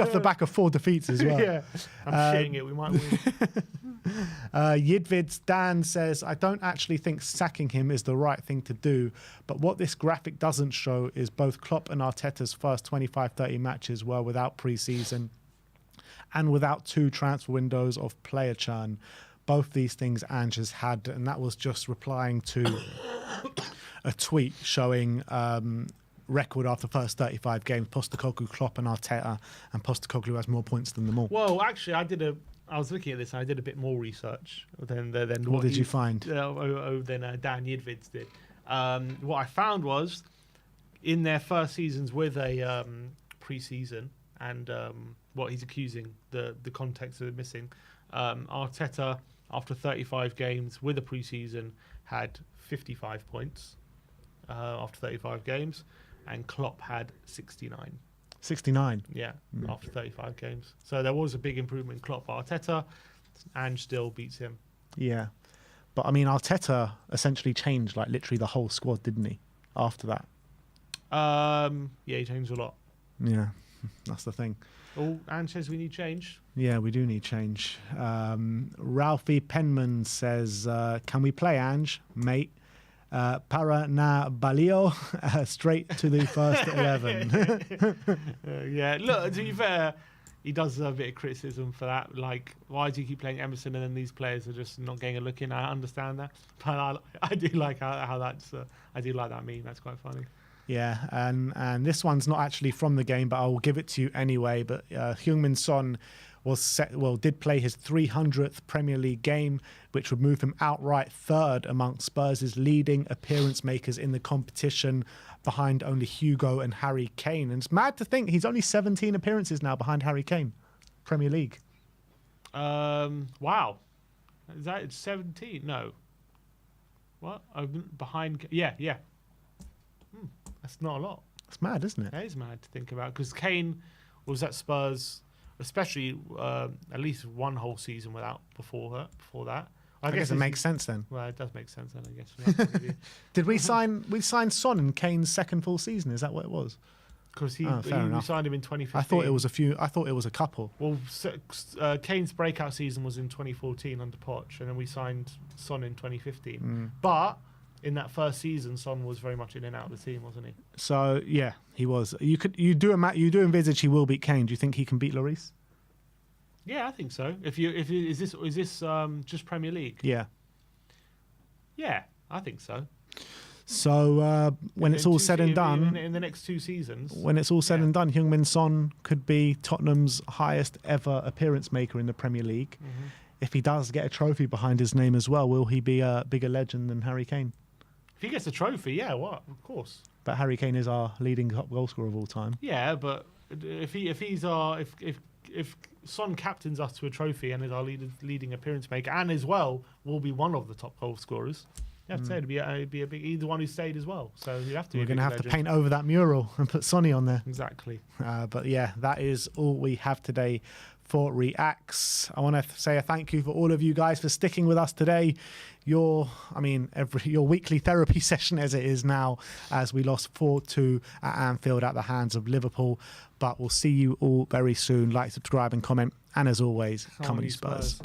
A: off the back of 4 defeats as well.
B: Yeah, I'm shitting it. We might win.
A: Yidvid's Dan says, I don't actually think sacking him is the right thing to do, but what this graphic doesn't show is both Klopp and Arteta's first 25-30 matches were without pre-season and without 2 transfer windows of player churn. Both these things Ange has had, and that was just replying to a tweet showing record after first 35 games. Postecoglou, Klopp and Arteta, and Postecoglou has more points than them all.
B: Well, actually, I was looking at this and I did a bit more research than
A: what did you find?
B: Than Dan Yidvids did. What I found was in their first seasons with a pre-season, and what he's accusing, the context of missing. Arteta, after 35 games with a pre-season, had 55 points after 35 games, and Klopp had 69.
A: 69.
B: Yeah, after 35 games. So there was a big improvement in Klopp. Arteta, and still beats him.
A: Yeah. But I mean, Arteta essentially changed like literally the whole squad, didn't he? After that.
B: Yeah, he changed a lot.
A: Yeah, that's the thing.
B: Oh, Ange says we need change.
A: Yeah, we do need change. Ralphie Penman says, can we play Ange, mate? Para na balio, straight to the first 11.
B: Yeah, look, to be fair, he does deserve a bit of criticism for that. Like, why do you keep playing Emerson and then these players are just not getting a look in? I understand that. But I do like how that's... I do like that meme. That's quite funny.
A: Yeah, and this one's not actually from the game, but I'll give it to you anyway. But Heung-min Son did play his 300th Premier League game, which would move him outright third amongst Spurs' leading appearance makers in the competition, behind only Hugo and Harry Kane. And it's mad to think he's only 17 appearances now behind Harry Kane, Premier League.
B: Wow. Is that 17? No. What? Behind... Yeah. That's not a lot.
A: It's mad, isn't it?
B: That is mad to think about, because Kane was at Spurs, especially at least one whole season before that.
A: I guess it makes sense then.
B: Well, it does make sense then, I guess. Yeah,
A: Did we sign Son in Kane's second full season? Is that what it was?
B: Because we
A: enough.
B: signed him in 2015.
A: I thought it was a couple.
B: Well, Kane's breakout season was in 2014 under Poch, and then we signed Son in 2015. But in that first season, Son was very much in and out of the team, wasn't he?
A: So yeah, he was. You do envisage he will beat Kane. Do you think he can beat Lloris?
B: Yeah, I think so. Is this just Premier League?
A: Yeah.
B: Yeah, I think so.
A: So when it's all said and done,
B: in the next 2 seasons,
A: when it's all said and done, Heung-min Son could be Tottenham's highest ever appearance maker in the Premier League. If he does get a trophy behind his name as well, will he be a bigger legend than Harry Kane?
B: If he gets a trophy, yeah, what? Of course.
A: But Harry Kane is our leading top goal scorer of all time.
B: Yeah, but if Son captains us to a trophy and is our leading appearance maker, and as well will be one of the top goal scorers, you have to say it'd be a big. He's the one who stayed as well, so you have to.
A: We're going to have to paint over that mural and put Sonny on there.
B: Exactly.
A: But yeah, that is all we have today for Reacts. I want to say a thank you for all of you guys for sticking with us today. Your weekly therapy session as it is now, as we lost 4-2 at Anfield at the hands of Liverpool. But we'll see you all very soon. Like, subscribe and comment. And as always, come on you Spurs.